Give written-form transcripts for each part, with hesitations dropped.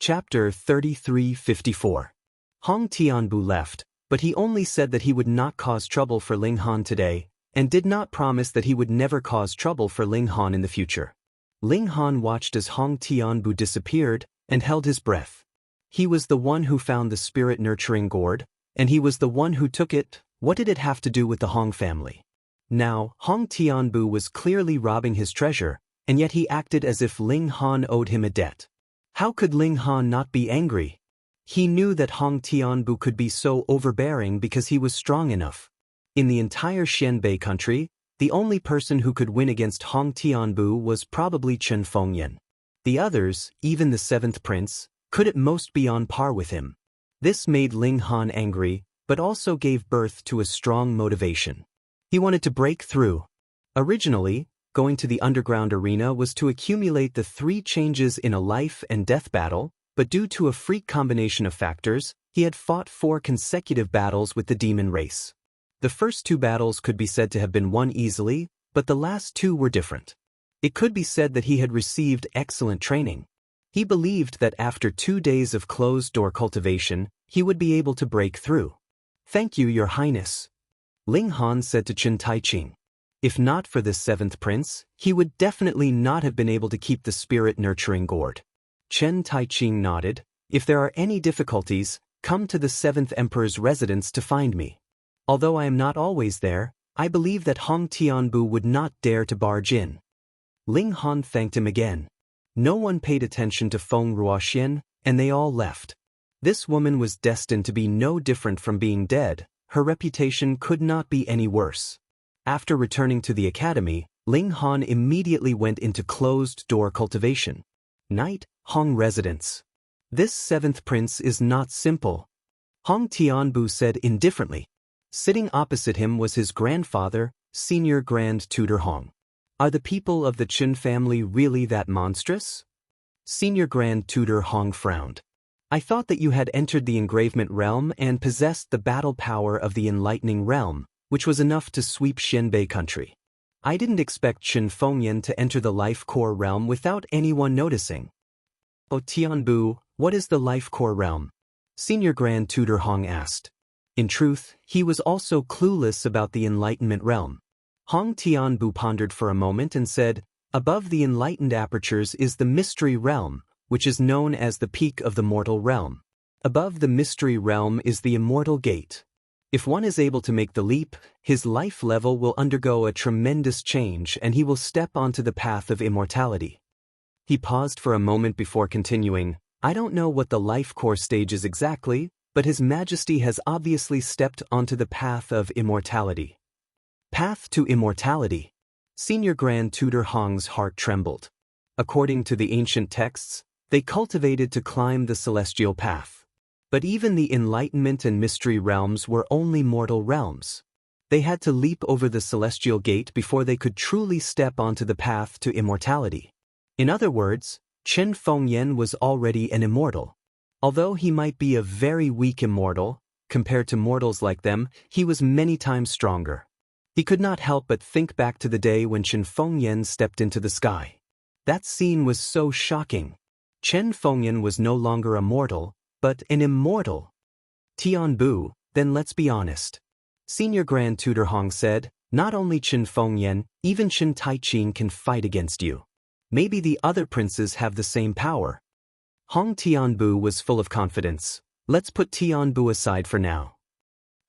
Chapter 3354. Hong Tianbu left, but he only said that he would not cause trouble for Ling Han today, and did not promise that he would never cause trouble for Ling Han in the future. Ling Han watched as Hong Tianbu disappeared, and held his breath. He was the one who found the spirit-nurturing gourd, and he was the one who took it. What did it have to do with the Hong family? Now, Hong Tianbu was clearly robbing his treasure, and yet he acted as if Ling Han owed him a debt. How could Ling Han not be angry? He knew that Hong Tianbu could be so overbearing because he was strong enough. In the entire Xianbei country, the only person who could win against Hong Tianbu was probably Chen Fengyan. The others, even the seventh prince, could at most be on par with him. This made Ling Han angry, but also gave birth to a strong motivation. He wanted to break through. Originally, going to the underground arena was to accumulate the 3 changes in a life and death battle, but due to a freak combination of factors, he had fought 4 consecutive battles with the demon race. The first 2 battles could be said to have been won easily, but the last 2 were different. It could be said that he had received excellent training. He believed that after 2 days of closed-door cultivation, he would be able to break through. "Thank you, Your Highness," Ling Han said to Chen Taiqing. If not for this 7th prince, he would definitely not have been able to keep the spirit-nurturing gourd. Chen Taiqing nodded. "If there are any difficulties, come to the 7th Emperor's residence to find me. Although I am not always there, I believe that Hong Tianbu would not dare to barge in." Ling Han thanked him again. No one paid attention to Feng Ruoxian, and they all left. This woman was destined to be no different from being dead. Her reputation could not be any worse. After returning to the academy, Ling Han immediately went into closed-door cultivation. Night, Hong residence. "This 7th prince is not simple," Hong Tianbu said indifferently. Sitting opposite him was his grandfather, Senior Grand Tutor Hong. "Are the people of the Qin family really that monstrous?" Senior Grand Tutor Hong frowned. "I thought that you had entered the engravement realm and possessed the battle power of the enlightening realm, which was enough to sweep Xianbei country. I didn't expect Chen Fengyan to enter the life core realm without anyone noticing." "Oh Tianbu, what is the life core realm?" Senior Grand Tutor Hong asked. In truth, he was also clueless about the enlightenment realm. Hong Tianbu pondered for a moment and said, "Above the enlightened apertures is the mystery realm, which is known as the peak of the mortal realm. Above the mystery realm is the immortal gate. If one is able to make the leap, his life level will undergo a tremendous change and he will step onto the path of immortality." He paused for a moment before continuing, "I don't know what the life core stage is exactly, but His Majesty has obviously stepped onto the path of immortality." Path to immortality. Senior Grand Tutor Hong's heart trembled. According to the ancient texts, they cultivated to climb the celestial path. But even the enlightenment and mystery realms were only mortal realms. They had to leap over the celestial gate before they could truly step onto the path to immortality. In other words, Chen Fengyan was already an immortal. Although he might be a very weak immortal, compared to mortals like them, he was many times stronger. He could not help but think back to the day when Chen Fengyan stepped into the sky. That scene was so shocking. Chen Fengyan was no longer a mortal, but an immortal. "Tianbu, then let's be honest," Senior Grand Tutor Hong said. "Not only Chen Fengyan, even Chen Taiqing can fight against you. Maybe the other princes have the same power." Hong Tianbu was full of confidence. "Let's put Tianbu aside for now.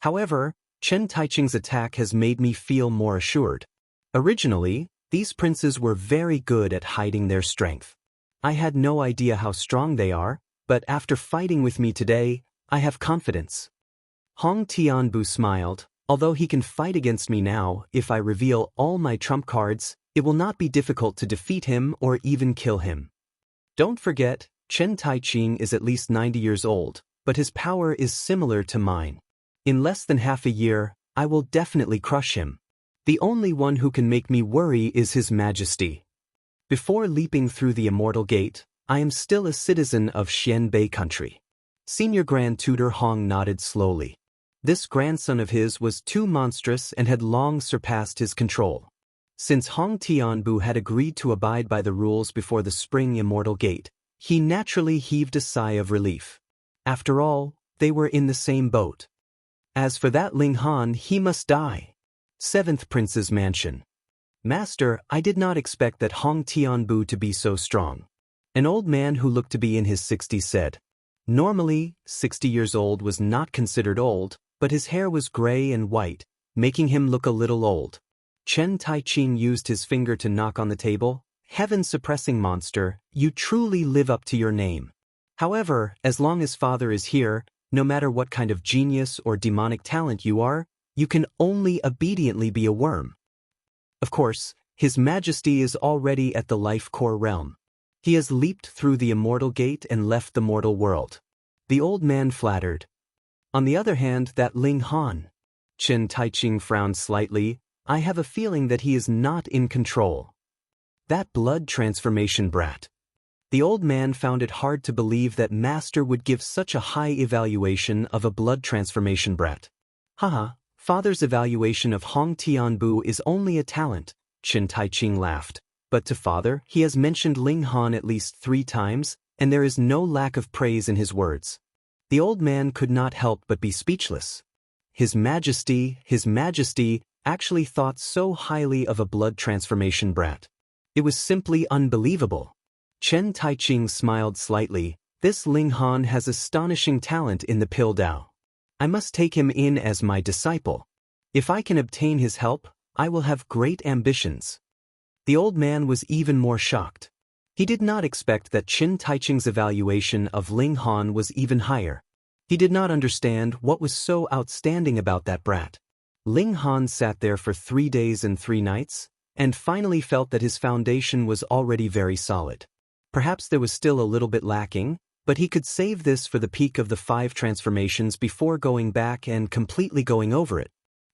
However, Chen Taiqing's attack has made me feel more assured. Originally, these princes were very good at hiding their strength. I had no idea how strong they are, but after fighting with me today, I have confidence." Hong Tianbu smiled. "Although he can fight against me now, if I reveal all my trump cards, it will not be difficult to defeat him or even kill him. Don't forget, Chen Taiqing is at least 90 years old, but his power is similar to mine. In less than half a year, I will definitely crush him. The only one who can make me worry is His Majesty. Before leaping through the immortal gate, I am still a citizen of Xianbei country." Senior Grand Tutor Hong nodded slowly. This grandson of his was too monstrous and had long surpassed his control. Since Hong Tianbu had agreed to abide by the rules before the spring immortal gate, he naturally heaved a sigh of relief. After all, they were in the same boat. As for that Ling Han, he must die. 7th Prince's Mansion. Master, I did not expect that Hong Tianbu to be so strong. An old man who looked to be in his 60s said. Normally, 60 years old was not considered old, but his hair was gray and white, making him look a little old. Chen Taiqing used his finger to knock on the table. Heaven-suppressing monster, you truly live up to your name. However, as long as Father is here, no matter what kind of genius or demonic talent you are, you can only obediently be a worm. Of course, His Majesty is already at the life core realm. He has leaped through the immortal gate and left the mortal world. The old man flattered. On the other hand, that Ling Han. Chen Taiqing frowned slightly. I have a feeling that he is not in control. That blood transformation brat. The old man found it hard to believe that Master would give such a high evaluation of a blood transformation brat. Haha, Father's evaluation of Hong Tianbu is only a talent, Chen Taiqing laughed. But to Father, he has mentioned Ling Han at least 3 times, and there is no lack of praise in his words. The old man could not help but be speechless. His Majesty actually thought so highly of a blood transformation brat. It was simply unbelievable. Chen Taiqing smiled slightly. This Ling Han has astonishing talent in the Pill Dao. I must take him in as my disciple. If I can obtain his help, I will have great ambitions. The old man was even more shocked. He did not expect that Chen Taiqing's evaluation of Ling Han was even higher. He did not understand what was so outstanding about that brat. Ling Han sat there for 3 days and 3 nights, and finally felt that his foundation was already very solid. Perhaps there was still a little bit lacking, but he could save this for the peak of the 5 transformations before going back and completely going over it.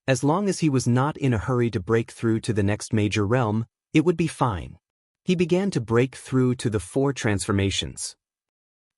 As long as he was not in a hurry to break through to the next major realm, it would be fine. He began to break through to the 4 transformations.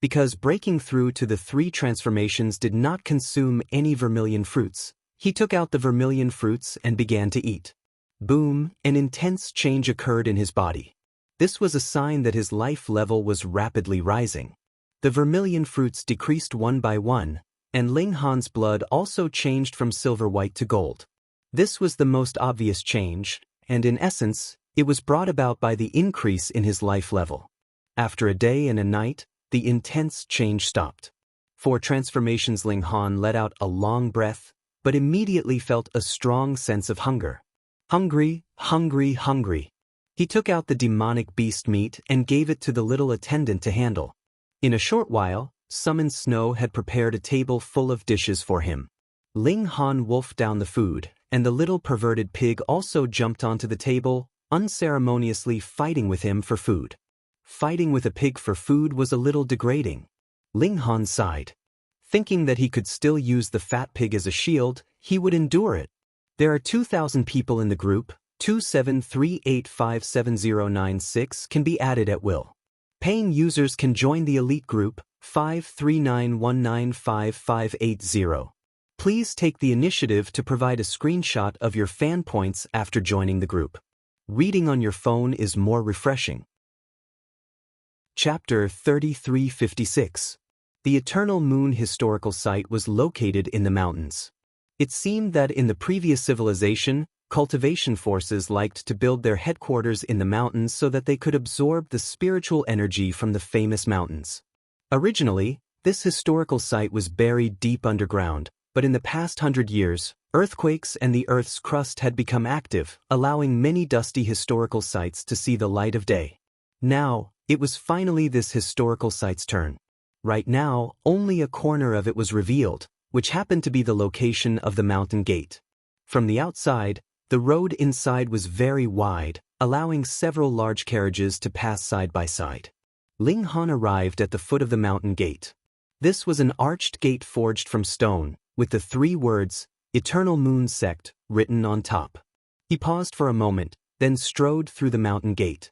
Because breaking through to the 3 transformations did not consume any vermilion fruits, he took out the vermilion fruits and began to eat. Boom, an intense change occurred in his body. This was a sign that his life level was rapidly rising. The vermilion fruits decreased one by one, and Ling Han's blood also changed from silver white to gold. This was the most obvious change, and in essence, it was brought about by the increase in his life level. After a day and a night, the intense change stopped. 4 transformations. Ling Han let out a long breath, but immediately felt a strong sense of hunger. Hungry, hungry, hungry. He took out the demonic beast meat and gave it to the little attendant to handle. In a short while, Summoned Snow had prepared a table full of dishes for him. Ling Han wolfed down the food, and the little perverted pig also jumped onto the table, unceremoniously fighting with him for food. Fighting with a pig for food was a little degrading. Ling Han sighed. Thinking that he could still use the fat pig as a shield, he would endure it. There are 2,000 people in the group. 2738579096 can be added at will. Paying users can join the elite group, 539195580. Please take the initiative to provide a screenshot of your fan points after joining the group. Reading on your phone is more refreshing. Chapter 3356. The Eternal Moon historical site was located in the mountains. It seemed that in the previous civilization, cultivation forces liked to build their headquarters in the mountains so that they could absorb the spiritual energy from the famous mountains. Originally, this historical site was buried deep underground, but in the past 100 years, earthquakes and the Earth's crust had become active, allowing many dusty historical sites to see the light of day. Now, it was finally this historical site's turn. Right now, only a corner of it was revealed, which happened to be the location of the mountain gate. From the outside, the road inside was very wide, allowing several large carriages to pass side by side. Ling Han arrived at the foot of the mountain gate. This was an arched gate forged from stone, with the 3 words, Eternal Moon Sect, written on top. He paused for a moment, then strode through the mountain gate.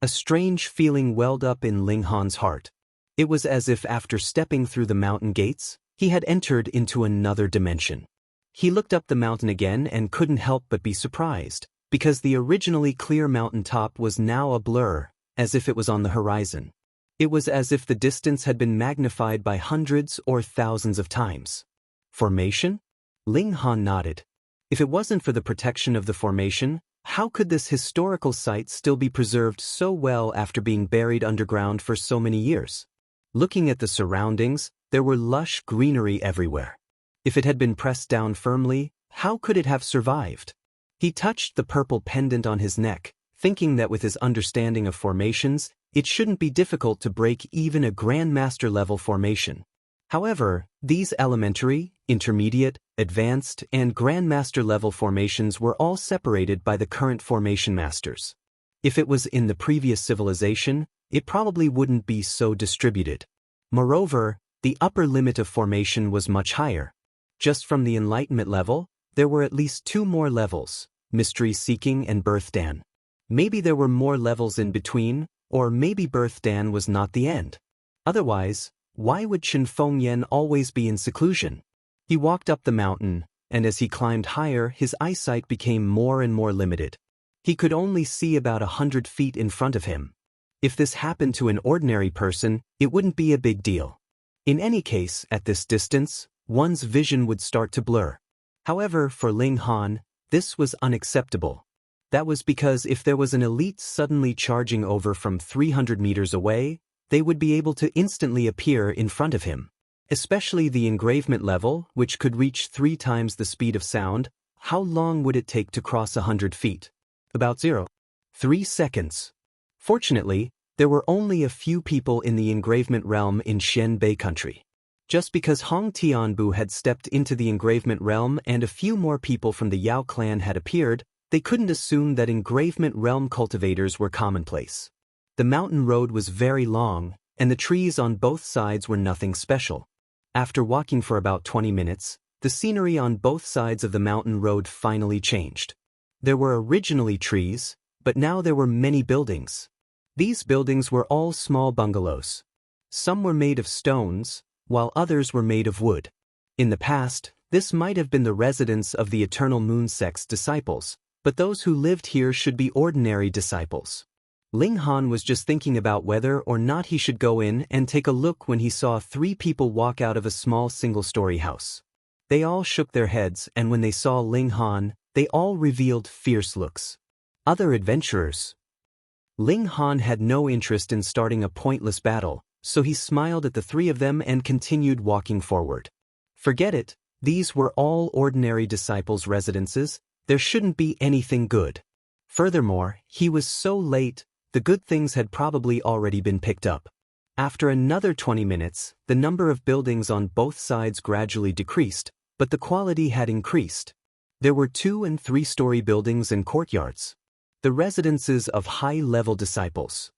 A strange feeling welled up in Ling Han's heart. It was as if after stepping through the mountain gates, he had entered into another dimension. He looked up the mountain again and couldn't help but be surprised, because the originally clear mountain top was now a blur, as if it was on the horizon. It was as if the distance had been magnified by hundreds or thousands of times. Formation? Ling Han nodded. If it wasn't for the protection of the formation, how could this historical site still be preserved so well after being buried underground for so many years? Looking at the surroundings, there were lush greenery everywhere. If it had been pressed down firmly, how could it have survived? He touched the purple pendant on his neck, thinking that with his understanding of formations, it shouldn't be difficult to break even a Grandmaster level formation. However, these elementary, intermediate, advanced, and Grandmaster level formations were all separated by the current formation masters. If it was in the previous civilization, it probably wouldn't be so distributed. Moreover, the upper limit of formation was much higher. Just from the Enlightenment level, there were at least 2 more levels, Mystery Seeking and Birth Dan. Maybe there were more levels in between, or maybe Birth Dan was not the end. Otherwise, why would Chen Fengyan always be in seclusion? He walked up the mountain, and as he climbed higher, his eyesight became more and more limited. He could only see about 100 feet in front of him. If this happened to an ordinary person, it wouldn't be a big deal. In any case, at this distance, one's vision would start to blur. However, for Ling Han, this was unacceptable. That was because if there was an elite suddenly charging over from 300 meters away, they would be able to instantly appear in front of him. Especially the engravement level, which could reach 3 times the speed of sound. How long would it take to cross 100 feet? About 0.3 seconds. Fortunately, there were only a few people in the engravement realm in Xianbei country. Just because Hong Tianbu had stepped into the engravement realm and a few more people from the Yao clan had appeared, they couldn't assume that engravement realm cultivators were commonplace. The mountain road was very long, and the trees on both sides were nothing special. After walking for about 20 minutes, the scenery on both sides of the mountain road finally changed. There were originally trees, but now there were many buildings. These buildings were all small bungalows. Some were made of stones, while others were made of wood. In the past, this might have been the residence of the Eternal Moon Sect's disciples, but those who lived here should be ordinary disciples. Ling Han was just thinking about whether or not he should go in and take a look when he saw 3 people walk out of a small single-story house. They all shook their heads, and when they saw Ling Han, they all revealed fierce looks. Other adventurers. Ling Han had no interest in starting a pointless battle, so he smiled at the 3 of them and continued walking forward. Forget it, these were all ordinary disciples' residences, there shouldn't be anything good. Furthermore, he was so late, the good things had probably already been picked up. After another 20 minutes, the number of buildings on both sides gradually decreased, but the quality had increased. There were 2- and 3-story buildings and courtyards. The residences of high-level disciples.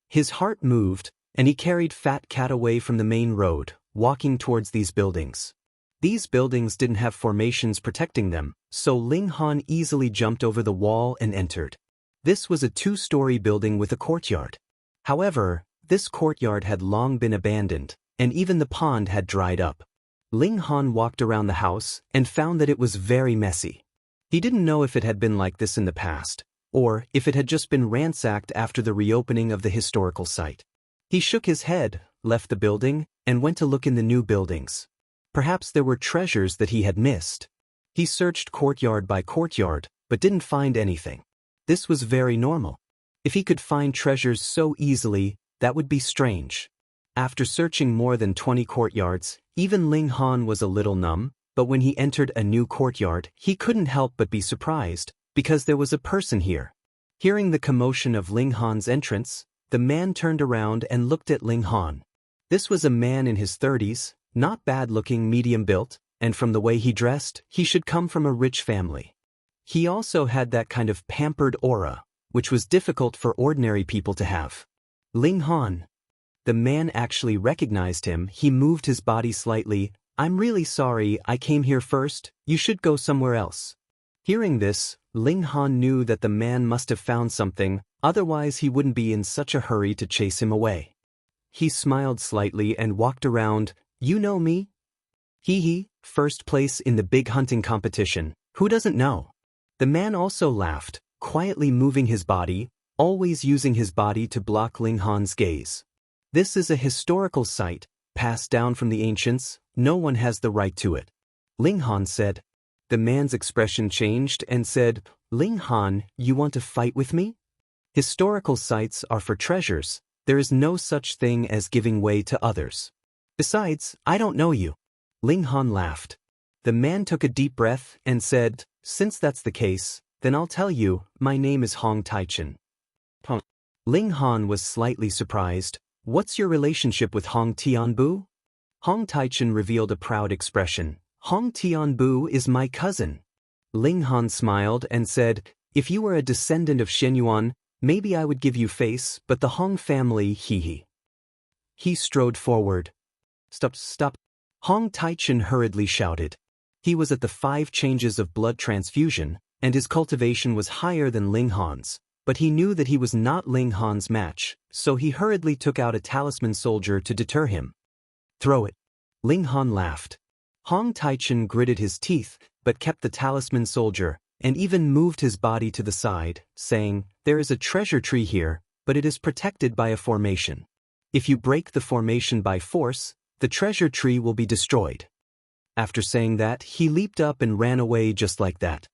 His heart moved, and he carried Fat Cat away from the main road, walking towards these buildings. These buildings didn't have formations protecting them, so Ling Han easily jumped over the wall and entered. This was a 2-story building with a courtyard. However, this courtyard had long been abandoned, and even the pond had dried up. Ling Han walked around the house and found that it was very messy. He didn't know if it had been like this in the past, or if it had just been ransacked after the reopening of the historical site. He shook his head, left the building, and went to look in the new buildings. Perhaps there were treasures that he had missed. He searched courtyard by courtyard, but didn't find anything. This was very normal. If he could find treasures so easily, that would be strange. After searching more than 20 courtyards, even Ling Han was a little numb, but when he entered a new courtyard, he couldn't help but be surprised, because there was a person here. Hearing the commotion of Ling Han's entrance, the man turned around and looked at Ling Han. This was a man in his 30s, not bad-looking, medium-built, and from the way he dressed, he should come from a rich family. He also had that kind of pampered aura, which was difficult for ordinary people to have. Ling Han. The man actually recognized him. He moved his body slightly. "I'm really sorry, I came here first, you should go somewhere else." Hearing this, Ling Han knew that the man must have found something, otherwise he wouldn't be in such a hurry to chase him away. He smiled slightly and walked around. "You know me?" "Hee, first place in the big hunting competition, who doesn't know?" The man also laughed, quietly moving his body, always using his body to block Ling Han's gaze. This is a historical site, passed down from the ancients, no one has the right to it. Ling Han said. The man's expression changed and said, Ling Han, you want to fight with me? Historical sites are for treasures, there is no such thing as giving way to others. Besides, I don't know you. Ling Han laughed. The man took a deep breath and said, since that's the case, then I'll tell you, my name is Hong Taichin. Ling Han was slightly surprised. What's your relationship with Hong Tianbu? Hong Taichin revealed a proud expression. Hong Tianbu is my cousin. Ling Han smiled and said, if you were a descendant of Shenyuan, maybe I would give you face, but the Hong family, he. He strode forward. Stop. Hong Taichin hurriedly shouted. He was at the 5 changes of blood transfusion, and his cultivation was higher than Ling Han's, but he knew that he was not Ling Han's match, so he hurriedly took out a talisman soldier to deter him. Throw it. Ling Han laughed. Hong Taichin gritted his teeth, but kept the talisman soldier, and even moved his body to the side, saying, there is a treasure tree here, but it is protected by a formation. If you break the formation by force, the treasure tree will be destroyed. After saying that, he leaped up and ran away just like that.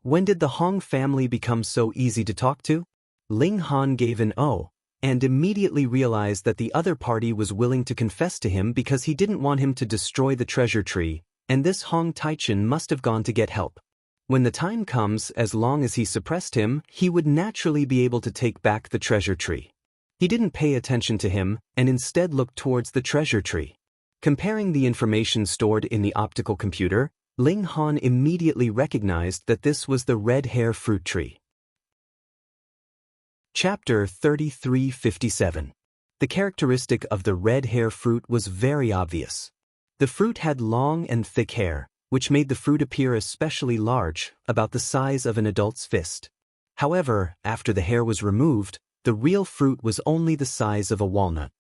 When did the Hong family become so easy to talk to? Ling Han gave an "oh," and immediately realized that the other party was willing to confess to him because he didn't want him to destroy the treasure tree, and this Hong Taichin must have gone to get help. When the time comes, as long as he suppressed him, he would naturally be able to take back the treasure tree. He didn't pay attention to him, and instead looked towards the treasure tree. Comparing the information stored in the optical computer, Ling Han immediately recognized that this was the red hair fruit tree. Chapter 3357. The characteristic of the red hair fruit was very obvious. The fruit had long and thick hair, which made the fruit appear especially large, about the size of an adult's fist. However, after the hair was removed, the real fruit was only the size of a walnut.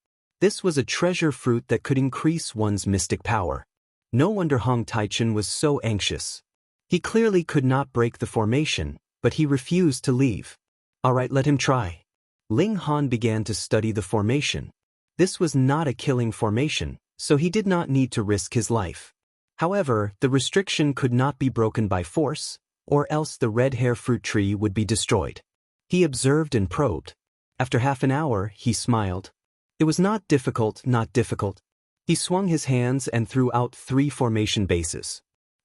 This was a treasure fruit that could increase one's mystic power. No wonder Hong Taichin was so anxious. He clearly could not break the formation, but he refused to leave. Alright, let him try. Ling Han began to study the formation. This was not a killing formation, so he did not need to risk his life. However, the restriction could not be broken by force, or else the red hair fruit tree would be destroyed. He observed and probed. After half an hour, he smiled. It was not difficult. He swung his hands and threw out 3 formation bases.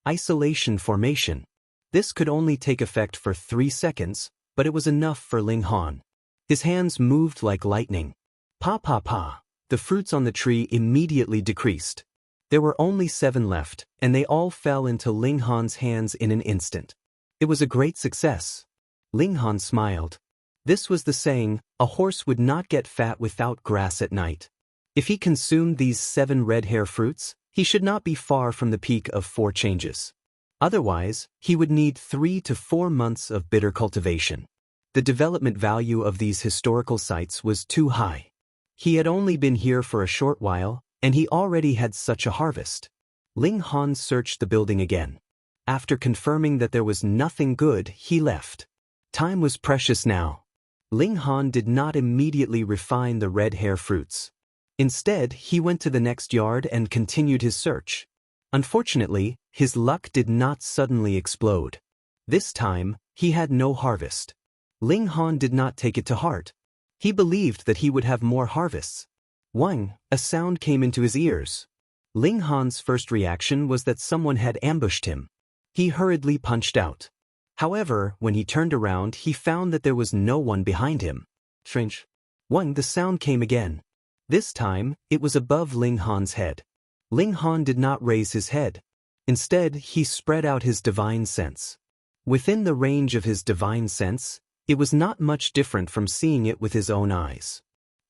Isolation formation. This could only take effect for 3 seconds, but it was enough for Ling Han. His hands moved like lightning. Pa. The fruits on the tree immediately decreased. There were only 7 left, and they all fell into Ling Han's hands in an instant. It was a great success. Ling Han smiled. This was the saying, a horse would not get fat without grass at night. If he consumed these 7 red hair fruits, he should not be far from the peak of 4 changes. Otherwise, he would need 3 to 4 months of bitter cultivation. The development value of these historical sites was too high. He had only been here for a short while, and he already had such a harvest. Ling Han searched the building again. After confirming that there was nothing good, he left. Time was precious now. Ling Han did not immediately refine the red hair fruits. Instead, he went to the next yard and continued his search. Unfortunately, his luck did not suddenly explode. This time, he had no harvest. Ling Han did not take it to heart. He believed that he would have more harvests. Wang, a sound came into his ears. Ling Han's first reaction was that someone had ambushed him. He hurriedly punched out. However, when he turned around, he found that there was no one behind him. Strange. Wang, the sound came again. This time, it was above Ling Han's head. Ling Han did not raise his head. Instead, he spread out his divine sense. Within the range of his divine sense, it was not much different from seeing it with his own eyes.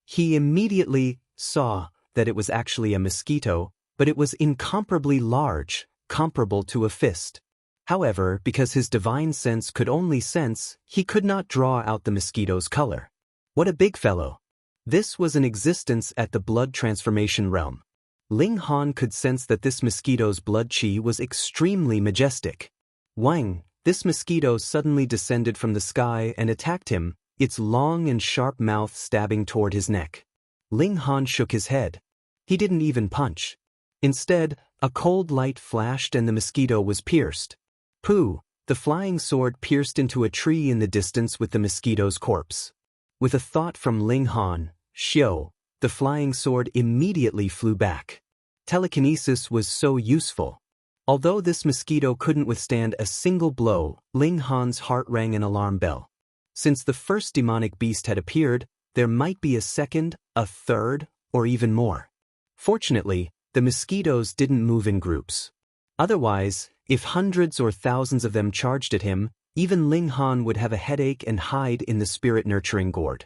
He immediately saw that it was actually a mosquito, but it was incomparably large, comparable to a fist. However, because his divine sense could only sense, he could not draw out the mosquito's color. What a big fellow! This was an existence at the blood transformation realm. Ling Han could sense that this mosquito's blood chi was extremely majestic. Wang, this mosquito suddenly descended from the sky and attacked him, its long and sharp mouth stabbing toward his neck. Ling Han shook his head. He didn't even punch. Instead, a cold light flashed and the mosquito was pierced. Pooh! The flying sword pierced into a tree in the distance with the mosquito's corpse. With a thought from Ling Han, Xiao, the flying sword immediately flew back. Telekinesis was so useful. Although this mosquito couldn't withstand a single blow, Ling Han's heart rang an alarm bell. Since the first demonic beast had appeared, there might be a second, a third, or even more. Fortunately, the mosquitoes didn't move in groups. Otherwise, if hundreds or thousands of them charged at him, even Ling Han would have a headache and hide in the spirit-nurturing gourd.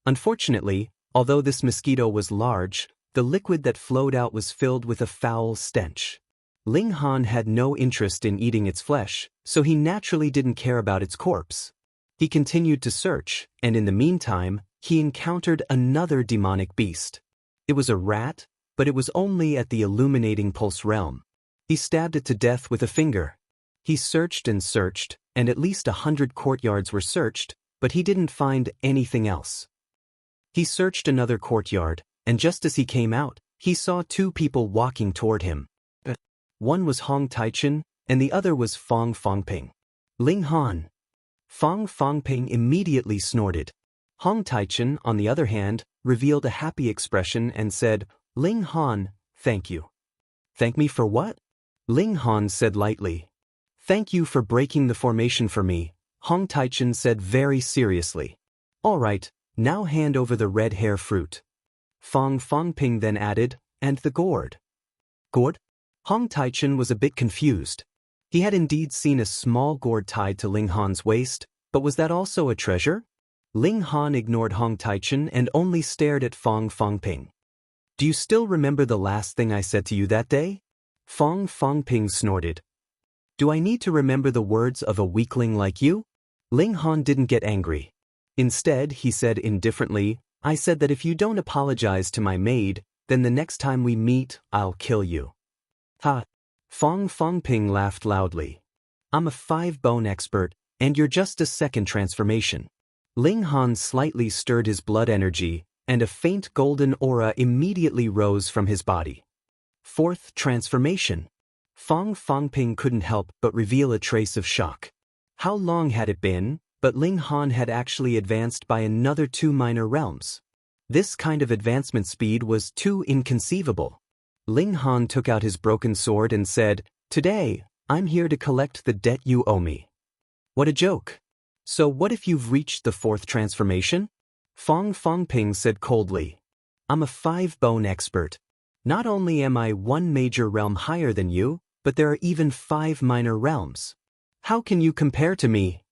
Unfortunately, although this mosquito was large, the liquid that flowed out was filled with a foul stench. Ling Han had no interest in eating its flesh, so he naturally didn't care about its corpse. He continued to search, and in the meantime, he encountered another demonic beast. It was a rat, but it was only at the illuminating pulse realm. He stabbed it to death with a finger. He searched and searched, and at least 100 courtyards were searched, but he didn't find anything else. He searched another courtyard, and just as he came out, he saw two people walking toward him. One was Hong Taichen, and the other was Fong Fongping. Ling Han. Fong Fongping immediately snorted. Hong Taichen, on the other hand, revealed a happy expression and said, "Ling Han, thank you." "Thank me for what?" Ling Han said lightly. "Thank you for breaking the formation for me," Hong Taichen said very seriously. "All right, now hand over the red hair fruit." Fong Fongping then added, "And the gourd." "Gourd?" Hong Taichen was a bit confused. He had indeed seen a small gourd tied to Ling Han's waist, but was that also a treasure? Ling Han ignored Hong Taichen and only stared at Fong Fongping. "Do you still remember the last thing I said to you that day?" Fong Fongping snorted. "Do I need to remember the words of a weakling like you?" Ling Han didn't get angry. Instead, he said indifferently, "I said that if you don't apologize to my maid, then the next time we meet, I'll kill you." "Ha!" Fong Fongping laughed loudly. "I'm a 5-bone expert, and you're just a second transformation." Ling Han slightly stirred his blood energy, and a faint golden aura immediately rose from his body. 4th transformation. Fong Fongping couldn't help but reveal a trace of shock. How long had it been, but Ling Han had actually advanced by another 2 minor realms. This kind of advancement speed was too inconceivable. Ling Han took out his broken sword and said, "Today, I'm here to collect the debt you owe me." What a joke. "So what if you've reached the 4th transformation?" Fong Fongping said coldly. "I'm a 5-bone expert. Not only am I 1 major realm higher than you, but there are even 5 minor realms. How can you compare to me?"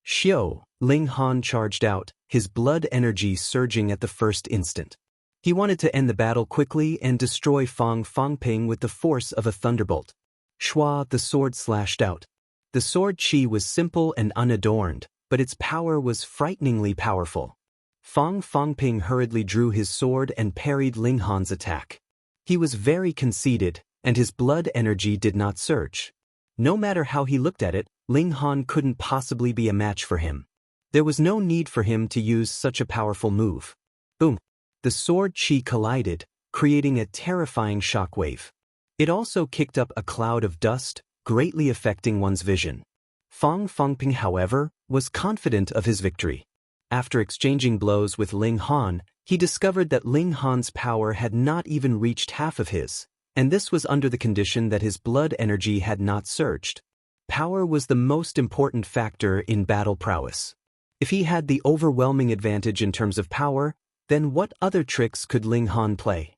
"Xiao," Ling Han charged out, his blood energy surging at the first instant. He wanted to end the battle quickly and destroy Fong Fongping with the force of a thunderbolt. Shua, the sword slashed out. The sword chi was simple and unadorned, but its power was frighteningly powerful. Fong Fongping hurriedly drew his sword and parried Ling Han's attack. He was very conceited, and his blood energy did not surge. No matter how he looked at it, Ling Han couldn't possibly be a match for him. There was no need for him to use such a powerful move. Boom! The sword chi collided, creating a terrifying shockwave. It also kicked up a cloud of dust, greatly affecting one's vision. Fong Fongping, however, was confident of his victory. After exchanging blows with Ling Han, he discovered that Ling Han's power had not even reached half of his, and this was under the condition that his blood energy had not surged. Power was the most important factor in battle prowess. If he had the overwhelming advantage in terms of power, then what other tricks could Ling Han play?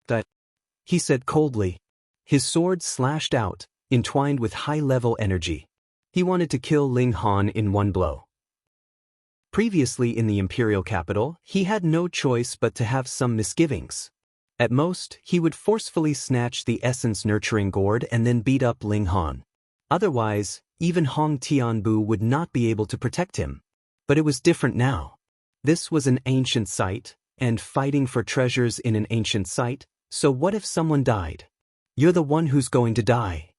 "That," he said coldly. His sword slashed out, entwined with high-level energy. He wanted to kill Ling Han in one blow. Previously in the imperial capital, he had no choice but to have some misgivings. At most, he would forcefully snatch the essence-nurturing gourd and then beat up Ling Han. Otherwise, even Hong Tianbu would not be able to protect him. But it was different now. This was an ancient site, and fighting for treasures in an ancient site, so what if someone died? "You're the one who's going to die,"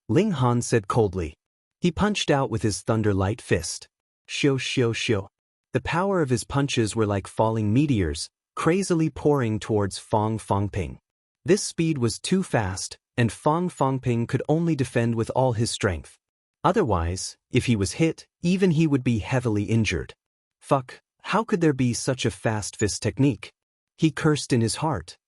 Ling Han said coldly. He punched out with his thunder-light fist. Shio shio shio. The power of his punches were like falling meteors, crazily pouring towards Fong Fongping. This speed was too fast, and Fong Fongping could only defend with all his strength. Otherwise, if he was hit, even he would be heavily injured. Fuck, how could there be such a fast fist technique? He cursed in his heart.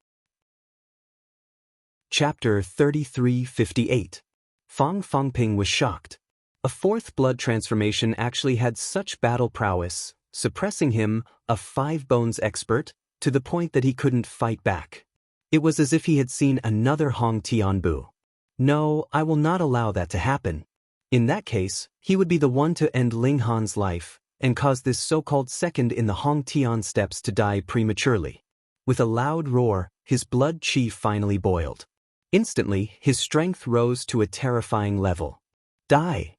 Chapter 3358. Fong Fongping was shocked. A fourth blood transformation actually had such battle prowess, suppressing him, a 5 bones expert, to the point that he couldn't fight back. It was as if he had seen another Hong Tianbu. No, I will not allow that to happen. In that case, he would be the one to end Ling Han's life, and cause this so-called second in the Hong Tian steps to die prematurely. With a loud roar, his blood chi finally boiled. Instantly, his strength rose to a terrifying level. Die!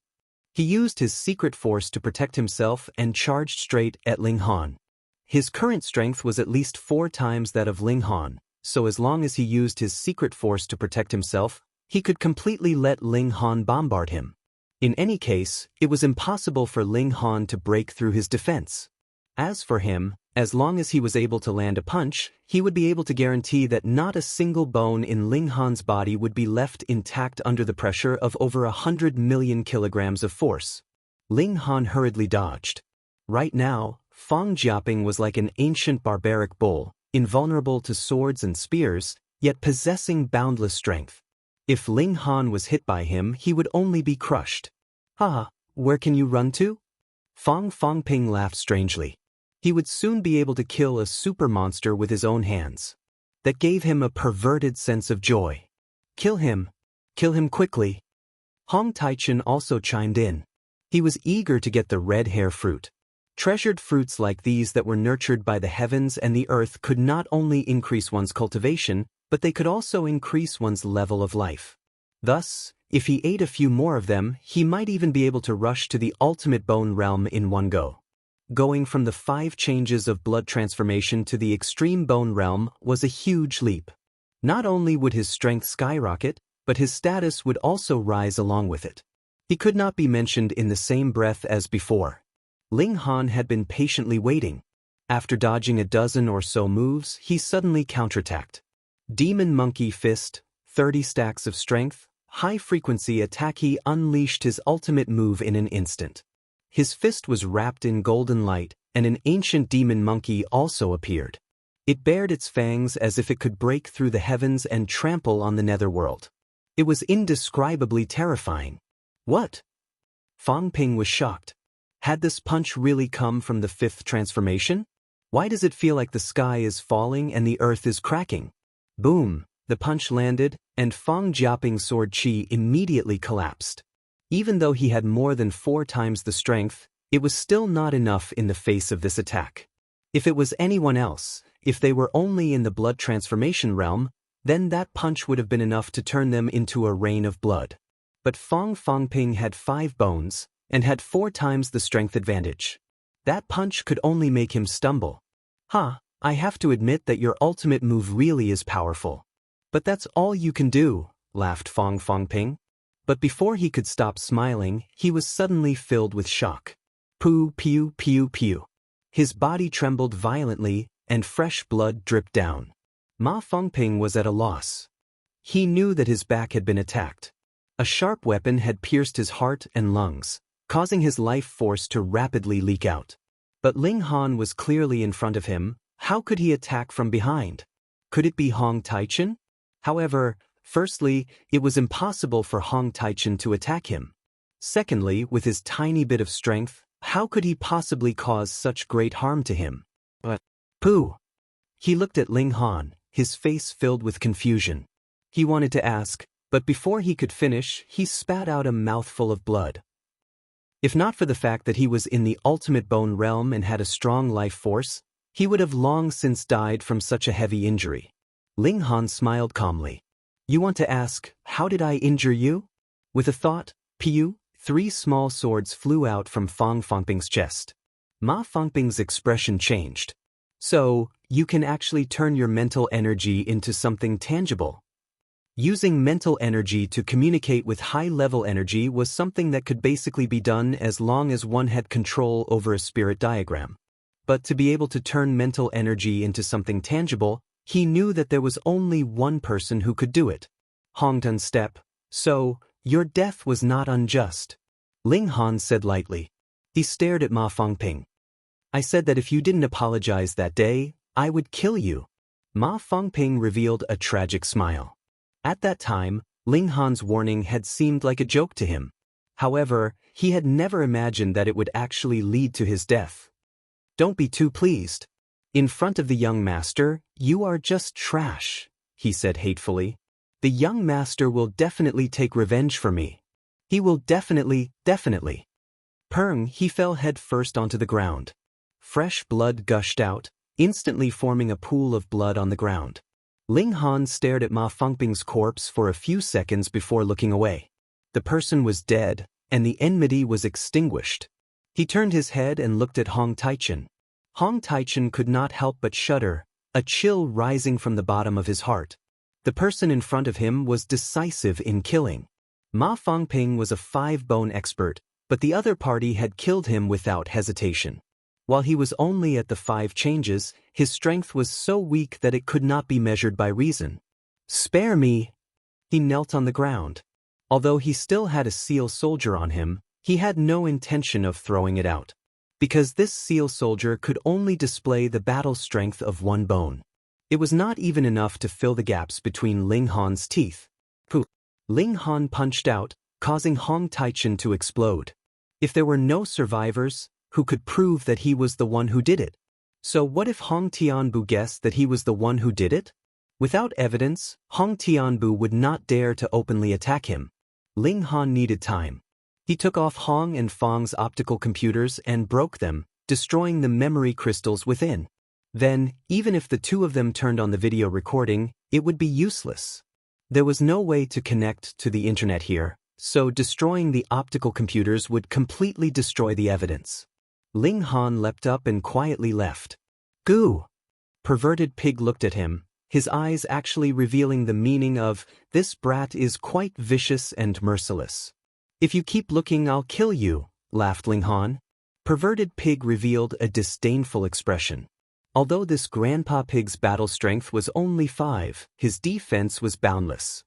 He used his secret force to protect himself and charged straight at Ling Han. His current strength was at least 4 times that of Ling Han, so as long as he used his secret force to protect himself, he could completely let Ling Han bombard him. In any case, it was impossible for Ling Han to break through his defense. As for him, as long as he was able to land a punch, he would be able to guarantee that not a single bone in Ling Han's body would be left intact under the pressure of over 100 million kilograms of force. Ling Han hurriedly dodged. Right now, Fong Jiaping was like an ancient barbaric bull, invulnerable to swords and spears, yet possessing boundless strength. If Ling Han was hit by him, he would only be crushed. "Ah, where can you run to?" Fong Fongping laughed strangely. He would soon be able to kill a super monster with his own hands. That gave him a perverted sense of joy. Kill him quickly. Hong Taichen also chimed in. He was eager to get the red hair fruit. Treasured fruits like these that were nurtured by the heavens and the earth could not only increase one's cultivation, but they could also increase one's level of life. Thus, if he ate a few more of them, he might even be able to rush to the ultimate bone realm in one go. Going from the 5 changes of blood transformation to the extreme bone realm was a huge leap. Not only would his strength skyrocket, but his status would also rise along with it. He could not be mentioned in the same breath as before. Ling Han had been patiently waiting. After dodging a dozen or so moves, he suddenly counterattacked. Demon Monkey Fist, 30 stacks of strength, high-frequency attack. He unleashed his ultimate move in an instant. His fist was wrapped in golden light, and an ancient demon monkey also appeared. It bared its fangs as if it could break through the heavens and trample on the netherworld. It was indescribably terrifying. What? Fong Ping was shocked. Had this punch really come from the 5th transformation? Why does it feel like the sky is falling and the earth is cracking? Boom! The punch landed, and Fong Jiaping's sword chi immediately collapsed. Even though he had more than 4 times the strength, it was still not enough in the face of this attack. If it was anyone else, if they were only in the blood transformation realm, then that punch would have been enough to turn them into a rain of blood. But Fong Fongping had 5 bones, and had 4 times the strength advantage. That punch could only make him stumble. I have to admit that your ultimate move really is powerful. But that's all you can do, laughed Fong Fongping. But before he could stop smiling, he was suddenly filled with shock. Pew, pew, pew, pew. His body trembled violently, and fresh blood dripped down. Ma Fongping was at a loss. He knew that his back had been attacked. A sharp weapon had pierced his heart and lungs, causing his life force to rapidly leak out. But Ling Han was clearly in front of him. How could he attack from behind? Could it be Hong Taichen? However, firstly, it was impossible for Hong Taichen to attack him. Secondly, with his tiny bit of strength, how could he possibly cause such great harm to him? But, pooh! He looked at Ling Han, his face filled with confusion. He wanted to ask, but before he could finish, he spat out a mouthful of blood. If not for the fact that he was in the ultimate bone realm and had a strong life force, he would have long since died from such a heavy injury. Ling Han smiled calmly. You want to ask, how did I injure you? With a thought, Piu, 3 small swords flew out from Fong Fongping's chest. Ma Fongping's expression changed. So, you can actually turn your mental energy into something tangible. Using mental energy to communicate with high-level energy was something that could basically be done as long as one had control over a spirit diagram. But to be able to turn mental energy into something tangible, he knew that there was only one person who could do it. Hong Tun's step. So, your death was not unjust. Ling Han said lightly. He stared at Ma Fangping. I said that if you didn't apologize that day, I would kill you. Ma Fangping revealed a tragic smile. At that time, Ling Han's warning had seemed like a joke to him. However, he had never imagined that it would actually lead to his death. Don't be too pleased. In front of the young master, you are just trash, he said hatefully. The young master will definitely take revenge for me. He will definitely. Peng, he fell head first onto the ground. Fresh blood gushed out, instantly forming a pool of blood on the ground. Ling Han stared at Ma Fangping's corpse for a few seconds before looking away. The person was dead, and the enmity was extinguished. He turned his head and looked at Hong Taichen. Hong Taichen could not help but shudder, a chill rising from the bottom of his heart. The person in front of him was decisive in killing. Ma Fangping was a 5-bone expert, but the other party had killed him without hesitation. While he was only at the 5 changes, his strength was so weak that it could not be measured by reason. Spare me! He knelt on the ground. Although he still had a seal soldier on him, he had no intention of throwing it out. Because this seal soldier could only display the battle strength of 1 bone. It was not even enough to fill the gaps between Ling Han's teeth. Poof! Ling Han punched out, causing Hong Taichen to explode. If there were no survivors, who could prove that he was the one who did it? So what if Hong Tianbu guessed that he was the one who did it? Without evidence, Hong Tianbu would not dare to openly attack him. Ling Han needed time. He took off Hong and Fang's optical computers and broke them, destroying the memory crystals within. Then, even if the 2 of them turned on the video recording, it would be useless. There was no way to connect to the internet here, so destroying the optical computers would completely destroy the evidence. Ling Han leapt up and quietly left. Goo! Perverted Pig looked at him, his eyes actually revealing the meaning of, this brat is quite vicious and merciless. If you keep looking, I'll kill you, laughed Ling Han. Perverted Pig revealed a disdainful expression. Although this Grandpa Pig's battle strength was only 5, his defense was boundless.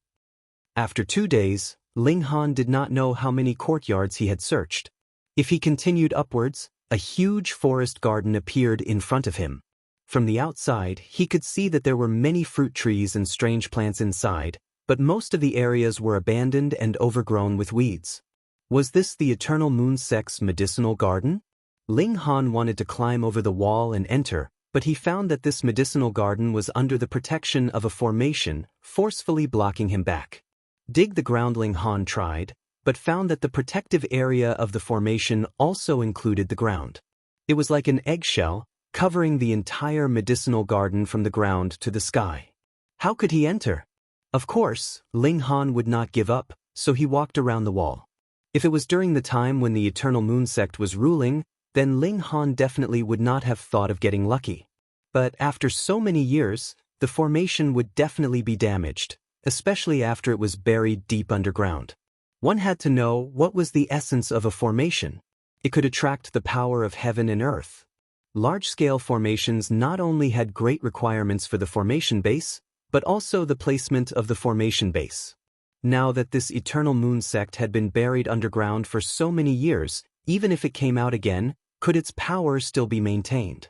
After 2 days, Ling Han did not know how many courtyards he had searched. If he continued upwards, a huge forest garden appeared in front of him. From the outside, he could see that there were many fruit trees and strange plants inside, but most of the areas were abandoned and overgrown with weeds. Was this the Eternal Moon Sect's medicinal garden? Ling Han wanted to climb over the wall and enter, but he found that this medicinal garden was under the protection of a formation, forcefully blocking him back. Dig the ground. Ling Han tried, but found that the protective area of the formation also included the ground. It was like an eggshell, covering the entire medicinal garden from the ground to the sky. How could he enter? Of course, Ling Han would not give up, so he walked around the wall. If it was during the time when the Eternal Moon Sect was ruling, then Ling Han definitely would not have thought of getting lucky. But after so many years, the formation would definitely be damaged, especially after it was buried deep underground. One had to know what was the essence of a formation. It could attract the power of heaven and earth. Large-scale formations not only had great requirements for the formation base, but also the placement of the formation base. Now that this Eternal Moon Sect had been buried underground for so many years, even if it came out again, could its power still be maintained?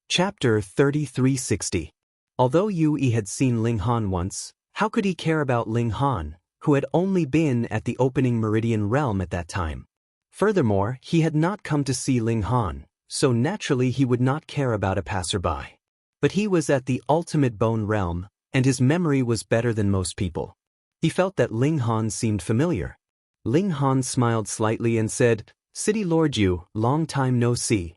Chapter 3360. Although Yue had seen Ling Han once, how could he care about Ling Han, who had only been at the opening meridian realm at that time? Furthermore, he had not come to see Ling Han, so naturally he would not care about a passerby. But he was at the ultimate bone realm, and his memory was better than most people. He felt that Ling Han seemed familiar. Ling Han smiled slightly and said, "City Lord Yu, long time no see."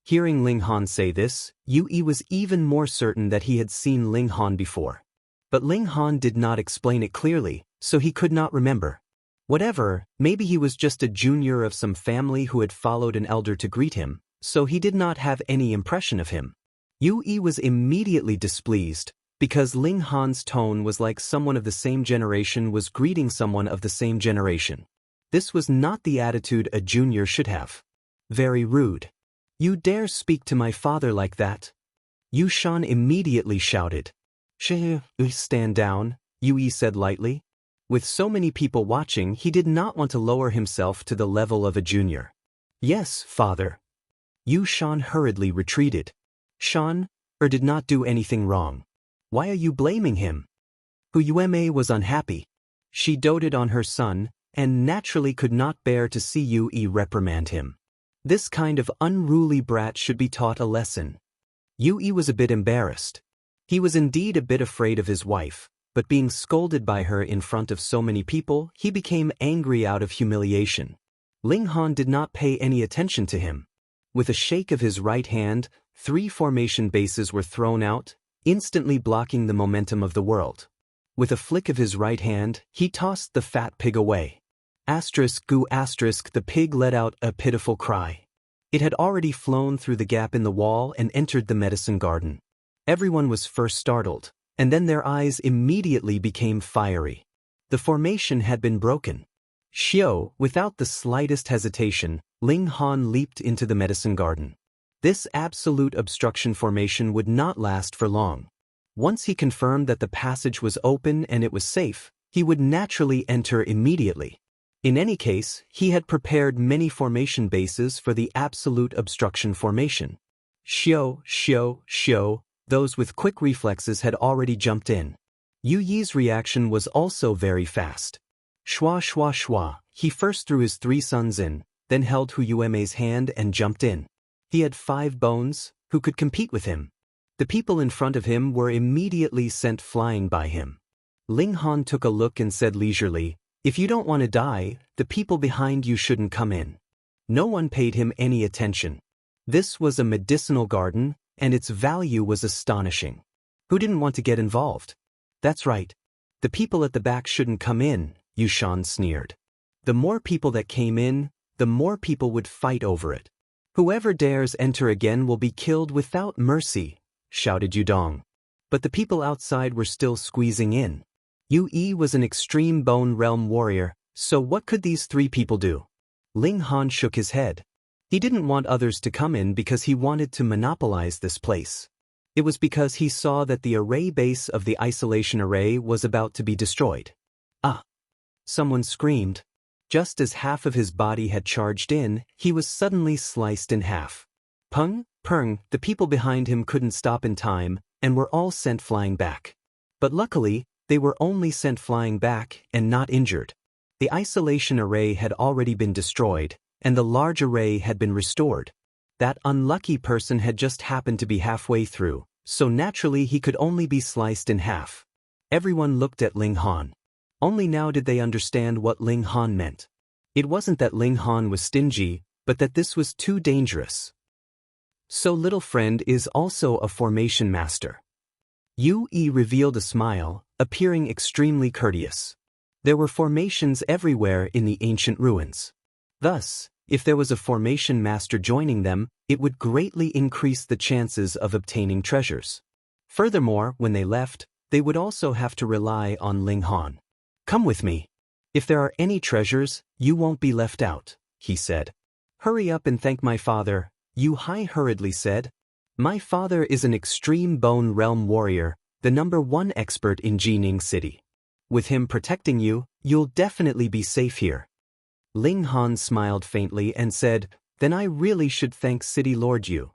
Hearing Ling Han say this, Yue was even more certain that he had seen Ling Han before. But Ling Han did not explain it clearly, so he could not remember. Whatever, maybe he was just a junior of some family who had followed an elder to greet him, so he did not have any impression of him. Yue was immediately displeased, because Ling Han's tone was like someone of the same generation was greeting someone of the same generation. This was not the attitude a junior should have. Very rude. You dare speak to my father like that? Yu Shan immediately shouted. Stand down, Yue said lightly. With so many people watching, he did not want to lower himself to the level of a junior. Yes, father. Yu Shan hurriedly retreated. Shan, did not do anything wrong. Why are you blaming him? Yueme was unhappy. She doted on her son, and naturally could not bear to see Yue reprimand him. This kind of unruly brat should be taught a lesson. Yue was a bit embarrassed. He was indeed a bit afraid of his wife, but being scolded by her in front of so many people, he became angry out of humiliation. Ling Han did not pay any attention to him. With a shake of his right hand, 3 formation bases were thrown out, instantly blocking the momentum of the world. With a flick of his right hand, he tossed the fat pig away. The pig let out a pitiful cry. It had already flown through the gap in the wall and entered the medicine garden. Everyone was first startled, and then their eyes immediately became fiery. The formation had been broken. Without the slightest hesitation, Ling Han leaped into the medicine garden. This absolute obstruction formation would not last for long. Once he confirmed that the passage was open and it was safe, he would naturally enter immediately. In any case, he had prepared many formation bases for the absolute obstruction formation. Those with quick reflexes had already jumped in. Yu Yi's reaction was also very fast. Shwa. He first threw his 3 sons in, then held Yueme's hand and jumped in. He had 5 bones, who could compete with him. The people in front of him were immediately sent flying by him. Ling Han took a look and said leisurely, "If you don't want to die, the people behind you shouldn't come in." No one paid him any attention. This was a medicinal garden, and its value was astonishing. Who didn't want to get involved? That's right. The people at the back shouldn't come in, Yu Shan sneered. The more people that came in, the more people would fight over it. Whoever dares enter again will be killed without mercy, shouted Yudong. But the people outside were still squeezing in. Yue was an extreme bone realm warrior, so what could these 3 people do? Ling Han shook his head. He didn't want others to come in because he wanted to monopolize this place. It was because he saw that the array base of the isolation array was about to be destroyed. Ah! Someone screamed. Just as half of his body had charged in, he was suddenly sliced in half. Pung! The people behind him couldn't stop in time, and were all sent flying back. But luckily, they were only sent flying back and not injured. The isolation array had already been destroyed, and the large array had been restored. That unlucky person had just happened to be halfway through, so naturally he could only be sliced in half. Everyone looked at Ling Han. Only now did they understand what Ling Han meant. It wasn't that Ling Han was stingy, but that this was too dangerous. So little friend is also a formation master. Yue revealed a smile, appearing extremely courteous. There were formations everywhere in the ancient ruins. Thus, if there was a formation master joining them, it would greatly increase the chances of obtaining treasures. Furthermore, when they left, they would also have to rely on Ling Han. Come with me. If there are any treasures, you won't be left out, he said. Hurry up and thank my father, Yu Hai hurriedly said. My father is an extreme bone realm warrior, the #1 expert in Jining City. With him protecting you, you'll definitely be safe here. Ling Han smiled faintly and said, Then I really should thank City Lord Yu.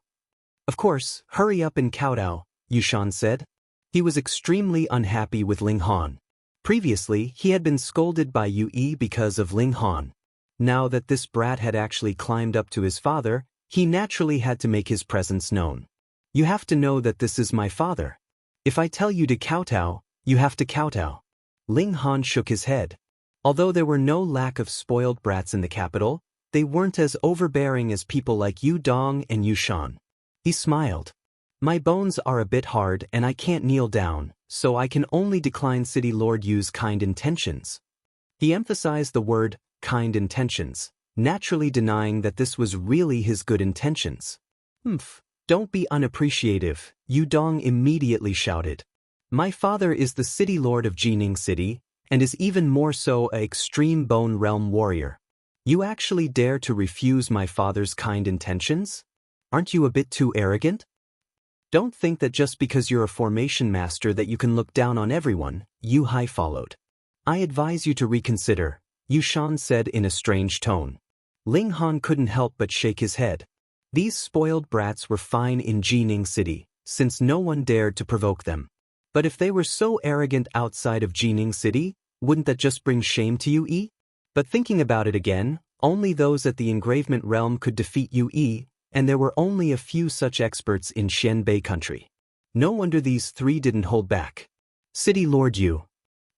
Of course, hurry up and kowtow, Yu Shan said. He was extremely unhappy with Ling Han. Previously, he had been scolded by Yue because of Ling Han. Now that this brat had actually climbed up to his father, he naturally had to make his presence known. You have to know that this is my father. If I tell you to kowtow, you have to kowtow. Ling Han shook his head. Although there were no lack of spoiled brats in the capital, they weren't as overbearing as people like Yu Dong and Yu Shan. He smiled. My bones are a bit hard and I can't kneel down, so I can only decline City Lord Yu's kind intentions. He emphasized the word, kind intentions, naturally denying that this was really his good intentions. Don't be unappreciative, Yu Dong immediately shouted. My father is the City Lord of Jining City, and is even more so a extreme bone realm warrior. You actually dare to refuse my father's kind intentions? Aren't you a bit too arrogant? Don't think that just because you're a formation master that you can look down on everyone, Yu Hai followed. I advise you to reconsider, Yu Shan said in a strange tone. Ling Han couldn't help but shake his head. These spoiled brats were fine in Jining City, since no one dared to provoke them. But if they were so arrogant outside of Jining City, wouldn't that just bring shame to Yu? But thinking about it again, only those at the engravement realm could defeat Yu, and there were only a few such experts in Xianbei country. No wonder these three didn't hold back. City Lord Yu.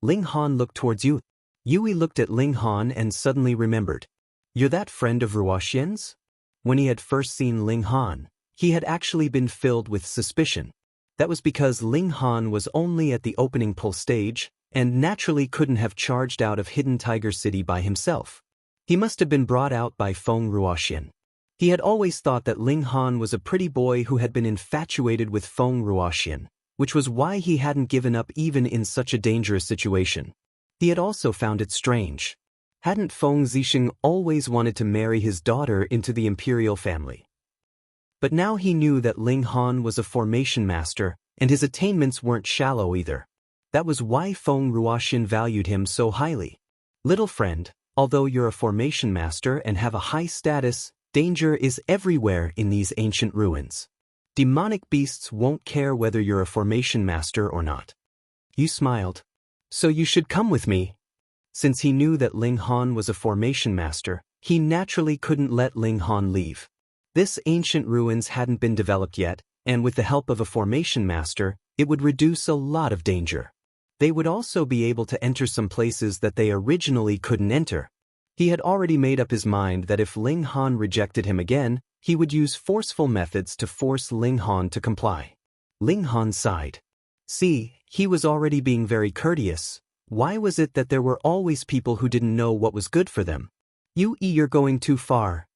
Ling Han looked towards Yu. Yui looked at Ling Han and suddenly remembered. You're that friend of Ruoxian's? When he had first seen Ling Han, he had actually been filled with suspicion. That was because Ling Han was only at the opening pull stage, and naturally couldn't have charged out of Hidden Tiger City by himself. He must have been brought out by Feng Ruoxian. He had always thought that Ling Han was a pretty boy who had been infatuated with Feng Ruoxian, which was why he hadn't given up even in such a dangerous situation. He had also found it strange. Hadn't Feng Zixing always wanted to marry his daughter into the imperial family? But now he knew that Ling Han was a formation master, and his attainments weren't shallow either. That was why Feng Ruoxian valued him so highly. Little friend, although you're a formation master and have a high status, danger is everywhere in these ancient ruins. Demonic beasts won't care whether you're a formation master or not. You smiled. So you should come with me. Since he knew that Ling Han was a formation master, he naturally couldn't let Ling Han leave. This ancient ruins hadn't been developed yet, and with the help of a formation master, it would reduce a lot of danger. They would also be able to enter some places that they originally couldn't enter. He had already made up his mind that if Ling Han rejected him again, he would use forceful methods to force Ling Han to comply. Ling Han sighed. See, he was already being very courteous. Why was it that there were always people who didn't know what was good for them? You're going too far.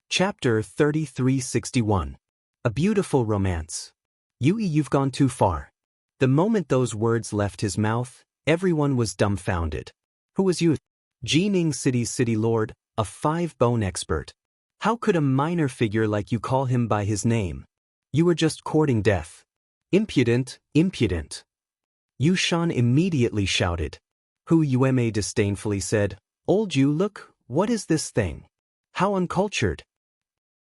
Chapter 3361. A Beautiful Romance. You've gone too far. The moment those words left his mouth, everyone was dumbfounded. Who was you? Jining City's city lord, a 5-bone expert. How could a minor figure like you call him by his name? You were just courting death. Impudent, impudent. Yu Shan immediately shouted. Hu Yueme disdainfully said, Old Yu, look, what is this thing? How uncultured.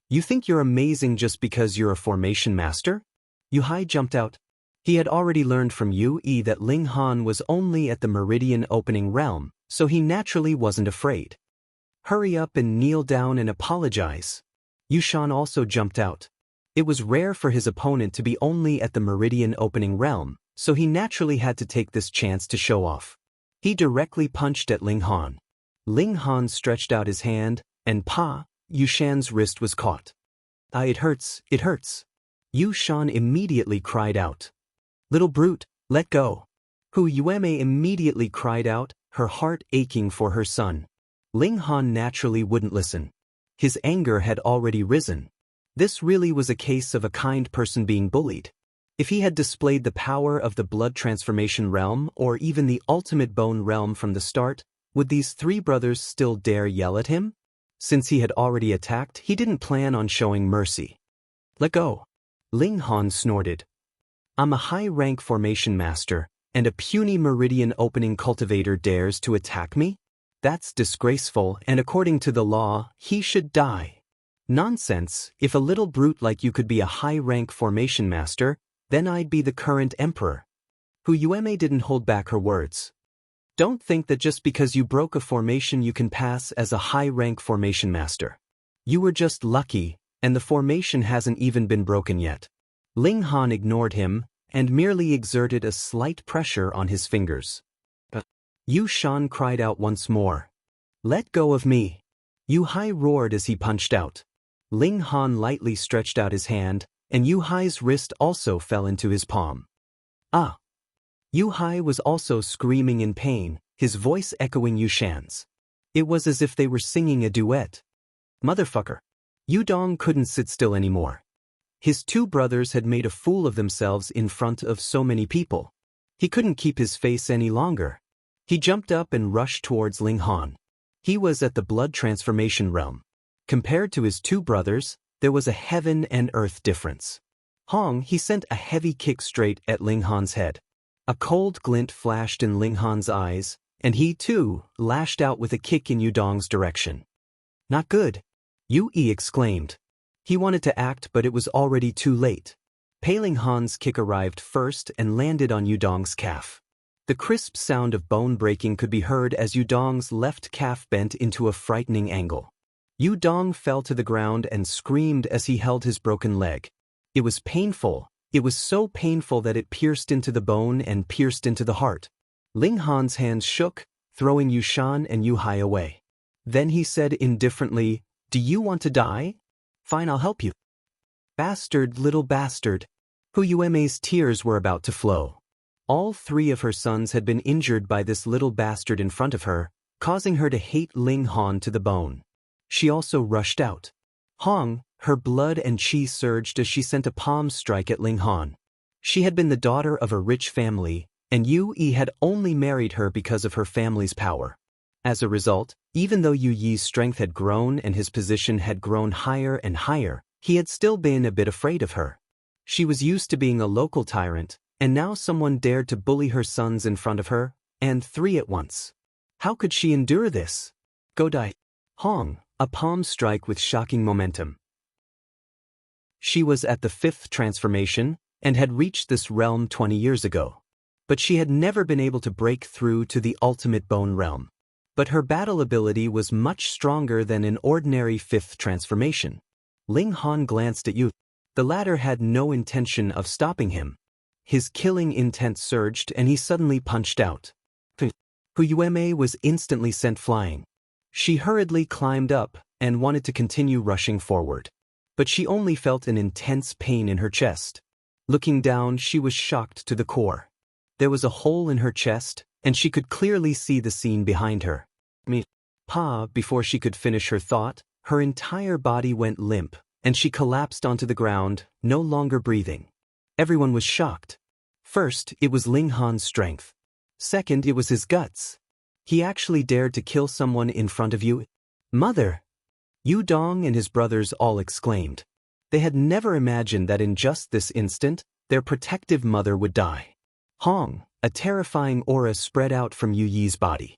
You think you're amazing just because you're a formation master? Yu Hai jumped out. He had already learned from Yu that Ling Han was only at the Meridian opening realm, so he naturally wasn't afraid. Hurry up and kneel down and apologize. Yu Shan also jumped out. It was rare for his opponent to be only at the Meridian opening realm, so he naturally had to take this chance to show off. He directly punched at Ling Han. Ling Han stretched out his hand, and Yu Shan's wrist was caught. It hurts, it hurts. Yu Shan immediately cried out. Little brute, let go. Hu Yueme immediately cried out, her heart aching for her son. Ling Han naturally wouldn't listen. His anger had already risen. This really was a case of a kind person being bullied. If he had displayed the power of the blood transformation realm or even the ultimate bone realm from the start, would these three brothers still dare yell at him? Since he had already attacked, he didn't plan on showing mercy. Let go. Ling Han snorted. I'm a high-rank formation master, and a puny meridian opening cultivator dares to attack me? That's disgraceful, and according to the law, he should die. Nonsense, if a little brute like you could be a high-rank formation master, then I'd be the current emperor. Hu Yueme didn't hold back her words. Don't think that just because you broke a formation you can pass as a high-rank formation master. You were just lucky, and the formation hasn't even been broken yet. Ling Han ignored him, and merely exerted a slight pressure on his fingers. Yu Shan cried out once more. Let go of me. Yu Hai roared as he punched out. Ling Han lightly stretched out his hand, and Yu Hai's wrist also fell into his palm. Ah! Yu Hai was also screaming in pain, his voice echoing Yu Shan's. It was as if they were singing a duet. Motherfucker! Yu Dong couldn't sit still anymore. His two brothers had made a fool of themselves in front of so many people. He couldn't keep his face any longer. He jumped up and rushed towards Ling Han. He was at the blood transformation realm. Compared to his two brothers, there was a heaven and earth difference. He sent a heavy kick straight at Ling Han's head. A cold glint flashed in Ling Han's eyes, and he too lashed out with a kick in Yudong's direction. Not good, Yu Yi exclaimed. He wanted to act, but it was already too late. Ling Han's kick arrived first and landed on Yudong's calf. The crisp sound of bone breaking could be heard as Yudong's left calf bent into a frightening angle. Yudong fell to the ground and screamed as he held his broken leg. It was painful. It was so painful that it pierced into the bone and pierced into the heart. Ling Han's hands shook, throwing Yushan and Yu Hai away. Then he said indifferently, "Do you want to die? Fine, I'll help you." Bastard, little bastard. Hu Yueme's tears were about to flow. All three of her sons had been injured by this little bastard in front of her, causing her to hate Ling Han to the bone. She also rushed out. Her blood and chi surged as she sent a palm strike at Ling Han. She had been the daughter of a rich family, and Yu Yi had only married her because of her family's power. As a result, even though Yu Yi's strength had grown and his position had grown higher and higher, he had still been a bit afraid of her. She was used to being a local tyrant, and now someone dared to bully her sons in front of her, and three at once. How could she endure this? Go die. A palm strike with shocking momentum. She was at the 5th transformation, and had reached this realm 20 years ago. But she had never been able to break through to the ultimate bone realm. But her battle ability was much stronger than an ordinary 5th transformation. Ling Han glanced at Yu. The latter had no intention of stopping him. His killing intent surged and he suddenly punched out. Hu Yueme was instantly sent flying. She hurriedly climbed up and wanted to continue rushing forward. But she only felt an intense pain in her chest. Looking down, she was shocked to the core. There was a hole in her chest, and she could clearly see the scene behind her. Before she could finish her thought, her entire body went limp, and she collapsed onto the ground, no longer breathing. Everyone was shocked. First, it was Ling Han's strength. Second, it was his guts. He actually dared to kill someone in front of you. Mother! Yu Dong and his brothers all exclaimed. They had never imagined that in just this instant, their protective mother would die. A terrifying aura spread out from Yu Yi's body.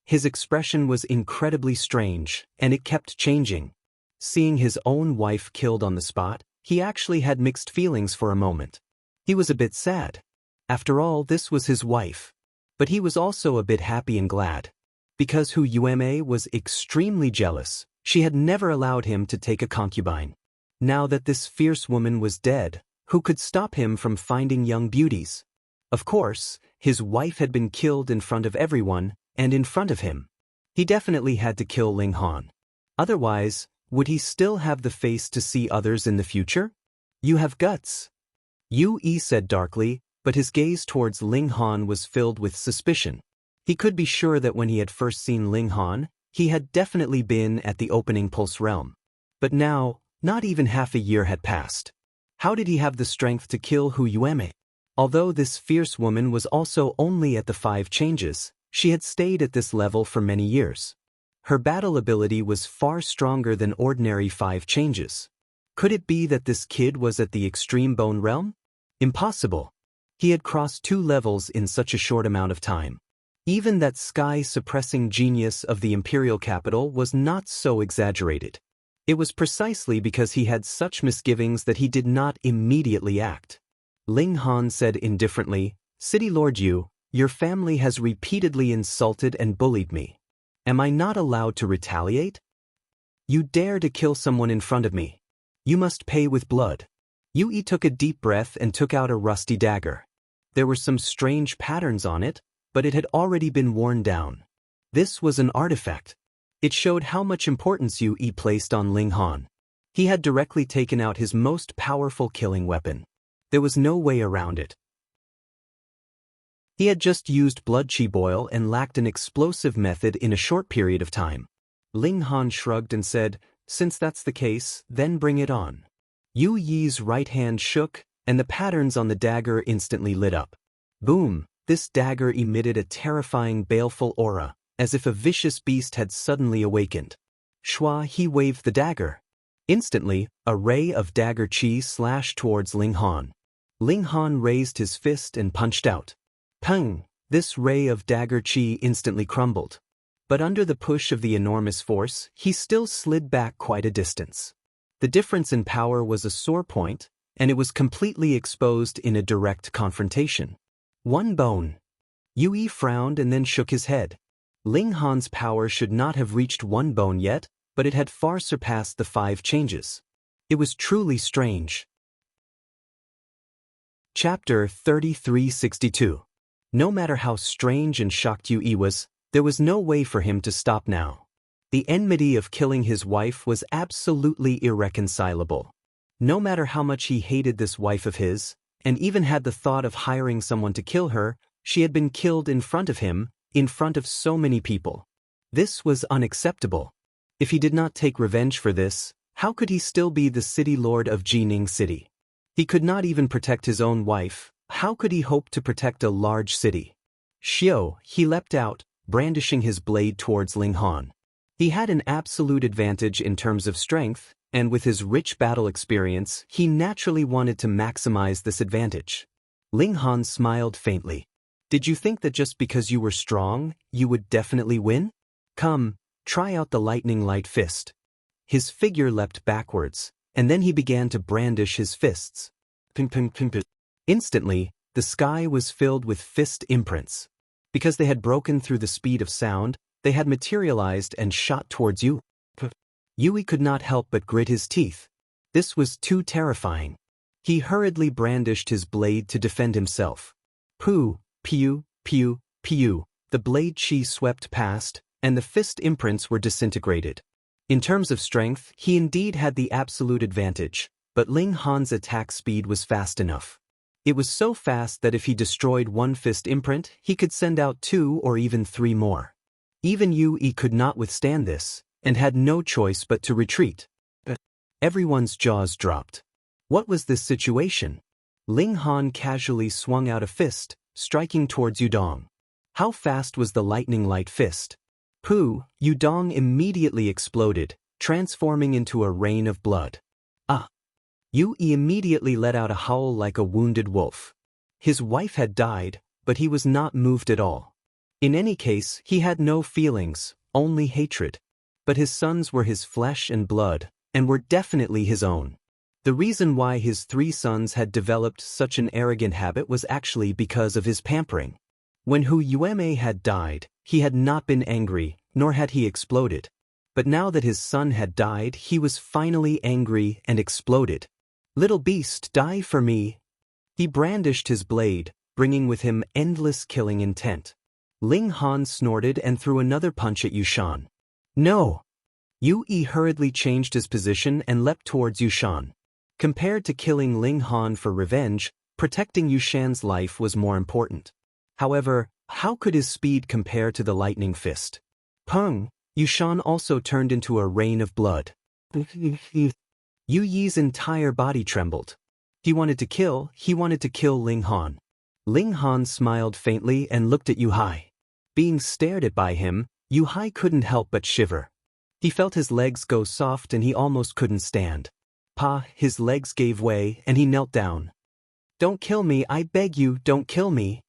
His expression was incredibly strange, and it kept changing. Seeing his own wife killed on the spot, he actually had mixed feelings for a moment. He was a bit sad. After all, this was his wife. But he was also a bit happy and glad. Because Hu Yueme was extremely jealous, she had never allowed him to take a concubine. Now that this fierce woman was dead, who could stop him from finding young beauties? Of course, his wife had been killed in front of everyone, and in front of him. He definitely had to kill Ling Han. Otherwise, would he still have the face to see others in the future? You have guts, Yu Yi said darkly, but his gaze towards Ling Han was filled with suspicion. He could be sure that when he had first seen Ling Han, he had definitely been at the opening pulse realm. But now, not even half a year had passed. How did he have the strength to kill Hu Yueme? Although this fierce woman was also only at the 5 changes, she had stayed at this level for many years. Her battle ability was far stronger than ordinary 5 changes. Could it be that this kid was at the extreme bone realm? Impossible. He had crossed 2 levels in such a short amount of time. Even that sky-suppressing genius of the imperial capital was not so exaggerated. It was precisely because he had such misgivings that he did not immediately act. Ling Han said indifferently, "City Lord Yu, your family has repeatedly insulted and bullied me. Am I not allowed to retaliate? You dare to kill someone in front of me. You must pay with blood." Yu Yi took a deep breath and took out a rusty dagger. There were some strange patterns on it, but it had already been worn down. This was an artifact. It showed how much importance Yu Yi placed on Ling Han. He had directly taken out his most powerful killing weapon. There was no way around it. He had just used blood chi boil and lacked an explosive method in a short period of time. Ling Han shrugged and said, "Since that's the case, then bring it on." Yu Yi's right hand shook, and the patterns on the dagger instantly lit up. Boom! This dagger emitted a terrifying baleful aura, as if a vicious beast had suddenly awakened. Shua, he waved the dagger. Instantly, a ray of dagger chi slashed towards Ling Han. Ling Han raised his fist and punched out. Pung! This ray of dagger chi instantly crumbled. But under the push of the enormous force, he still slid back quite a distance. The difference in power was a sore point, and it was completely exposed in a direct confrontation. One bone. Yui frowned and then shook his head. Ling Han's power should not have reached one bone yet, but it had far surpassed the 5 changes. It was truly strange. Chapter 3362. No matter how strange and shocked Yui was, there was no way for him to stop now. The enmity of killing his wife was absolutely irreconcilable. No matter how much he hated this wife of his, and even had the thought of hiring someone to kill her, she had been killed in front of him, in front of so many people. This was unacceptable. If he did not take revenge for this, how could he still be the city lord of Jining City? He could not even protect his own wife. How could he hope to protect a large city? Xiao, he leapt out, brandishing his blade towards Ling Han. He had an absolute advantage in terms of strength, and with his rich battle experience, he naturally wanted to maximize this advantage. Ling Han smiled faintly. Did you think that just because you were strong, you would definitely win? Come, try out the lightning light fist. His figure leapt backwards, and then he began to brandish his fists. Ping ping ping ping. Instantly, the sky was filled with fist imprints. Because they had broken through the speed of sound, they had materialized and shot towards you. Yui could not help but grit his teeth. This was too terrifying. He hurriedly brandished his blade to defend himself. Pooh, pew, pew, pew. The blade chi swept past, and the fist imprints were disintegrated. In terms of strength, he indeed had the absolute advantage, but Ling Han's attack speed was fast enough. It was so fast that if he destroyed one fist imprint, he could send out 2 or even 3 more. Even Yui could not withstand this, and had no choice but to retreat. Everyone's jaws dropped. What was this situation? Ling Han casually swung out a fist, striking towards Yudong. How fast was the lightning light fist? Pooh! Yudong immediately exploded, transforming into a rain of blood. Ah! Yui immediately let out a howl like a wounded wolf. His wife had died, but he was not moved at all. In any case, he had no feelings, only hatred. But his sons were his flesh and blood, and were definitely his own. The reason why his 3 sons had developed such an arrogant habit was actually because of his pampering. When Hu Yueme had died, he had not been angry, nor had he exploded. But now that his son had died, he was finally angry and exploded. Little beast, die for me. He brandished his blade, bringing with him endless killing intent. Ling Han snorted and threw another punch at Yushan. No! Yui hurriedly changed his position and leapt towards Yushan. Compared to killing Ling Han for revenge, protecting Yushan's life was more important. However, how could his speed compare to the lightning fist? Pung! Yushan also turned into a rain of blood. Yuyi's entire body trembled. He wanted to kill Ling Han. Ling Han smiled faintly and looked at Yuhai. Being stared at by him, Yuhai couldn't help but shiver. He felt his legs go soft and he almost couldn't stand. His legs gave way and he knelt down. Don't kill me, I beg you, don't kill me.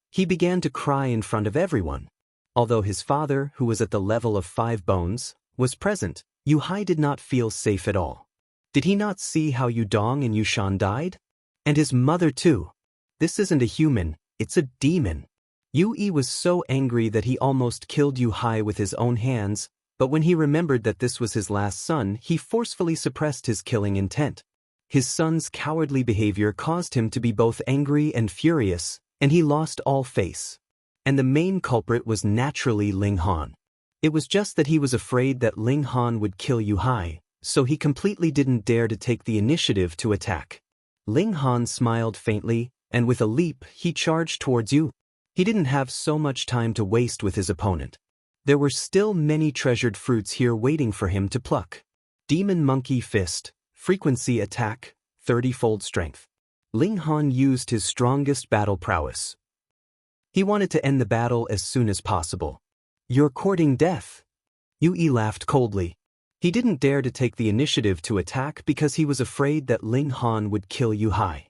He began to cry in front of everyone. Although his father, who was at the level of 5 bones, was present, Yuhai did not feel safe at all. Did he not see how Yudong and Yushan died? And his mother too. This isn't a human, it's a demon. Yui was so angry that he almost killed Yuhai with his own hands, but when he remembered that this was his last son, he forcefully suppressed his killing intent. His son's cowardly behavior caused him to be both angry and furious, and he lost all face. And the main culprit was naturally Ling Han. It was just that he was afraid that Ling Han would kill Yuhai, so he completely didn't dare to take the initiative to attack. Ling Han smiled faintly, and with a leap, he charged towards Yu. He didn't have so much time to waste with his opponent. There were still many treasured fruits here waiting for him to pluck. Demon Monkey Fist, Frequency Attack, 30-fold Strength. Ling Han used his strongest battle prowess. He wanted to end the battle as soon as possible. You're courting death. Yui laughed coldly. He didn't dare to take the initiative to attack because he was afraid that Ling Han would kill Yuhai.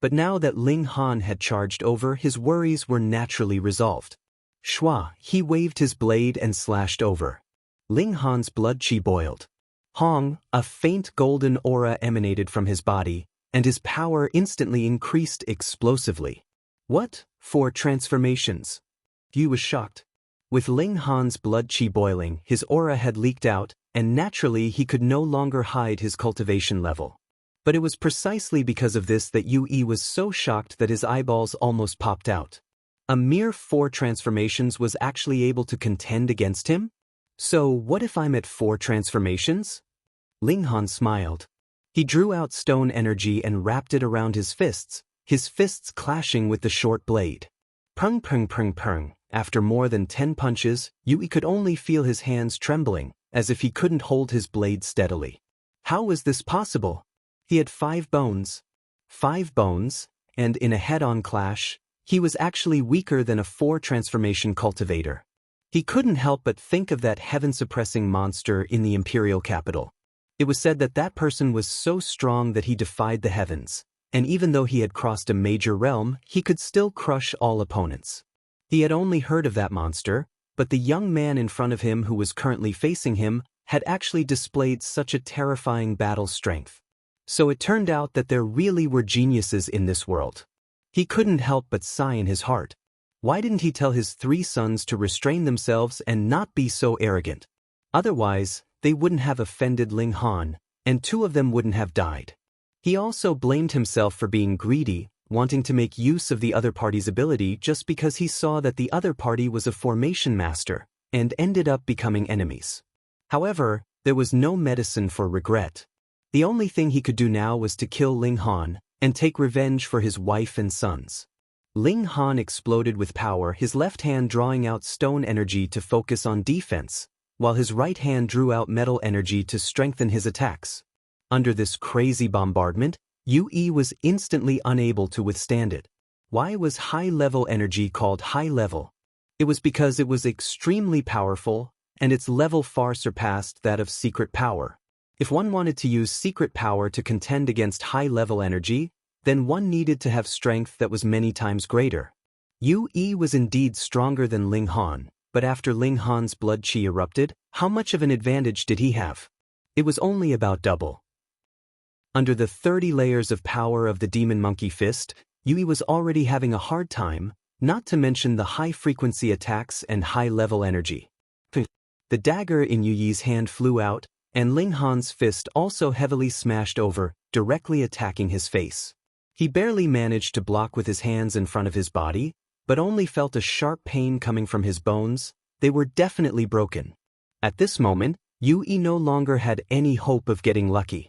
But now that Ling Han had charged over, his worries were naturally resolved. Shua, he waved his blade and slashed over. Ling Han's blood chi boiled. Hong, a faint golden aura emanated from his body, and his power instantly increased explosively. What? 4 transformations? Yu was shocked. With Ling Han's blood chi boiling, his aura had leaked out, and naturally he could no longer hide his cultivation level. But it was precisely because of this that Yui was so shocked that his eyeballs almost popped out. A mere 4 transformations was actually able to contend against him? So what if I'm at 4 transformations? Ling Han smiled. He drew out stone energy and wrapped it around his fists clashing with the short blade. Pung pung pung pung. After more than 10 punches, Yui could only feel his hands trembling, as if he couldn't hold his blade steadily. How was this possible? He had 5 bones. 5 bones, and in a head-on clash, he was actually weaker than a 4 transformation cultivator. He couldn't help but think of that heaven-suppressing monster in the imperial capital. It was said that that person was so strong that he defied the heavens, and even though he had crossed a major realm, he could still crush all opponents. He had only heard of that monster, but the young man in front of him who was currently facing him had actually displayed such a terrifying battle strength. So it turned out that there really were geniuses in this world. He couldn't help but sigh in his heart. Why didn't he tell his 3 sons to restrain themselves and not be so arrogant? Otherwise, they wouldn't have offended Ling Han, and 2 of them wouldn't have died. He also blamed himself for being greedy, wanting to make use of the other party's ability just because he saw that the other party was a formation master, and ended up becoming enemies. However, there was no medicine for regret. The only thing he could do now was to kill Ling Han, and take revenge for his wife and sons. Ling Han exploded with power, his left hand drawing out stone energy to focus on defense, while his right hand drew out metal energy to strengthen his attacks. Under this crazy bombardment, Yui was instantly unable to withstand it. Why was high-level energy called high-level? It was because it was extremely powerful, and its level far surpassed that of secret power. If one wanted to use secret power to contend against high-level energy, then one needed to have strength that was many times greater. Yui was indeed stronger than Ling Han, but after Ling Han's blood chi erupted, how much of an advantage did he have? It was only about double. Under the 30 layers of power of the demon monkey fist, Yui was already having a hard time, not to mention the high-frequency attacks and high-level energy. The dagger in Yui's hand flew out, and Ling Han's fist also heavily smashed over, directly attacking his face. He barely managed to block with his hands in front of his body, but only felt a sharp pain coming from his bones. They were definitely broken. At this moment, Yui no longer had any hope of getting lucky.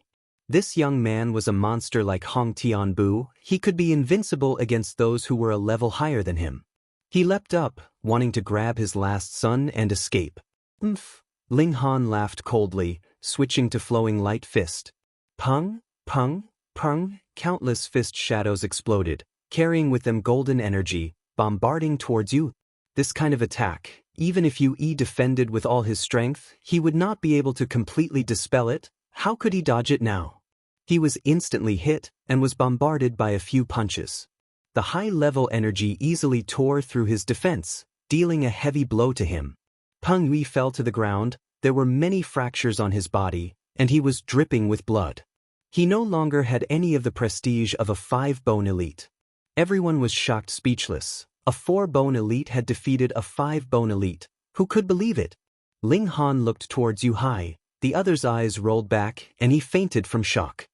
This young man was a monster like Hong Tianbu. He could be invincible against those who were a level higher than him. He leapt up, wanting to grab his last son and escape. Umph! Ling Han laughed coldly, switching to flowing light fist. Pung, pung, pung, countless fist shadows exploded, carrying with them golden energy, bombarding towards you. This kind of attack, even if Yui defended with all his strength, he would not be able to completely dispel it. How could he dodge it now? He was instantly hit, and was bombarded by a few punches. The high-level energy easily tore through his defense, dealing a heavy blow to him. Peng Yui fell to the ground, there were many fractures on his body, and he was dripping with blood. He no longer had any of the prestige of a 5-bone elite. Everyone was shocked speechless. A 4-bone elite had defeated a 5-bone elite. Who could believe it? Ling Han looked towards Yuhai. The other's eyes rolled back, and he fainted from shock.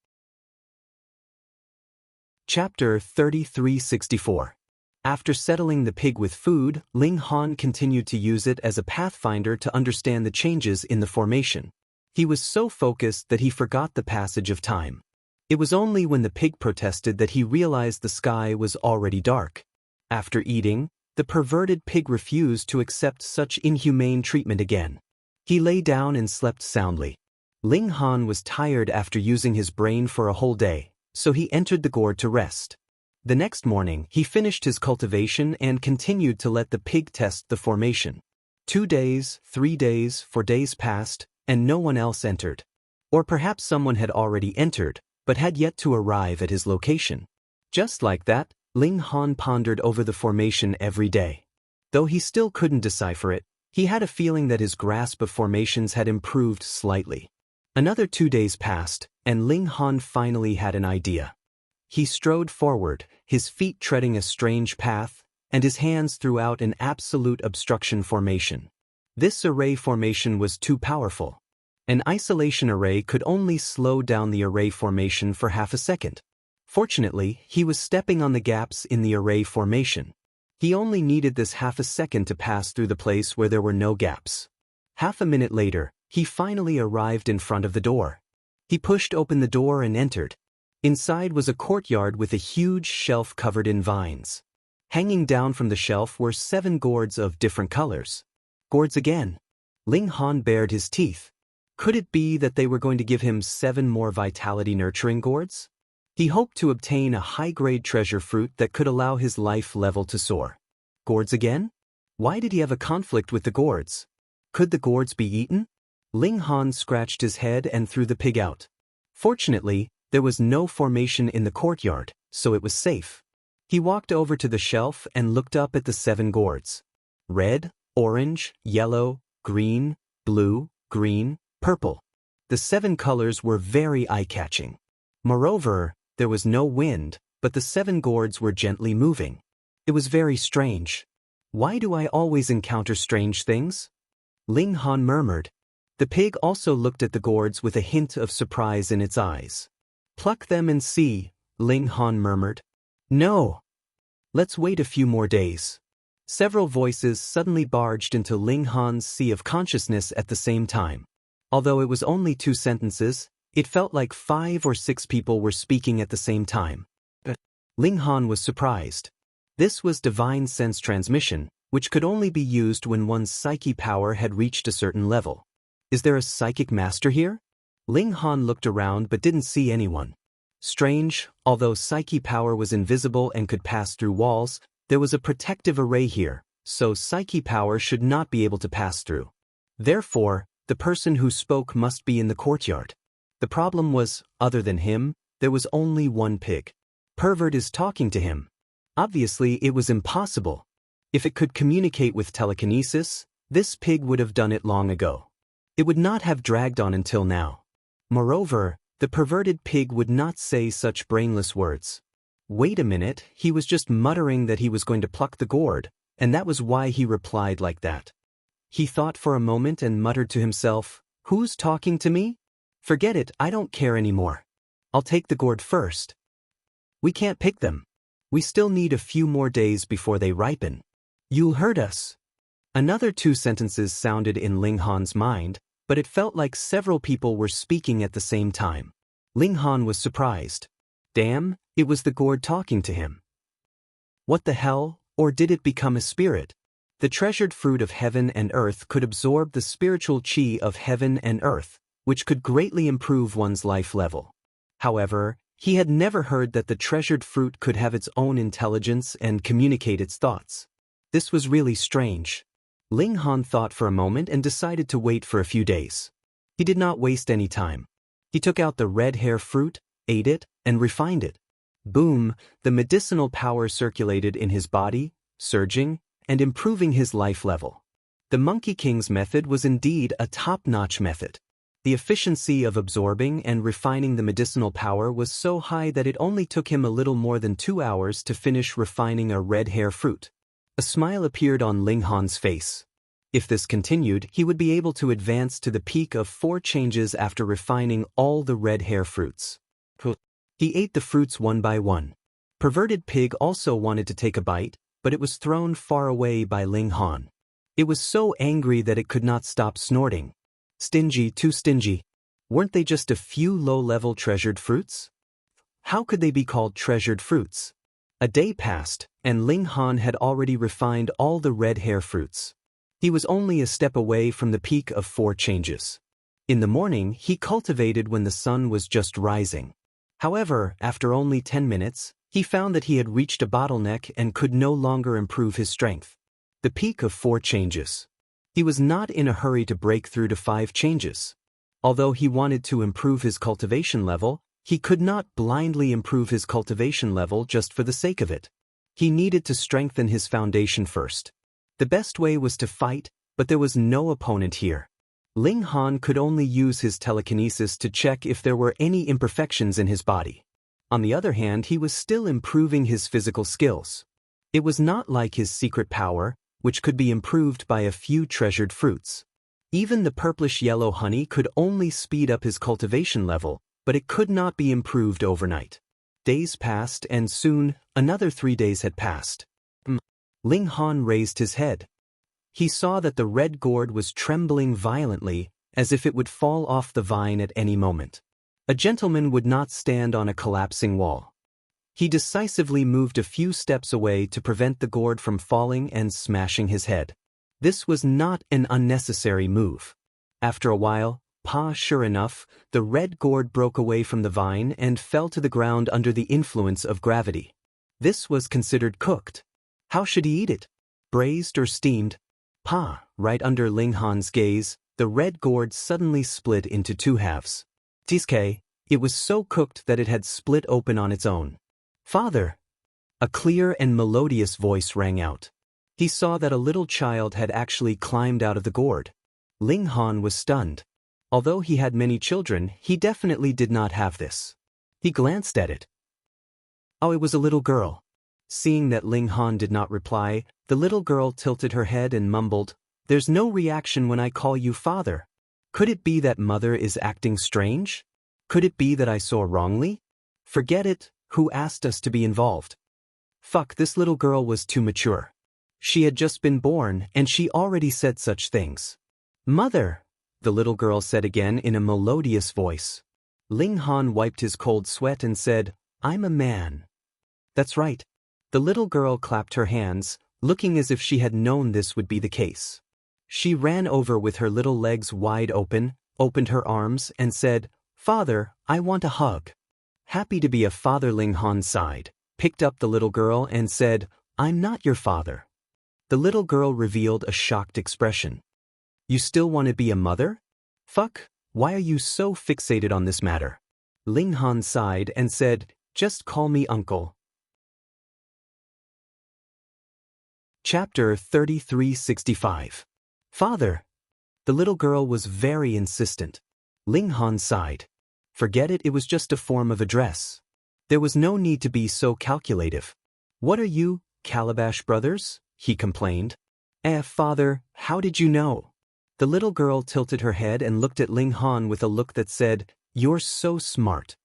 Chapter 3364. After settling the pig with food, Ling Han continued to use it as a pathfinder to understand the changes in the formation. He was so focused that he forgot the passage of time. It was only when the pig protested that he realized the sky was already dark. After eating, the perverted pig refused to accept such inhumane treatment again. He lay down and slept soundly. Ling Han was tired after using his brain for a whole day, so he entered the gourd to rest. The next morning, he finished his cultivation and continued to let the pig test the formation. 2 days, 3 days, 4 days passed, and no one else entered. Or perhaps someone had already entered, but had yet to arrive at his location. Just like that, Ling Han pondered over the formation every day. Though he still couldn't decipher it, he had a feeling that his grasp of formations had improved slightly. Another 2 days passed, and Ling Han finally had an idea. He strode forward, his feet treading a strange path, and his hands threw out an absolute obstruction formation. This array formation was too powerful. An isolation array could only slow down the array formation for half a second. Fortunately, he was stepping on the gaps in the array formation. He only needed this half a second to pass through the place where there were no gaps. Half a minute later, he finally arrived in front of the door. He pushed open the door and entered. Inside was a courtyard with a huge shelf covered in vines. Hanging down from the shelf were 7 gourds of different colors. Gourds again. Ling Han bared his teeth. Could it be that they were going to give him 7 more vitality-nurturing gourds? He hoped to obtain a high-grade treasure fruit that could allow his life level to soar. Gourds again? Why did he have a conflict with the gourds? Could the gourds be eaten? Ling Han scratched his head and threw the pig out. Fortunately, there was no formation in the courtyard, so it was safe. He walked over to the shelf and looked up at the 7 gourds. Red, orange, yellow, green, blue, green, purple. The 7 colors were very eye-catching. Moreover, there was no wind, but the 7 gourds were gently moving. It was very strange. Why do I always encounter strange things? Ling Han murmured. The pig also looked at the gourds with a hint of surprise in its eyes. Pluck them and see, Ling Han murmured. No. Let's wait a few more days. Several voices suddenly barged into Ling Han's sea of consciousness at the same time. Although it was only 2 sentences, it felt like 5 or 6 people were speaking at the same time. Ling Han was surprised. This was divine sense transmission, which could only be used when one's psyche power had reached a certain level. Is there a psychic master here? Ling Han looked around but didn't see anyone. Strange, although psyche power was invisible and could pass through walls, there was a protective array here, so psyche power should not be able to pass through. Therefore, the person who spoke must be in the courtyard. The problem was, other than him, there was only one pig. Pervert is talking to him. Obviously, it was impossible. If it could communicate with telekinesis, this pig would have done it long ago. It would not have dragged on until now. Moreover, the perverted pig would not say such brainless words. Wait a minute, he was just muttering that he was going to pluck the gourd, and that was why he replied like that. He thought for a moment and muttered to himself, "Who's talking to me? Forget it, I don't care anymore. I'll take the gourd first. We can't pick them. We still need a few more days before they ripen. You'll hurt us." Another 2 sentences sounded in Ling Han's mind, but it felt like several people were speaking at the same time. Ling Han was surprised. Damn, it was the gourd talking to him. What the hell, or did it become a spirit? The treasured fruit of heaven and earth could absorb the spiritual chi of heaven and earth, which could greatly improve one's life level. However, he had never heard that the treasured fruit could have its own intelligence and communicate its thoughts. This was really strange. Ling Han thought for a moment and decided to wait for a few days. He did not waste any time. He took out the red hair fruit, ate it, and refined it. Boom, the medicinal power circulated in his body, surging, and improving his life level. The Monkey King's method was indeed a top-notch method. The efficiency of absorbing and refining the medicinal power was so high that it only took him a little more than 2 hours to finish refining a red hair fruit. A smile appeared on Ling Han's face. If this continued, he would be able to advance to the peak of 4 changes after refining all the red hair fruits. He ate the fruits one by one. Perverted Pig also wanted to take a bite, but it was thrown far away by Ling Han. It was so angry that it could not stop snorting. Stingy, too stingy. Weren't they just a few low-level treasured fruits? How could they be called treasured fruits? A day passed, and Ling Han had already refined all the red hair fruits. He was only a step away from the peak of 4 changes. In the morning, he cultivated when the sun was just rising. However, after only 10 minutes, he found that he had reached a bottleneck and could no longer improve his strength. The peak of 4 changes. He was not in a hurry to break through to 5 changes. Although he wanted to improve his cultivation level, he could not blindly improve his cultivation level just for the sake of it. He needed to strengthen his foundation first. The best way was to fight, but there was no opponent here. Ling Han could only use his telekinesis to check if there were any imperfections in his body. On the other hand, he was still improving his physical skills. It was not like his secret power, which could be improved by a few treasured fruits. Even the purplish-yellow honey could only speed up his cultivation level, but it could not be improved overnight. Days passed and soon, another 3 days had passed. Ling Han raised his head. He saw that the red gourd was trembling violently, as if it would fall off the vine at any moment. A gentleman would not stand on a collapsing wall. He decisively moved a few steps away to prevent the gourd from falling and smashing his head. This was not an unnecessary move. After a while, sure enough, the red gourd broke away from the vine and fell to the ground under the influence of gravity. This was considered cooked. How should he eat it? Braised or steamed? Right under Ling Han's gaze, the red gourd suddenly split into 2 halves. It was so cooked that it had split open on its own. "Father!" A clear and melodious voice rang out. He saw that a little child had actually climbed out of the gourd. Ling Han was stunned. Although he had many children, he definitely did not have this. He glanced at it. Oh, it was a little girl. Seeing that Ling Han did not reply, the little girl tilted her head and mumbled, "There's no reaction when I call you father. Could it be that mother is acting strange? Could it be that I saw wrongly? Forget it, who asked us to be involved?" This little girl was too mature. She had just been born, and she already said such things. "Mother," the little girl said again in a melodious voice. Ling Han wiped his cold sweat and said, "I'm a man." "That's right." The little girl clapped her hands, looking as if she had known this would be the case. She ran over with her little legs wide open, opened her arms, and said, "Father, I want a hug." Happy to be a father, Ling Han sighed, picked up the little girl and said, "I'm not your father." The little girl revealed a shocked expression. "You still want to be a mother? Why are you so fixated on this matter?" Ling Han sighed and said, "Just call me uncle." Chapter 3365. Father. The little girl was very insistent. Ling Han sighed. Forget it, it was just a form of address. There was no need to be so calculative. "What are you, Calabash brothers?" he complained. Father, how did you know?" The little girl tilted her head and looked at Ling Han with a look that said, "You're so smart."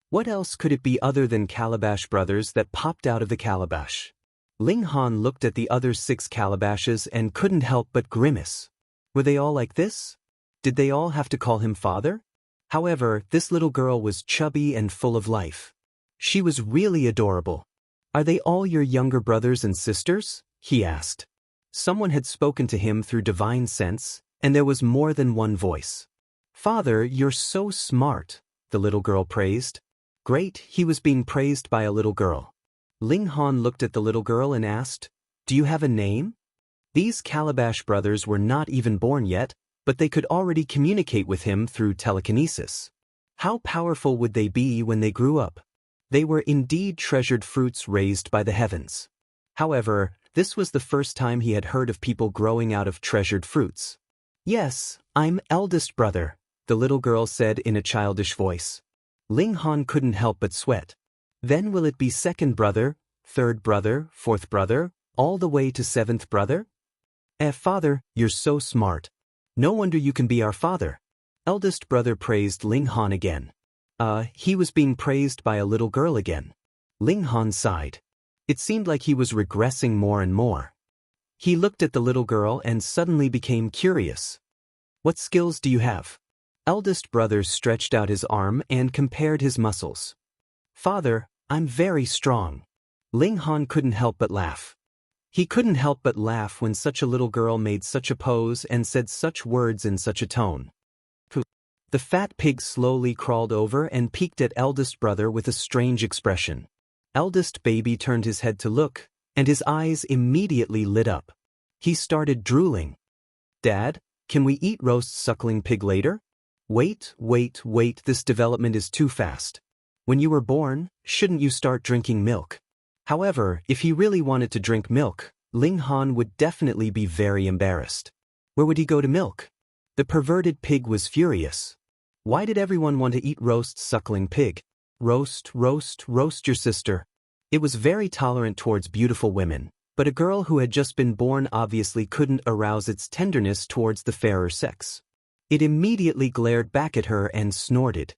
What else could it be other than Calabash brothers that popped out of the calabash? Ling Han looked at the other 6 calabashes and couldn't help but grimace. Were they all like this? Did they all have to call him father? However, this little girl was chubby and full of life. She was really adorable. "Are they all your younger brothers and sisters?" he asked. Someone had spoken to him through divine sense, and there was more than one voice. "Father, you're so smart," the little girl praised. Great, he was being praised by a little girl. Ling Han looked at the little girl and asked, "Do you have a name?" These Calabash brothers were not even born yet, but they could already communicate with him through telekinesis. How powerful would they be when they grew up? They were indeed treasured fruits raised by the heavens. However, this was the first time he had heard of people growing out of treasured fruits. "Yes, I'm eldest brother," the little girl said in a childish voice. Ling Han couldn't help but sweat. "Then will it be second brother, third brother, fourth brother, all the way to 7th brother?" Father, you're so smart. No wonder you can be our father." Eldest brother praised Ling Han again. He was being praised by a little girl again. Ling Han sighed. It seemed like he was regressing more and more. He looked at the little girl and suddenly became curious. "What skills do you have?" Eldest brother stretched out his arm and compared his muscles. "Father, I'm very strong." Ling Han couldn't help but laugh. He couldn't help but laugh when such a little girl made such a pose and said such words in such a tone. The fat pig slowly crawled over and peeked at eldest brother with a strange expression. Eldest baby turned his head to look, and his eyes immediately lit up. He started drooling. Dad, can we eat roast suckling pig later? Wait, this development is too fast. When you were born, shouldn't you start drinking milk? However, if he really wanted to drink milk, Ling Han would definitely be very embarrassed. Where would he go to milk? The perverted pig was furious. Why did everyone want to eat roast suckling pig? Roast your sister. It was very tolerant towards beautiful women, but a girl who had just been born obviously couldn't arouse its tenderness towards the fairer sex. It immediately glared back at her and snorted.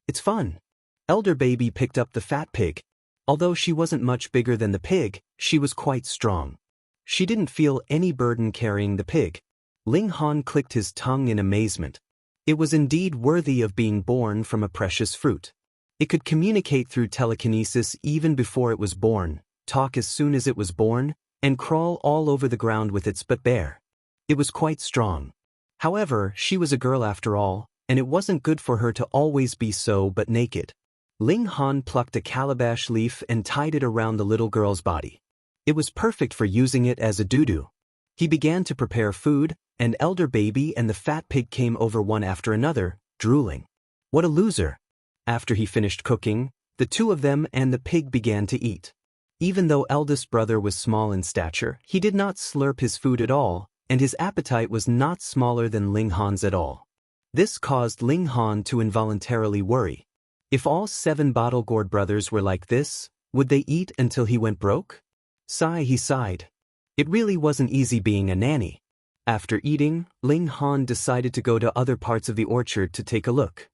It's fun. Elder baby picked up the fat pig. Although she wasn't much bigger than the pig, she was quite strong. She didn't feel any burden carrying the pig. Ling Han clicked his tongue in amazement. It was indeed worthy of being born from a precious fruit. It could communicate through telekinesis even before it was born, talk as soon as it was born, and crawl all over the ground with its butt bare. It was quite strong. However, she was a girl after all, and it wasn't good for her to always be so but naked. Ling Han plucked a calabash leaf and tied it around the little girl's body. It was perfect for using it as a doo-doo. He began to prepare food, and elder baby and the fat pig came over one after another, drooling. What a loser! After he finished cooking, the two of them and the pig began to eat. Even though eldest brother was small in stature, he did not slurp his food at all, and his appetite was not smaller than Ling Han's at all. This caused Ling Han to involuntarily worry. If all 7 bottle-gourd brothers were like this, would they eat until he went broke? He sighed. It really wasn't easy being a nanny. After eating, Ling Han decided to go to other parts of the orchard to take a look.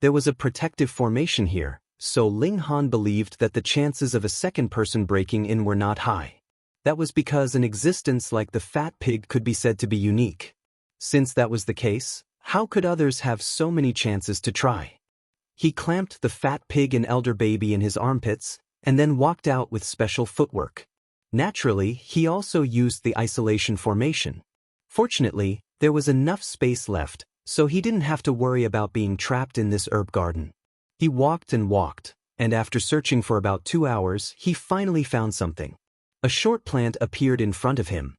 There was a protective formation here, so Ling Han believed that the chances of a second person breaking in were not high. That was because an existence like the fat pig could be said to be unique. Since that was the case, how could others have so many chances to try? He clamped the fat pig and elder baby in his armpits, and then walked out with special footwork. Naturally, he also used the isolation formation. Fortunately, there was enough space left, so he didn't have to worry about being trapped in this herb garden. He walked, and after searching for about 2 hours, he finally found something. A short plant appeared in front of him.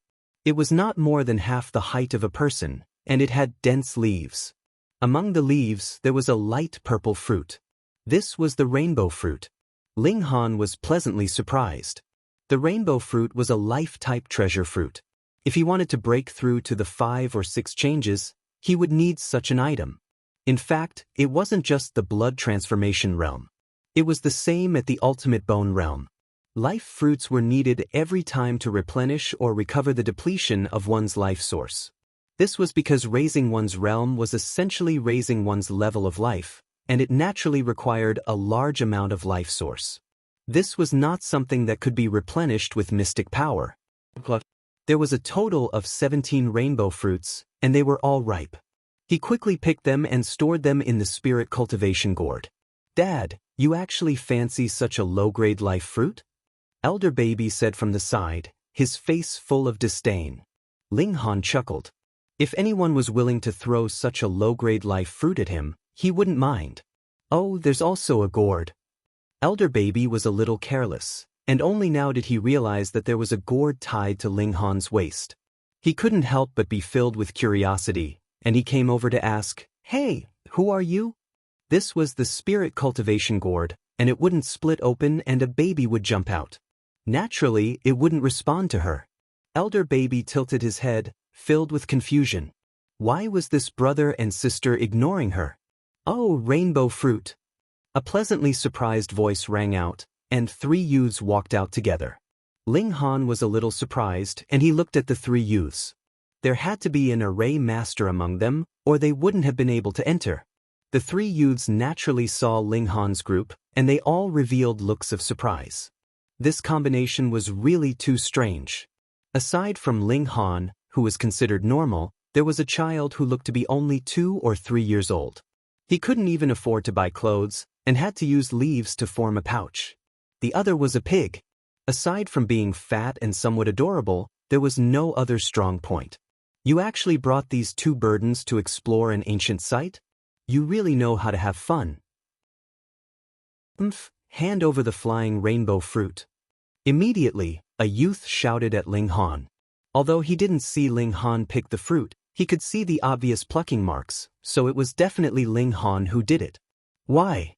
It was not more than half the height of a person, and it had dense leaves. Among the leaves, there was a light purple fruit. This was the rainbow fruit. Ling Han was pleasantly surprised. The rainbow fruit was a life-type treasure fruit. If he wanted to break through to the 5 or 6 changes, he would need such an item. In fact, it wasn't just the blood transformation realm. It was the same at the ultimate bone realm. Life fruits were needed every time to replenish or recover the depletion of one's life source. This was because raising one's realm was essentially raising one's level of life, and it naturally required a large amount of life source. This was not something that could be replenished with mystic power. There was a total of 17 rainbow fruits, and they were all ripe. He quickly picked them and stored them in the spirit cultivation gourd. Dad, you actually fancy such a low-grade life fruit? Elder baby said from the side, his face full of disdain. Ling Han chuckled. If anyone was willing to throw such a low-grade life fruit at him, he wouldn't mind. Oh, there's also a gourd. Elder baby was a little careless, and only now did he realize that there was a gourd tied to Ling Han's waist. He couldn't help but be filled with curiosity, and he came over to ask, "Hey, who are you?" This was the spirit cultivation gourd, and it wouldn't split open and a baby would jump out. Naturally, it wouldn't respond to her. Elder baby tilted his head, filled with confusion. Why was this brother and sister ignoring her? Oh, rainbow fruit. A pleasantly surprised voice rang out, and 3 youths walked out together. Ling Han was a little surprised, and he looked at the 3 youths. There had to be an array master among them, or they wouldn't have been able to enter. The 3 youths naturally saw Ling Han's group, and they all revealed looks of surprise. This combination was really too strange. Aside from Ling Han, who was considered normal, there was a child who looked to be only 2 or 3 years old. He couldn't even afford to buy clothes, and had to use leaves to form a pouch. The other was a pig. Aside from being fat and somewhat adorable, there was no other strong point. You actually brought these 2 burdens to explore an ancient site? You really know how to have fun. Hand over the flying rainbow fruit. Immediately, a youth shouted at Ling Han. Although he didn't see Ling Han pick the fruit, he could see the obvious plucking marks, so it was definitely Ling Han who did it. Why?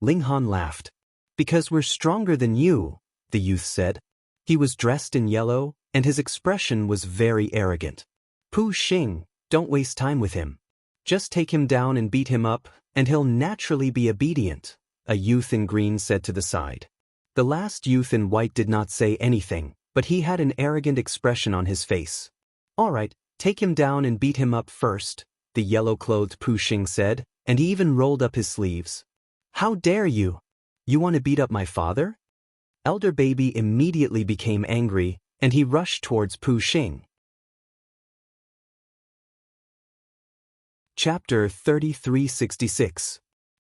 Ling Han laughed. Because we're stronger than you, the youth said. He was dressed in yellow, and his expression was very arrogant. Pu Xing, don't waste time with him. Just take him down and beat him up, and he'll naturally be obedient, a youth in green said to the side. The last youth in white did not say anything, but he had an arrogant expression on his face. All right, take him down and beat him up first, the yellow-clothed Pu Xing said, and he even rolled up his sleeves. How dare you? You want to beat up my father? Elder Baby immediately became angry, and he rushed towards Pu Xing. Chapter 3366.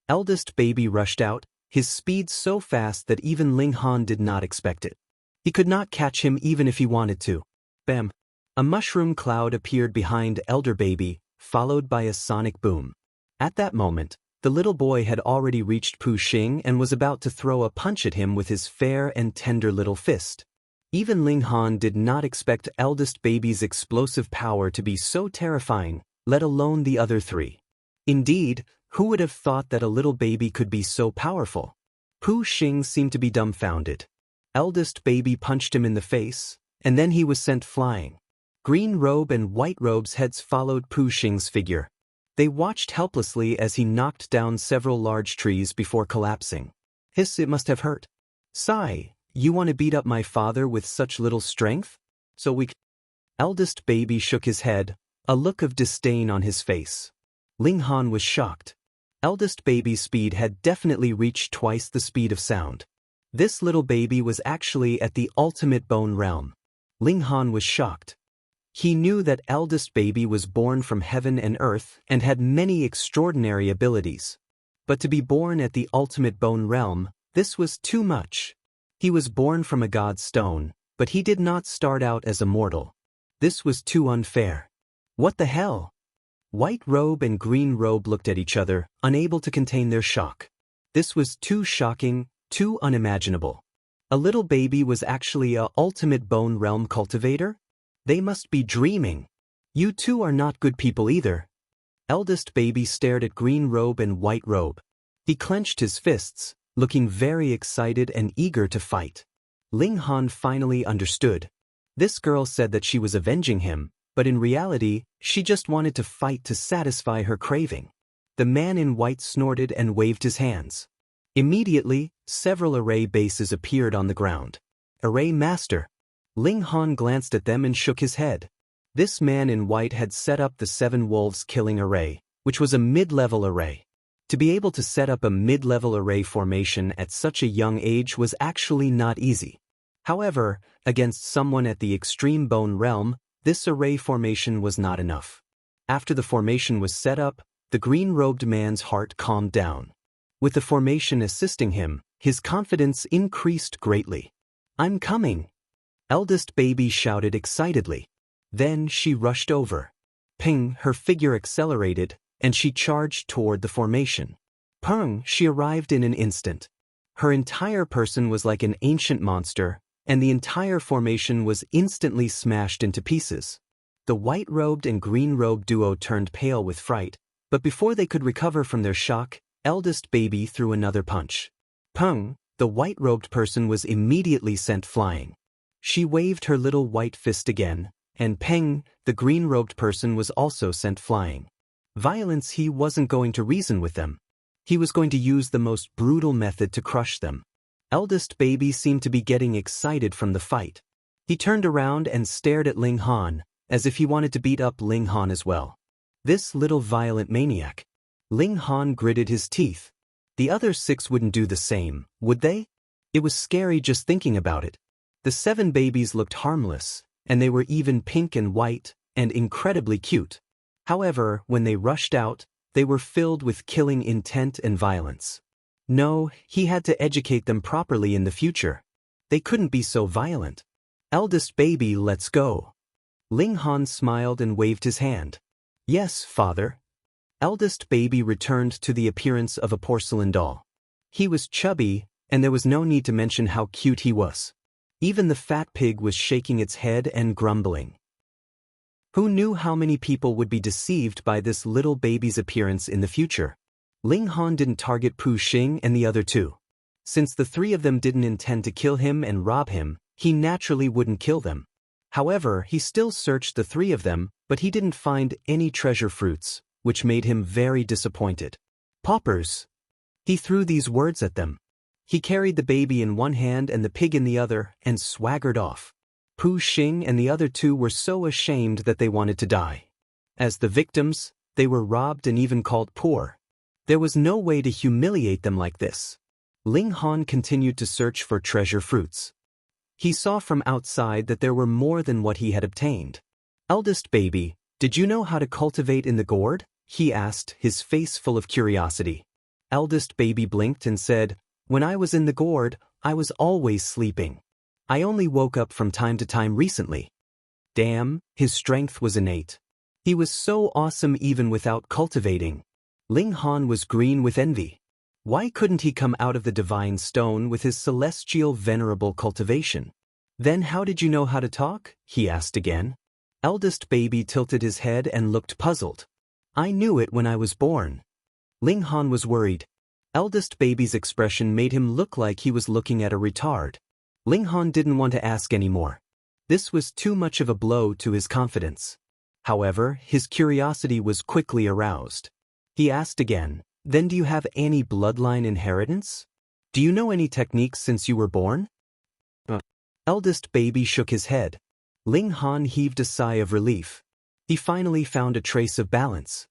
Eldest Baby rushed out, his speed so fast that even Ling Han did not expect it. He could not catch him even if he wanted to. Bam! A mushroom cloud appeared behind Elder Baby, followed by a sonic boom. At that moment, the little boy had already reached Pu Xing and was about to throw a punch at him with his fair and tender little fist. Even Ling Han did not expect Eldest Baby's explosive power to be so terrifying, let alone the other three. Indeed, who would have thought that a little baby could be so powerful? Pu Xing seemed to be dumbfounded. Eldest Baby punched him in the face, and then he was sent flying. Green robe and white robe's heads followed Pu Xing's figure. They watched helplessly as he knocked down several large trees before collapsing. Hiss, it must have hurt. Sigh, you want to beat up my father with such little strength? So weak. Eldest Baby shook his head, a look of disdain on his face. Ling Han was shocked. Eldest Baby's speed had definitely reached twice the speed of sound. This little baby was actually at the ultimate bone realm. Ling Han was shocked. He knew that Eldest Baby was born from heaven and earth and had many extraordinary abilities. But to be born at the ultimate bone realm, this was too much. He was born from a god's stone, but he did not start out as a mortal. This was too unfair. What the hell? White robe and green robe looked at each other, unable to contain their shock. This was too shocking, too unimaginable. A little baby was actually a ultimate bone realm cultivator? They must be dreaming. You two are not good people either. Eldest Baby stared at green robe and white robe. He clenched his fists, looking very excited and eager to fight. Ling Han finally understood. This girl said that she was avenging him, but in reality, she just wanted to fight to satisfy her craving. The man in white snorted and waved his hands. Immediately, several array bases appeared on the ground. Array Master. Ling Han glanced at them and shook his head. This man in white had set up the 7 wolves killing array, which was a mid-level array. To be able to set up a mid-level array formation at such a young age was actually not easy. However, against someone at the extreme bone realm, this array formation was not enough. After the formation was set up, the green-robed man's heart calmed down. With the formation assisting him, his confidence increased greatly. I'm coming! Eldest Baby shouted excitedly. Then she rushed over. Ping, her figure accelerated, and she charged toward the formation. Peng, she arrived in an instant. Her entire person was like an ancient monster, and the entire formation was instantly smashed into pieces. The white-robed and green-robed duo turned pale with fright, but before they could recover from their shock, Eldest Baby threw another punch. Peng, the white-robed person, was immediately sent flying. She waved her little white fist again, and Peng, the green-robed person, was also sent flying. Violence, he wasn't going to reason with them. He was going to use the most brutal method to crush them. Eldest Baby seemed to be getting excited from the fight. He turned around and stared at Ling Han, as if he wanted to beat up Ling Han as well. This little violent maniac. Ling Han gritted his teeth. The other 6 wouldn't do the same, would they? It was scary just thinking about it. The 7 babies looked harmless, and they were even pink and white, and incredibly cute. However, when they rushed out, they were filled with killing intent and violence. No, he had to educate them properly in the future. They couldn't be so violent. Eldest Baby, let's go. Ling Han smiled and waved his hand. Yes, father. Eldest Baby returned to the appearance of a porcelain doll. He was chubby, and there was no need to mention how cute he was. Even the fat pig was shaking its head and grumbling. Who knew how many people would be deceived by this little baby's appearance in the future? Ling Han didn't target Pu Xing and the other two. Since the three of them didn't intend to kill him and rob him, he naturally wouldn't kill them. However, he still searched the three of them, but he didn't find any treasure fruits, which made him very disappointed. Paupers! He threw these words at them. He carried the baby in one hand and the pig in the other, and swaggered off. Pu Xing and the other two were so ashamed that they wanted to die. As the victims, they were robbed and even called poor. There was no way to humiliate them like this. Ling Han continued to search for treasure fruits. He saw from outside that there were more than what he had obtained. Eldest baby, did you know how to cultivate in the gourd? He asked, his face full of curiosity. Eldest baby blinked and said, when I was in the gourd, I was always sleeping. I only woke up from time to time recently. Damn, his strength was innate. He was so awesome even without cultivating. Ling Han was green with envy. Why couldn't he come out of the divine stone with his celestial venerable cultivation? Then how did you know how to talk? He asked again. Eldest baby tilted his head and looked puzzled. I knew it when I was born. Ling Han was worried. Eldest baby's expression made him look like he was looking at a retard. Ling Han didn't want to ask anymore. This was too much of a blow to his confidence. However, his curiosity was quickly aroused. He asked again, then do you have any bloodline inheritance? Do you know any techniques since you were born? Eldest baby shook his head. Ling Han heaved a sigh of relief. He finally found a trace of balance.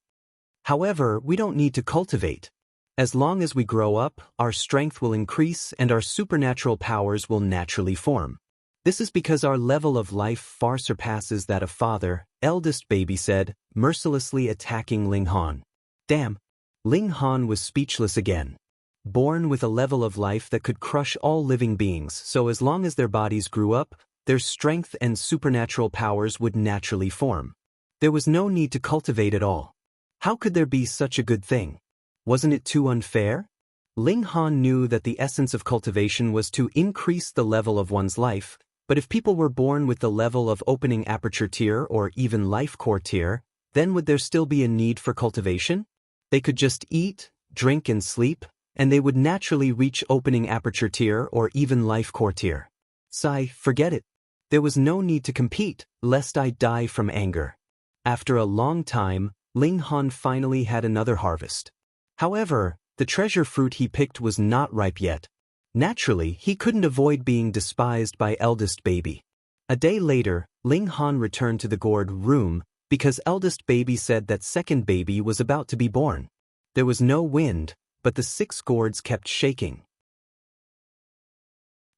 However, we don't need to cultivate. As long as we grow up, our strength will increase and our supernatural powers will naturally form. This is because our level of life far surpasses that of father, eldest baby said, mercilessly attacking Ling Han. Damn! Ling Han was speechless again. Born with a level of life that could crush all living beings, so as long as their bodies grew up, their strength and supernatural powers would naturally form. There was no need to cultivate at all. How could there be such a good thing? Wasn't it too unfair? Ling Han knew that the essence of cultivation was to increase the level of one's life, but if people were born with the level of opening aperture tier or even life core tier, then would there still be a need for cultivation? They could just eat, drink and sleep, and they would naturally reach opening aperture tier or even life core tier. Sigh, forget it. There was no need to compete, lest I die from anger. After a long time, Ling Han finally had another harvest. However, the treasure fruit he picked was not ripe yet. Naturally, he couldn't avoid being despised by eldest baby. A day later, Ling Han returned to the gourd room because eldest baby said that second baby was about to be born. There was no wind, but the 6 gourds kept shaking.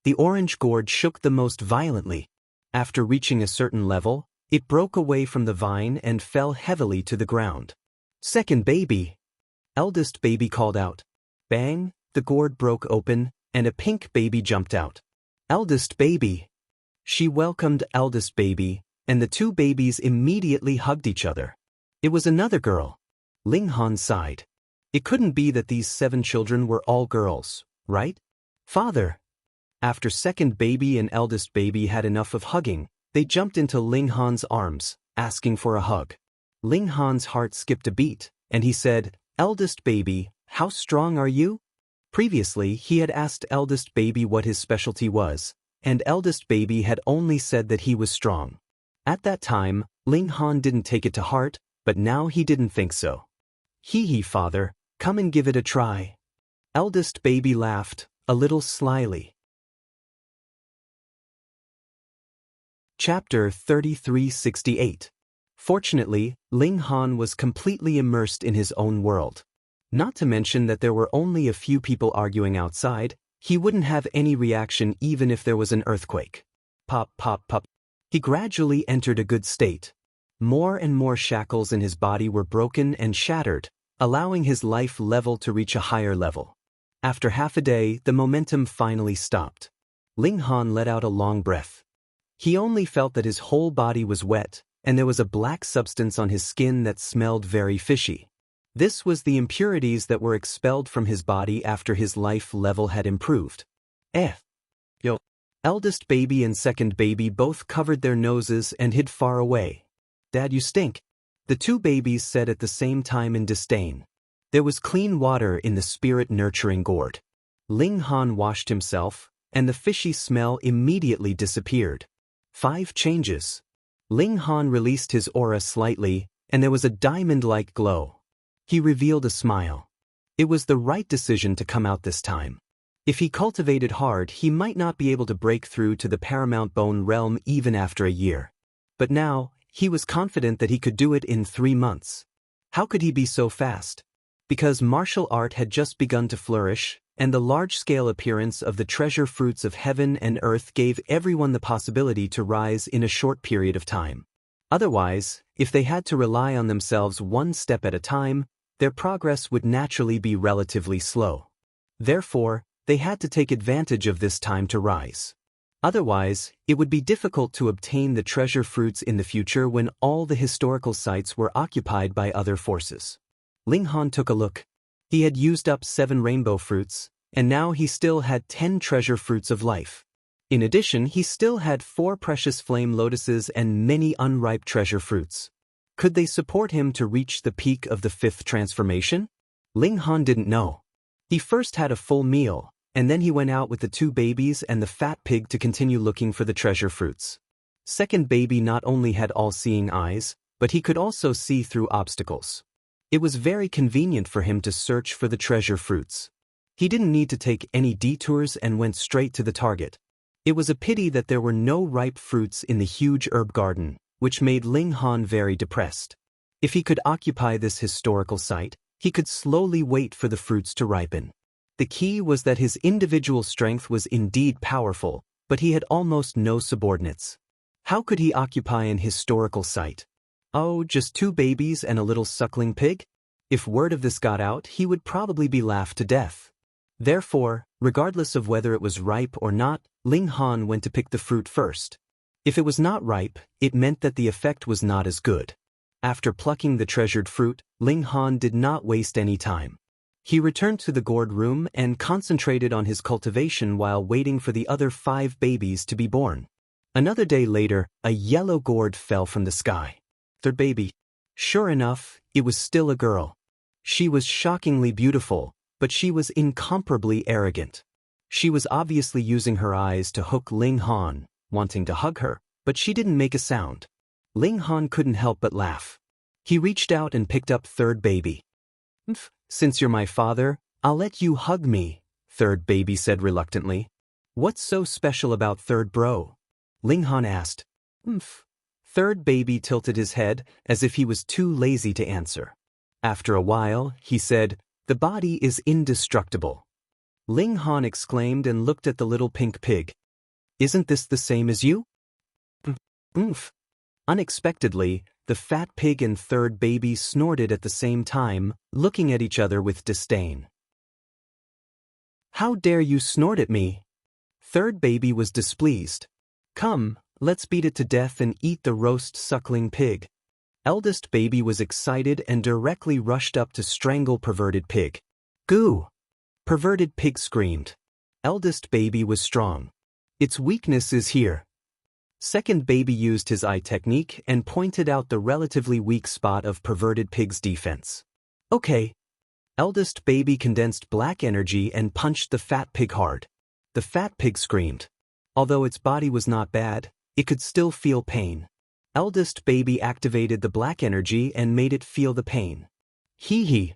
The orange gourd shook the most violently. After reaching a certain level, it broke away from the vine and fell heavily to the ground. Second baby! Eldest baby called out. Bang! The gourd broke open, and a pink baby jumped out. Eldest baby! She welcomed eldest baby, and the 2 babies immediately hugged each other. It was another girl. Ling Han sighed. It couldn't be that these 7 children were all girls, right? Father! After second baby and eldest baby had enough of hugging, they jumped into Ling Han's arms, asking for a hug. Ling Han's heart skipped a beat, and he said, Eldest baby, how strong are you? Previously, he had asked eldest baby what his specialty was, and eldest baby had only said that he was strong. At that time, Ling Han didn't take it to heart, but now he didn't think so. Hee father, come and give it a try. Eldest baby laughed, a little slyly. Chapter 3368. Fortunately, Ling Han was completely immersed in his own world. Not to mention that there were only a few people arguing outside, he wouldn't have any reaction even if there was an earthquake. Pop, pop, pop. He gradually entered a good state. More and more shackles in his body were broken and shattered, allowing his life level to reach a higher level. After half a day, the momentum finally stopped. Ling Han let out a long breath. He only felt that his whole body was wet, and there was a black substance on his skin that smelled very fishy. This was the impurities that were expelled from his body after his life level had improved. Yo. Eldest baby and second baby both covered their noses and hid far away. "Dad, you stink," the two babies said at the same time in disdain. There was clean water in the spirit-nurturing gourd. Ling Han washed himself, and the fishy smell immediately disappeared. 5 changes. Ling Han released his aura slightly, and there was a diamond-like glow. He revealed a smile. It was the right decision to come out this time. If he cultivated hard, he might not be able to break through to the Paramount Bone realm even after a year. But now, he was confident that he could do it in 3 months. How could he be so fast? Because martial art had just begun to flourish, and the large-scale appearance of the treasure fruits of heaven and earth gave everyone the possibility to rise in a short period of time. Otherwise, if they had to rely on themselves one step at a time, their progress would naturally be relatively slow. Therefore, they had to take advantage of this time to rise. Otherwise, it would be difficult to obtain the treasure fruits in the future when all the historical sites were occupied by other forces. Ling Han took a look. He had used up 7 rainbow fruits, and now he still had 10 treasure fruits of life. In addition, he still had 4 precious flame lotuses and many unripe treasure fruits. Could they support him to reach the peak of the 5th transformation? Ling Han didn't know. He first had a full meal, and then he went out with the 2 babies and the fat pig to continue looking for the treasure fruits. Second baby not only had all-seeing eyes, but he could also see through obstacles. It was very convenient for him to search for the treasure fruits. He didn't need to take any detours and went straight to the target. It was a pity that there were no ripe fruits in the huge herb garden, which made Ling Han very depressed. If he could occupy this historical site, he could slowly wait for the fruits to ripen. The key was that his individual strength was indeed powerful, but he had almost no subordinates. How could he occupy an historical site? Oh, just 2 babies and a little suckling pig? If word of this got out, he would probably be laughed to death. Therefore, regardless of whether it was ripe or not, Ling Han went to pick the fruit first. If it was not ripe, it meant that the effect was not as good. After plucking the treasured fruit, Ling Han did not waste any time. He returned to the gourd room and concentrated on his cultivation while waiting for the other 5 babies to be born. Another day later, a yellow gourd fell from the sky. 3rd baby. Sure enough, it was still a girl. She was shockingly beautiful, but she was incomparably arrogant. She was obviously using her eyes to hook Ling Han, wanting to hug her, but she didn't make a sound. Ling Han couldn't help but laugh. He reached out and picked up 3rd baby. "Since you're my father, I'll let you hug me," 3rd baby said reluctantly. "What's so special about 3rd bro?" Ling Han asked. 3rd baby tilted his head as if he was too lazy to answer. After a while, he said, "The body is indestructible." Ling Han exclaimed and looked at the little pink pig. "Isn't this the same as you?" Unexpectedly, the fat pig and 3rd baby snorted at the same time, looking at each other with disdain. "How dare you snort at me?" 3rd baby was displeased. "Come, let's beat it to death and eat the roast suckling pig." Eldest baby was excited and directly rushed up to strangle perverted pig. "Goo!" Perverted pig screamed. Eldest baby was strong. "Its weakness is here." Second baby used his eye technique and pointed out the relatively weak spot of perverted pig's defense. "Okay." Eldest baby condensed black energy and punched the fat pig hard. The fat pig screamed. Although its body was not bad, it could still feel pain. Eldest baby activated the black energy and made it feel the pain. Hee hee.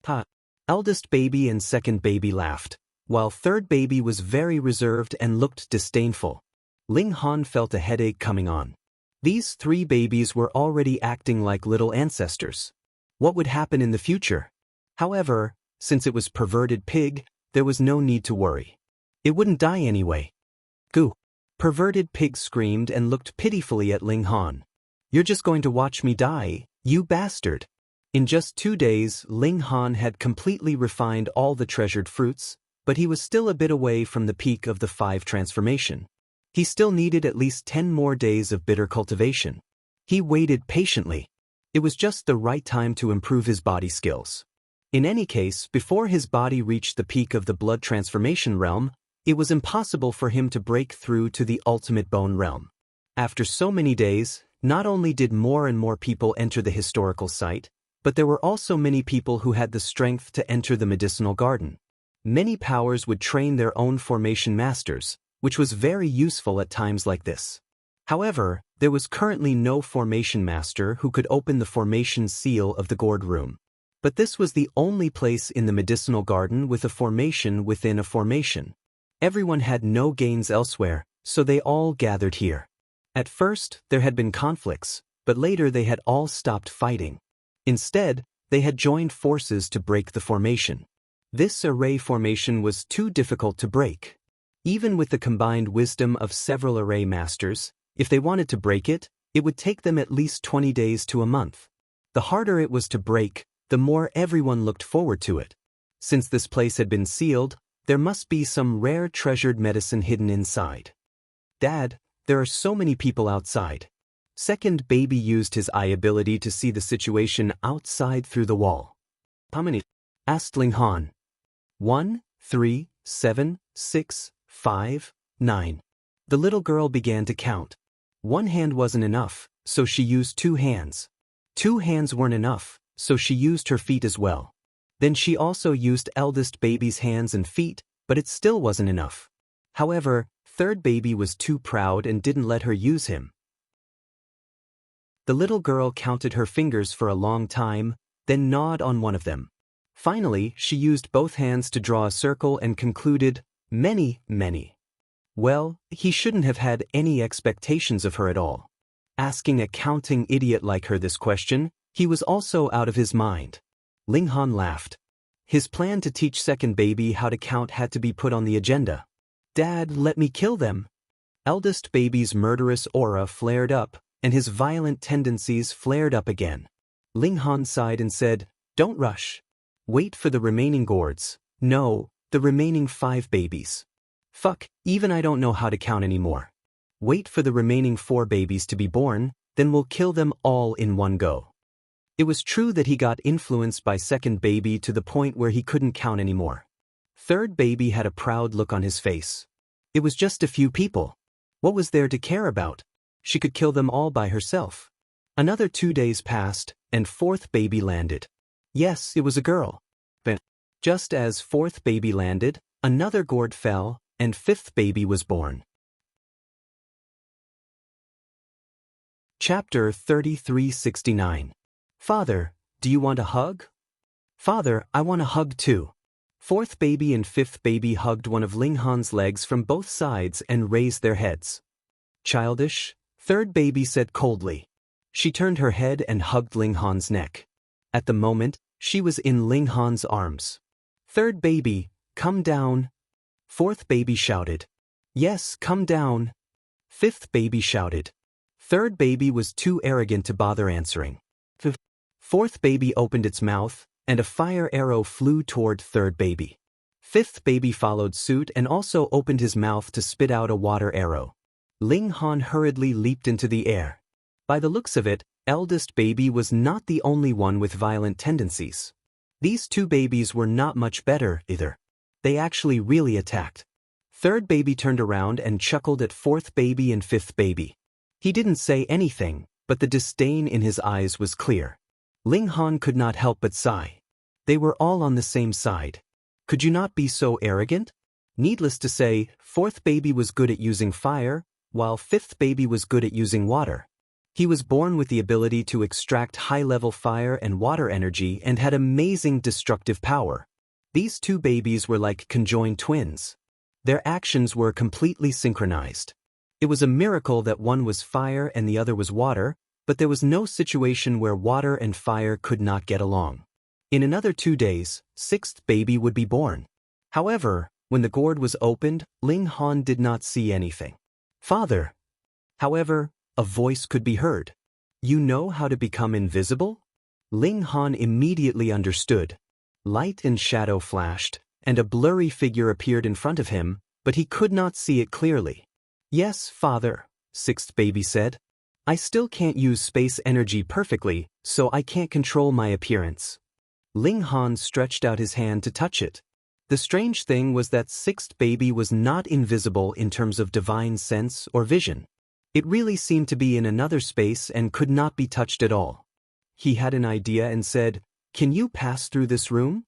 Ha. Eldest baby and second baby laughed, while 3rd baby was very reserved and looked disdainful. Ling Han felt a headache coming on. These 3 babies were already acting like little ancestors. What would happen in the future? However, since it was perverted pig, there was no need to worry. It wouldn't die anyway. Goo. Perverted pig screamed and looked pitifully at Ling Han. "You're just going to watch me die, you bastard." In just 2 days, Ling Han had completely refined all the treasured fruits, but he was still a bit away from the peak of the 5 transformation. He still needed at least 10 more days of bitter cultivation. He waited patiently. It was just the right time to improve his body skills. In any case, before his body reached the peak of the blood transformation realm, it was impossible for him to break through to the ultimate bone realm. After so many days, Not only did more and more people enter the historical site, but there were also many people who had the strength to enter the medicinal garden. Many powers would train their own formation masters, which was very useful at times like this. However, there was currently no formation master who could open the formation seal of the gourd room. But this was the only place in the medicinal garden with a formation within a formation. Everyone had no gains elsewhere, so they all gathered here. At first, there had been conflicts, but later they had all stopped fighting. Instead, they had joined forces to break the formation. This array formation was too difficult to break. Even with the combined wisdom of several array masters, if they wanted to break it, it would take them at least 20 days to a month. The harder it was to break, the more everyone looked forward to it. Since this place had been sealed, there must be some rare treasured medicine hidden inside. Dad, there are so many people outside. Second baby used his eye ability to see the situation outside through the wall. How many? Asked Ling Han. 1, 3, 7, 6, 5, 9. The little girl began to count. One hand wasn't enough, so she used 2 hands. 2 hands weren't enough, so she used her feet as well. Then she also used eldest baby's hands and feet, but it still wasn't enough. However, third baby was too proud and didn't let her use him. The little girl counted her fingers for a long time, then gnawed on one of them. Finally, she used both hands to draw a circle and concluded, many, many. Well, he shouldn't have had any expectations of her at all. Asking a counting idiot like her this question, he was also out of his mind. Ling Han laughed. His plan to teach second baby how to count had to be put on the agenda. Dad, let me kill them. Eldest baby's murderous aura flared up, and his violent tendencies flared up again. Ling Han sighed and said, don't rush. Wait for the remaining gourds. No, the remaining 5 babies. Fuck, even I don't know how to count anymore. Wait for the remaining 4 babies to be born, then we'll kill them all in one go. It was true that he got influenced by second baby to the point where he couldn't count anymore. Third baby had a proud look on his face. It was just a few people. What was there to care about? She could kill them all by herself. Another 2 days passed, and fourth baby landed. Yes, it was a girl. But just as fourth baby landed, another gourd fell, and fifth baby was born. Chapter 3369. Father, do you want a hug? Father, I want a hug too. Fourth baby and fifth baby hugged one of Ling Han's legs from both sides and raised their heads. Childish, third baby said coldly. She turned her head and hugged Ling Han's neck. At the moment, she was in Ling Han's arms. Third baby, come down. Fourth baby shouted. Yes, come down. Fifth baby shouted. Third baby was too arrogant to bother answering. Fourth baby opened its mouth, and a fire arrow flew toward third baby. Fifth baby followed suit and also opened his mouth to spit out a water arrow. Ling Han hurriedly leaped into the air. By the looks of it, eldest baby was not the only one with violent tendencies. These 2 babies were not much better, either. They actually really attacked. Third baby turned around and chuckled at fourth baby and fifth baby. He didn't say anything, but the disdain in his eyes was clear. Ling Han could not help but sigh. They were all on the same side. Could you not be so arrogant? Needless to say, fourth baby was good at using fire, while fifth baby was good at using water. He was born with the ability to extract high-level fire and water energy and had amazing destructive power. These 2 babies were like conjoined twins. Their actions were completely synchronized. It was a miracle that one was fire and the other was water, but there was no situation where water and fire could not get along. In another 2 days, sixth baby would be born. However, when the gourd was opened, Ling Han did not see anything. Father. However, a voice could be heard. You know how to become invisible? Ling Han immediately understood. Light and shadow flashed, and a blurry figure appeared in front of him, but he could not see it clearly. Yes, father, sixth baby said. I still can't use space energy perfectly, so I can't control my appearance. Ling Han stretched out his hand to touch it. The strange thing was that sixth baby was not invisible in terms of divine sense or vision. It really seemed to be in another space and could not be touched at all. He had an idea and said, "Can you pass through this room?"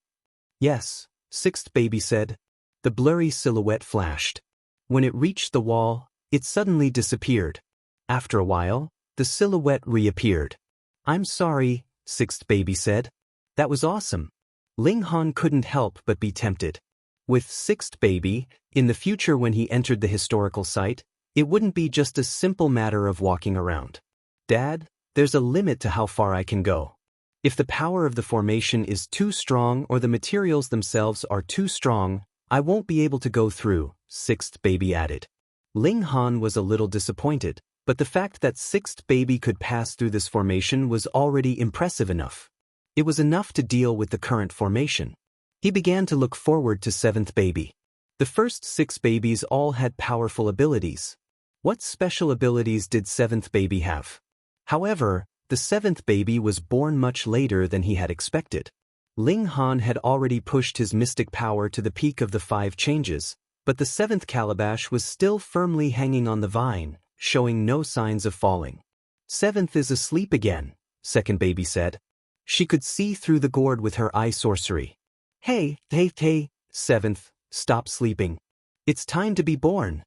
"Yes," sixth baby said. The blurry silhouette flashed. When it reached the wall, it suddenly disappeared. After a while, the silhouette reappeared. "I'm sorry," sixth baby said. That was awesome. Ling Han couldn't help but be tempted. With sixth baby, in the future when he entered the historical site, it wouldn't be just a simple matter of walking around. "Dad, there's a limit to how far I can go. If the power of the formation is too strong or the materials themselves are too strong, I won't be able to go through," sixth baby added. Ling Han was a little disappointed, but the fact that sixth baby could pass through this formation was already impressive enough. It was enough to deal with the current formation. He began to look forward to seventh baby. The first six babies all had powerful abilities. What special abilities did seventh baby have? However, the seventh baby was born much later than he had expected. Ling Han had already pushed his mystic power to the peak of the 5 changes, but the seventh calabash was still firmly hanging on the vine, showing no signs of falling. "Seventh is asleep again," second baby said. She could see through the gourd with her eye sorcery. Hey, seventh, stop sleeping. It's time to be born."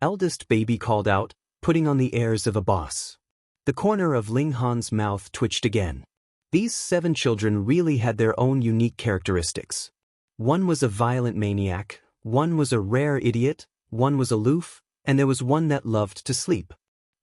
Eldest baby called out, putting on the airs of a boss. The corner of Ling Han's mouth twitched again. These 7 children really had their own unique characteristics. One was a violent maniac, one was a rare idiot, one was aloof, and there was one that loved to sleep.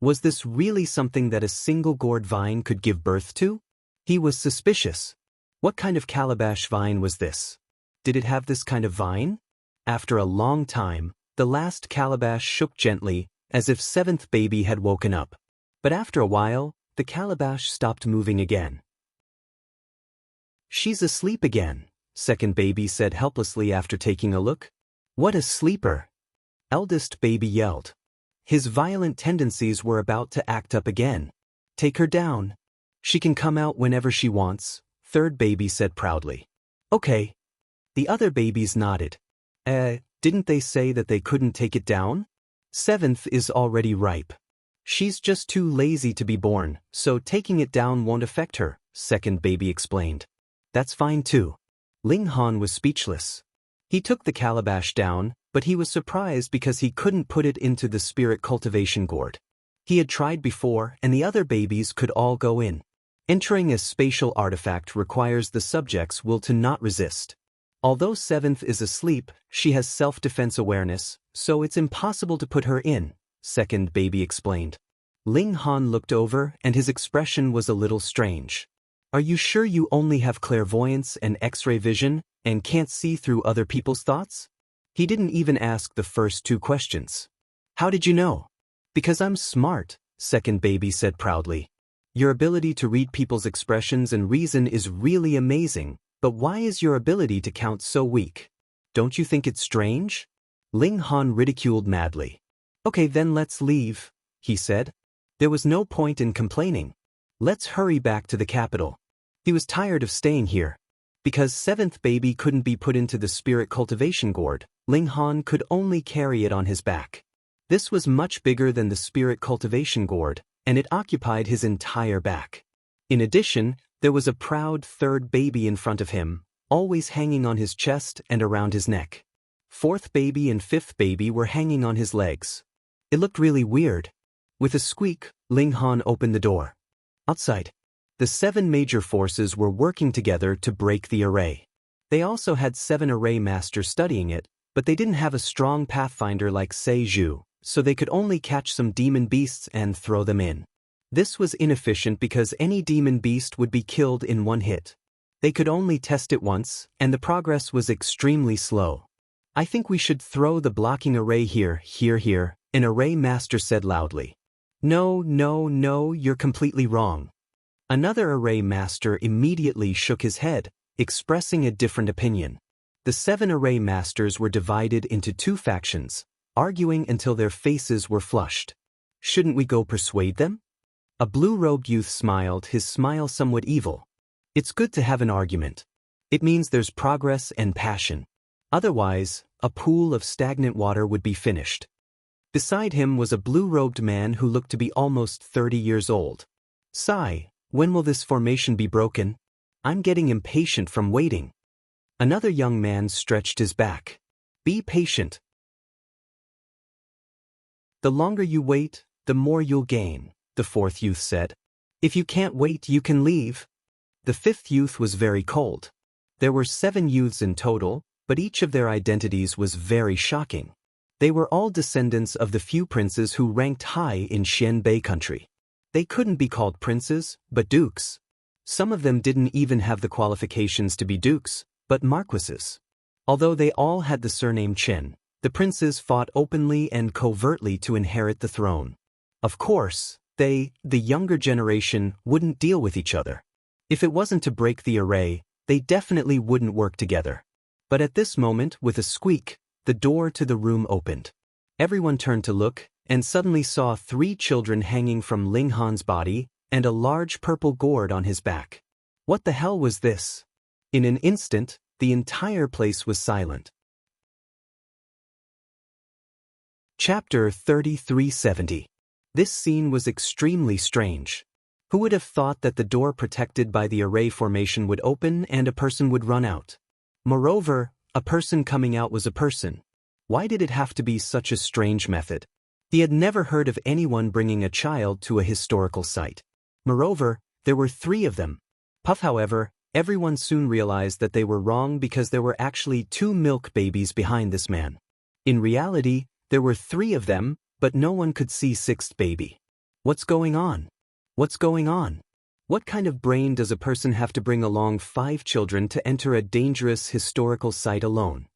Was this really something that a single gourd vine could give birth to? He was suspicious. What kind of calabash vine was this? Did it have this kind of vine? After a long time, the last calabash shook gently, as if seventh baby had woken up. But after a while, the calabash stopped moving again. "She's asleep again," second baby said helplessly after taking a look. "What a sleeper!" Eldest baby yelled. His violent tendencies were about to act up again. "Take her down. She can come out whenever she wants," third baby said proudly. "Okay." The other babies nodded. Didn't they say that they couldn't take it down? Seventh is already ripe. She's just too lazy to be born, so taking it down won't affect her, second baby explained. That's fine too. Ling Han was speechless. He took the calabash down, but he was surprised because he couldn't put it into the spirit cultivation gourd. He had tried before, and the other babies could all go in. Entering a spatial artifact requires the subject's will to not resist. Although seventh is asleep, she has self-defense awareness, so it's impossible to put her in, second baby explained. Ling Han looked over and his expression was a little strange. Are you sure you only have clairvoyance and X-ray vision and can't see through other people's thoughts? He didn't even ask the first 2 questions. How did you know? Because I'm smart, second baby said proudly. Your ability to read people's expressions and reason is really amazing, but why is your ability to count so weak? Don't you think it's strange? Ling Han ridiculed madly. Okay, then let's leave, he said. There was no point in complaining. Let's hurry back to the capital. He was tired of staying here. Because seventh baby couldn't be put into the spirit cultivation gourd, Ling Han could only carry it on his back. This was much bigger than the spirit cultivation gourd, and it occupied his entire back. In addition, there was a proud third baby in front of him, always hanging on his chest and around his neck. Fourth baby and fifth baby were hanging on his legs. It looked really weird. With a squeak, Ling Han opened the door. Outside, the 7 major forces were working together to break the array. They also had 7 array masters studying it, but they didn't have a strong pathfinder like Seiju, so they could only catch some demon beasts and throw them in. This was inefficient because any demon beast would be killed in 1 hit. They could only test it once, and the progress was extremely slow. I think we should throw the blocking array here, an array master said loudly. No, you're completely wrong. Another array master immediately shook his head, expressing a different opinion. The 7 array masters were divided into 2 factions, arguing until their faces were flushed. Shouldn't we go persuade them? A blue-robed youth smiled, his smile somewhat evil. It's good to have an argument. It means there's progress and passion. Otherwise, a pool of stagnant water would be finished. Beside him was a blue-robed man who looked to be almost 30 years old. Sigh, when will this formation be broken? I'm getting impatient from waiting. Another young man stretched his back. Be patient. The longer you wait, the more you'll gain, the fourth youth said. If you can't wait, you can leave. The fifth youth was very cold. There were 7 youths in total, but each of their identities was very shocking. They were all descendants of the few princes who ranked high in Xianbei country. They couldn't be called princes, but dukes. Some of them didn't even have the qualifications to be dukes, but marquises. Although they all had the surname Chen, the princes fought openly and covertly to inherit the throne. Of course, they, the younger generation, wouldn't deal with each other. If it wasn't to break the array, they definitely wouldn't work together. But at this moment, with a squeak, the door to the room opened. Everyone turned to look, and suddenly saw 3 children hanging from Ling Han's body, and a large purple gourd on his back. What the hell was this? In an instant, the entire place was silent. Chapter 3370. This scene was extremely strange. Who would have thought that the door protected by the array formation would open and a person would run out? Moreover, a person coming out was a person. Why did it have to be such a strange method? He had never heard of anyone bringing a child to a historical site. Moreover, there were 3 of them. Puff, however, everyone soon realized that they were wrong because there were actually 2 milk babies behind this man. In reality, there were 3 of them, but no one could see 6th baby. What's going on? What's going on? What kind of brain does a person have to bring along 5 children to enter a dangerous historical site alone?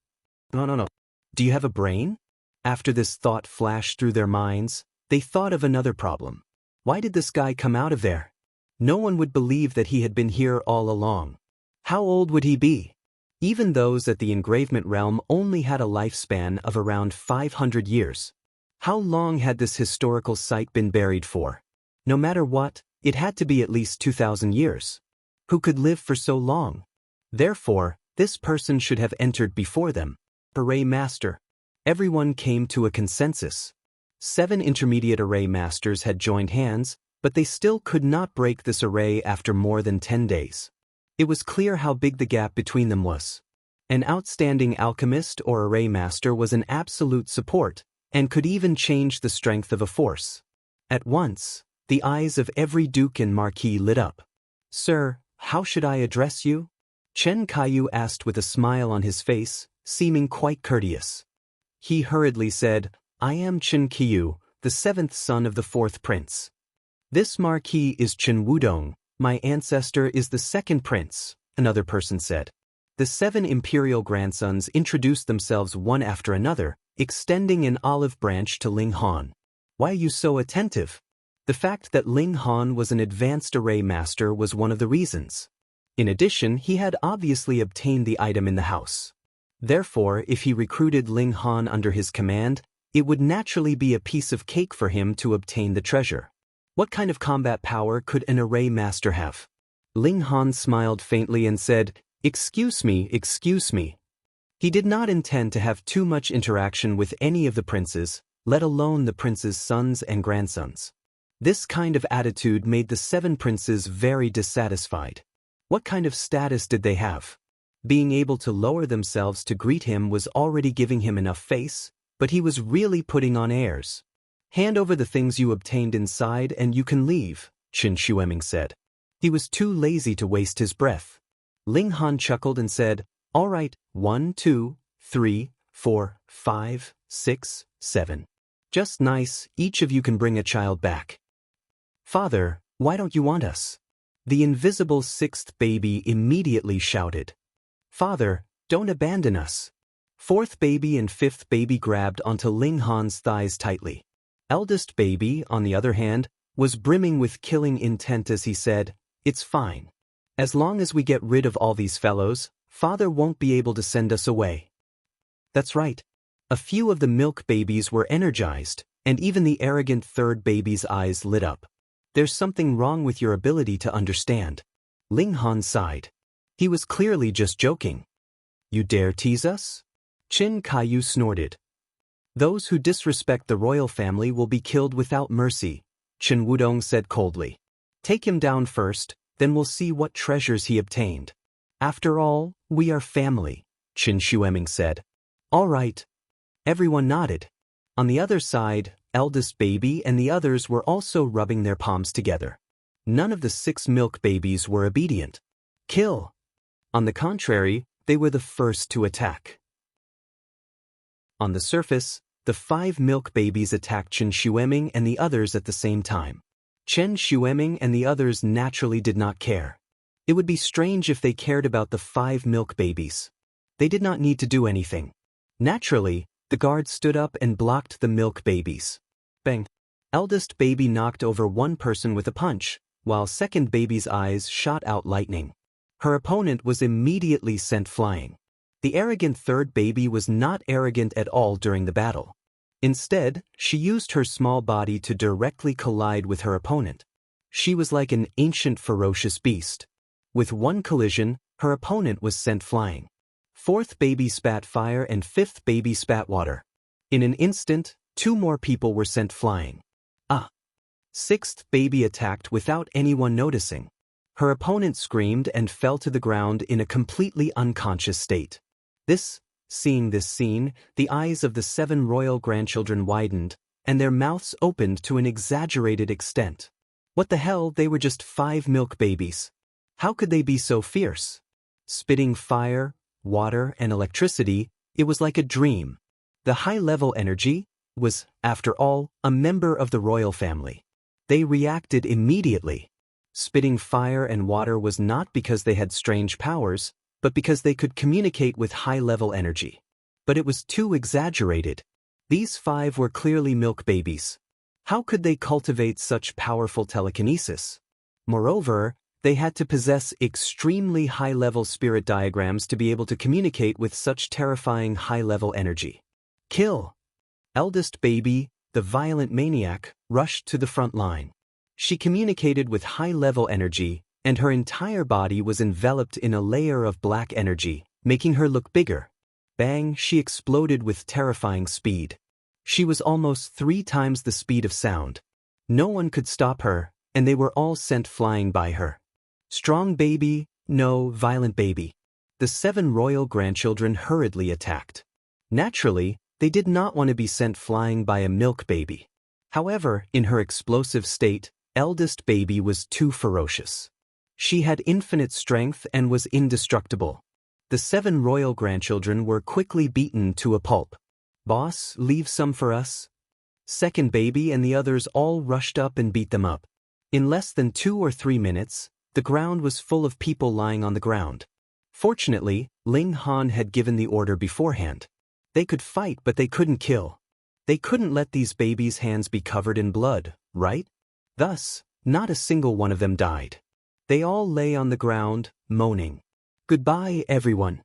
No. Do you have a brain? After this thought flashed through their minds, they thought of another problem. Why did this guy come out of there? No one would believe that he had been here all along. How old would he be? Even those at the engravement realm only had a lifespan of around 500 years. How long had this historical site been buried for? No matter what, it had to be at least 2,000 years. Who could live for so long? Therefore, this person should have entered before them. Array Master. Everyone came to a consensus. 7 intermediate array masters had joined hands, but they still could not break this array after more than 10 days. It was clear how big the gap between them was. An outstanding alchemist or array master was an absolute support, and could even change the strength of a force. At once, the eyes of every duke and marquis lit up. Sir, how should I address you? Chen Kaiyu asked with a smile on his face, seeming quite courteous. He hurriedly said, I am Chen Qiyu, the 7th son of the 4th prince. This marquis is Chen Wudong, my ancestor is the 2nd prince, another person said. The 7 imperial grandsons introduced themselves one after another, extending an olive branch to Ling Han. Why are you so attentive? The fact that Ling Han was an advanced array master was one of the reasons. In addition, he had obviously obtained the item in the house. Therefore, if he recruited Ling Han under his command, it would naturally be a piece of cake for him to obtain the treasure. What kind of combat power could an array master have? Ling Han smiled faintly and said, excuse me. He did not intend to have too much interaction with any of the princes, let alone the prince's sons and grandsons. This kind of attitude made the 7 princes very dissatisfied. What kind of status did they have? Being able to lower themselves to greet him was already giving him enough face, but he was really putting on airs. Hand over the things you obtained inside and you can leave, Qin Shueming said. He was too lazy to waste his breath. Ling Han chuckled and said, all right, 1, 2, 3, 4, 5, 6, 7. Just nice, each of you can bring a child back. Father, why don't you want us? The invisible 6th baby immediately shouted. Father, don't abandon us. 4th baby and 5th baby grabbed onto Ling Han's thighs tightly. Eldest baby, on the other hand, was brimming with killing intent as he said, it's fine. As long as we get rid of all these fellows, Father won't be able to send us away. That's right. A few of the milk babies were energized, and even the arrogant 3rd baby's eyes lit up. There's something wrong with your ability to understand. Ling Han sighed. He was clearly just joking. You dare tease us? Qin Kaiyu snorted. Those who disrespect the royal family will be killed without mercy, Chen Wudong said coldly. Take him down first, then we'll see what treasures he obtained. After all, we are family, Qin Shueming said. All right. Everyone nodded. On the other side, eldest baby and the others were also rubbing their palms together. None of the 6 milk babies were obedient. Kill! On the contrary, they were the first to attack. On the surface, the 5 milk babies attacked Chen Shueming and the others at the same time. Chen Shueming and the others naturally did not care. It would be strange if they cared about the 5 milk babies. They did not need to do anything. Naturally, the guard stood up and blocked the milk babies. Bang! Eldest baby knocked over one person with a punch, while second baby's eyes shot out lightning. Her opponent was immediately sent flying. The arrogant third baby was not arrogant at all during the battle. Instead, she used her small body to directly collide with her opponent. She was like an ancient ferocious beast. With one collision, her opponent was sent flying. Fourth baby spat fire and fifth baby spat water. In an instant, 2 more people were sent flying. Sixth baby attacked without anyone noticing. Her opponent screamed and fell to the ground in a completely unconscious state. Seeing this scene, the eyes of the 7 royal grandchildren widened, and their mouths opened to an exaggerated extent. What the hell, they were just 5 milk babies. How could they be so fierce? Spitting fire, water, and electricity, it was like a dream. The high-level energy was, after all, a member of the royal family. They reacted immediately. Spitting fire and water was not because they had strange powers, but because they could communicate with high-level energy. But it was too exaggerated. These 5 were clearly milk babies. How could they cultivate such powerful telekinesis? Moreover, they had to possess extremely high-level spirit diagrams to be able to communicate with such terrifying high-level energy. Kill! Eldest baby, the violent maniac, rushed to the front line. She communicated with high-level energy, and her entire body was enveloped in a layer of black energy, making her look bigger. Bang, she exploded with terrifying speed. She was almost 3 times the speed of sound. No one could stop her, and they were all sent flying by her. Strong baby, no violent baby. The 7 royal grandchildren hurriedly attacked. Naturally, they did not want to be sent flying by a milk baby. However, in her explosive state, eldest baby was too ferocious. She had infinite strength and was indestructible. The 7 royal grandchildren were quickly beaten to a pulp. Boss, leave some for us? Second baby and the others all rushed up and beat them up. In less than 2 or 3 minutes, the ground was full of people lying on the ground. Fortunately, Ling Han had given the order beforehand. They could fight, but they couldn't kill. They couldn't let these babies' hands be covered in blood, right? Thus, not a single one of them died. They all lay on the ground, moaning. Goodbye, everyone.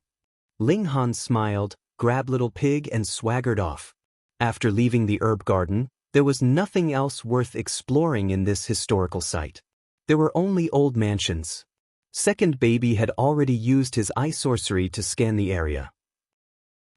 Ling Han smiled, grabbed Little Pig and swaggered off. After leaving the herb garden, there was nothing else worth exploring in this historical site. There were only old mansions. Second baby had already used his eye sorcery to scan the area.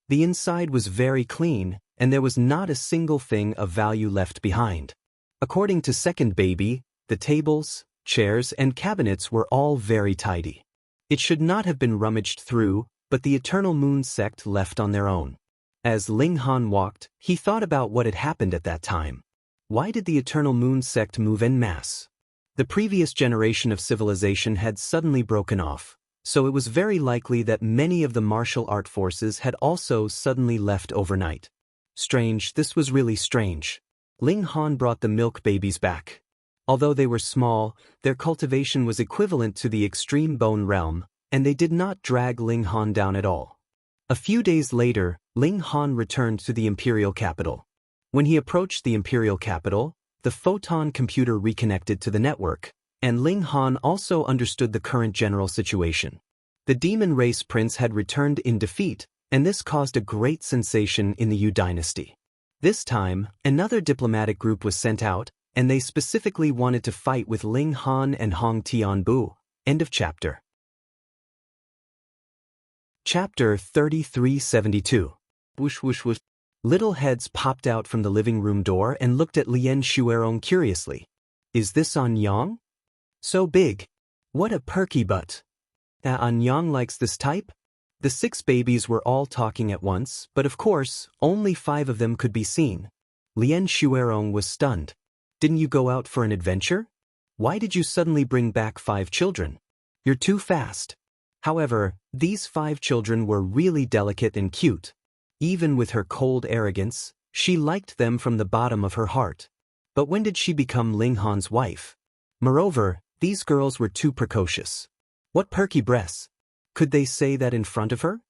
The inside was very clean, and there was not a single thing of value left behind. According to second baby, the tables, chairs, and cabinets were all very tidy. It should not have been rummaged through, but the Eternal Moon sect left on their own. As Ling Han walked, he thought about what had happened at that time. Why did the Eternal Moon sect move en masse? The previous generation of civilization had suddenly broken off, so it was very likely that many of the martial art forces had also suddenly left overnight. Strange, this was really strange. Ling Han brought the milk babies back. Although they were small, their cultivation was equivalent to the extreme bone realm, and they did not drag Ling Han down at all. A few days later, Ling Han returned to the imperial capital. When he approached the imperial capital, the photon computer reconnected to the network, and Ling Han also understood the current general situation. The demon race prince had returned in defeat, and this caused a great sensation in the Yu dynasty. This time, another diplomatic group was sent out, and they specifically wanted to fight with Ling Han and Hong Tianbu. End of chapter. Chapter 3372. Whoosh whoosh whoosh. Little heads popped out from the living room door and looked at Lien Shuerong curiously. Is this Anyang? So big. What a perky butt. Anyang likes this type? The 6 babies were all talking at once, but of course, only 5 of them could be seen. Lien Shuerong was stunned. Didn't you go out for an adventure? Why did you suddenly bring back 5 children? You're too fast. However, these 5 children were really delicate and cute. Even with her cold arrogance, she liked them from the bottom of her heart. But when did she become Ling Han's wife? Moreover, these girls were too precocious. What perky breasts. Could they say that in front of her?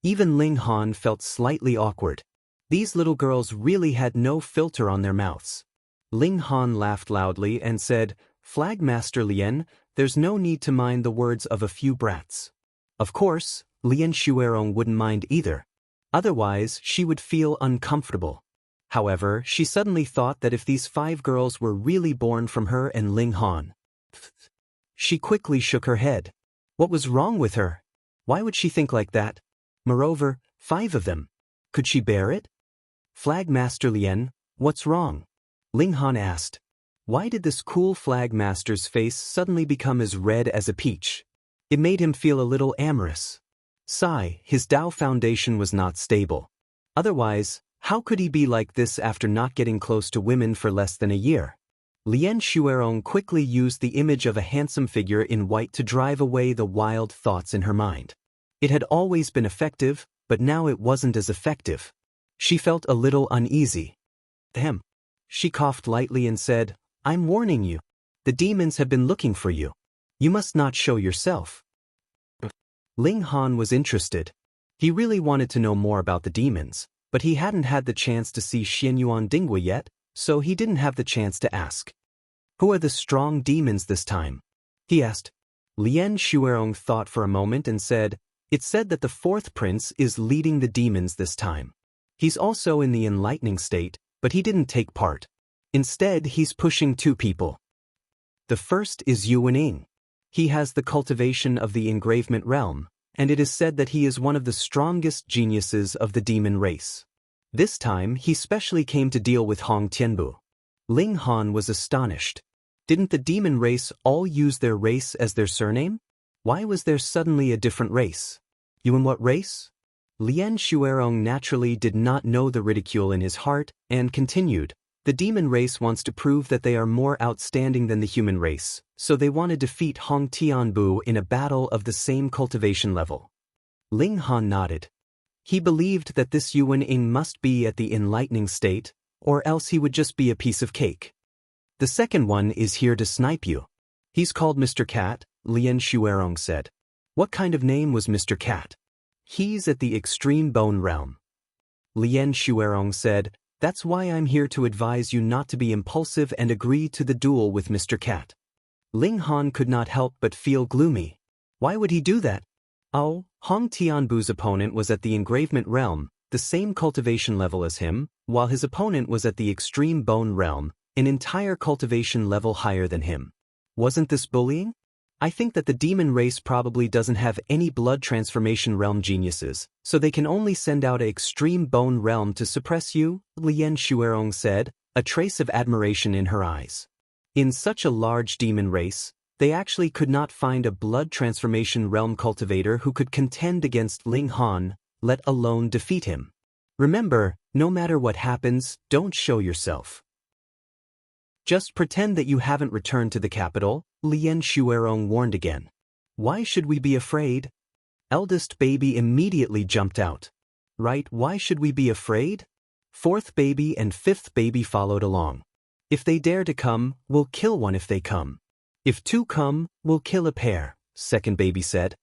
Even Ling Han felt slightly awkward. These little girls really had no filter on their mouths. Ling Han laughed loudly and said, Flagmaster Lien, there's no need to mind the words of a few brats. Of course, Lien Shuerong wouldn't mind either. Otherwise, she would feel uncomfortable. However, she suddenly thought that if these 5 girls were really born from her and Ling Han. She quickly shook her head. What was wrong with her? Why would she think like that? Moreover, 5 of them. Could she bear it? Flagmaster Lien, what's wrong? Ling Han asked. Why did this cool Flagmaster's face suddenly become as red as a peach? It made him feel a little amorous. Sigh, his Dao foundation was not stable. Otherwise, how could he be like this after not getting close to women for less than a year? Lien Shuerong quickly used the image of a handsome figure in white to drive away the wild thoughts in her mind. It had always been effective, but now it wasn't as effective. She felt a little uneasy. Ahem. She coughed lightly and said, I'm warning you. The demons have been looking for you. You must not show yourself. Ling Han was interested. He really wanted to know more about the demons, but he hadn't had the chance to see Xianyuan Dinghui yet, so he didn't have the chance to ask. Who are the strong demons this time? He asked. Lien Shuerong thought for a moment and said, It's said that the 4th prince is leading the demons this time. He's also in the enlightening state, but he didn't take part. Instead, he's pushing 2 people. The first is Yuaning. He has the cultivation of the engravement realm, and it is said that he is one of the strongest geniuses of the demon race. This time, he specially came to deal with Hong Tianbu. Ling Han was astonished. Didn't the demon race all use their race as their surname? Why was there suddenly a different race? You in what race? Lien Shuerong naturally did not know the ridicule in his heart, and continued. The demon race wants to prove that they are more outstanding than the human race, so they want to defeat Hong Tianbu in a battle of the same cultivation level. Ling Han nodded. He believed that this Yuan Ying must be at the enlightening state, or else he would just be a piece of cake. The second one is here to snipe you. He's called Mr. Cat, Lien Shuerong said. What kind of name was Mr. Cat? He's at the extreme bone realm. Lien Shuerong said, That's why I'm here to advise you not to be impulsive and agree to the duel with Mr. Cat. Ling Han could not help but feel gloomy. Why would he do that? Oh, Hong Tianbu's opponent was at the engravement realm, the same cultivation level as him, while his opponent was at the extreme bone realm, an entire cultivation level higher than him. Wasn't this bullying? I think that the demon race probably doesn't have any blood transformation realm geniuses, so they can only send out an extreme bone realm to suppress you, Lien Shuerong said, a trace of admiration in her eyes. In such a large demon race, they actually could not find a blood transformation realm cultivator who could contend against Ling Han, let alone defeat him. Remember, no matter what happens, don't show yourself. Just pretend that you haven't returned to the capital, Lien Shuerong warned again. Why should we be afraid? Eldest baby immediately jumped out. Right, why should we be afraid? 4th baby and 5th baby followed along. If they dare to come, we'll kill one if they come. If 2 come, we'll kill a pair, 2nd baby said.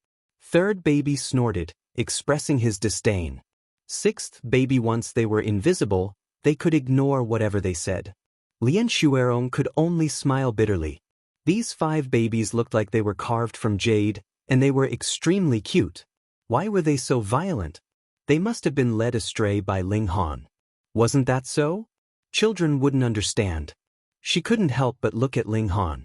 3rd baby snorted, expressing his disdain. 6th baby, once they were invisible, they could ignore whatever they said. Lien Shuerong could only smile bitterly. These 5 babies looked like they were carved from jade, and they were extremely cute. Why were they so violent? They must have been led astray by Ling Han. Wasn't that so? Children wouldn't understand. She couldn't help but look at Ling Han.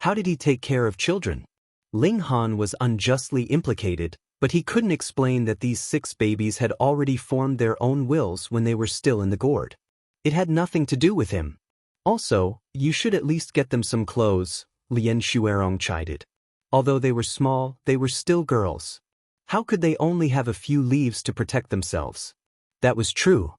How did he take care of children? Ling Han was unjustly implicated, But he couldn't explain that these 6 babies had already formed their own wills when they were still in the gourd. It had nothing to do with him. Also, you should at least get them some clothes, Lien Shuerong chided. Although they were small, they were still girls. How could they only have a few leaves to protect themselves? That was true.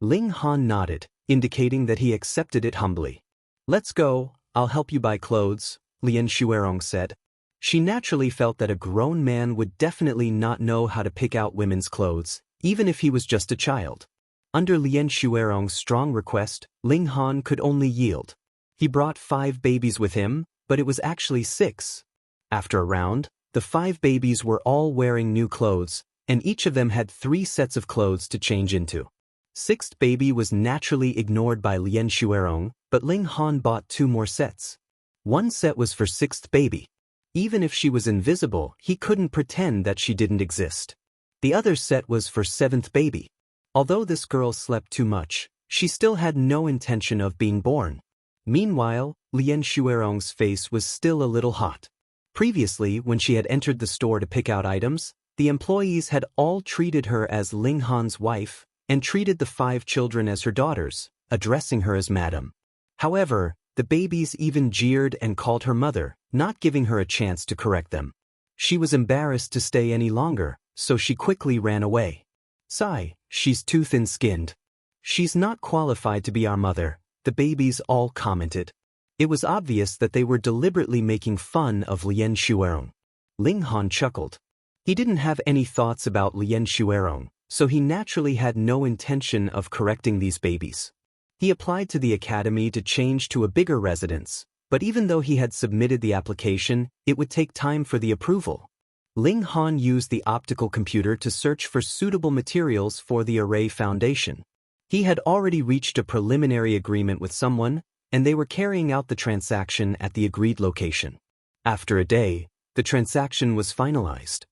Ling Han nodded, indicating that he accepted it humbly. Let's go, I'll help you buy clothes, Lien Shuerong said. She naturally felt that a grown man would definitely not know how to pick out women's clothes, even if he was just a child. Under Lien Shuerong's strong request, Ling Han could only yield. He brought 5 babies with him, but it was actually 6. After a round, the 5 babies were all wearing new clothes, and each of them had 3 sets of clothes to change into. 6th baby was naturally ignored by Lien Shuerong, but Ling Han bought 2 more sets. One set was for 6th baby. Even if she was invisible, he couldn't pretend that she didn't exist. The other set was for 7th baby. Although this girl slept too much, she still had no intention of being born. Meanwhile, Lien Shuerong's face was still a little hot. Previously, when she had entered the store to pick out items, the employees had all treated her as Ling Han's wife, and treated the 5 children as her daughters, addressing her as madam. However, the babies even jeered and called her mother, not giving her a chance to correct them. She was embarrassed to stay any longer, so she quickly ran away. Sigh, she's too thin-skinned. She's not qualified to be our mother, the babies all commented. It was obvious that they were deliberately making fun of Lien Shuerong. Ling Han chuckled. He didn't have any thoughts about Lien Shuerong, so he naturally had no intention of correcting these babies. He applied to the academy to change to a bigger residence, but even though he had submitted the application, it would take time for the approval. Ling Han used the optical computer to search for suitable materials for the array foundation. He had already reached a preliminary agreement with someone, and they were carrying out the transaction at the agreed location. After a day, the transaction was finalized.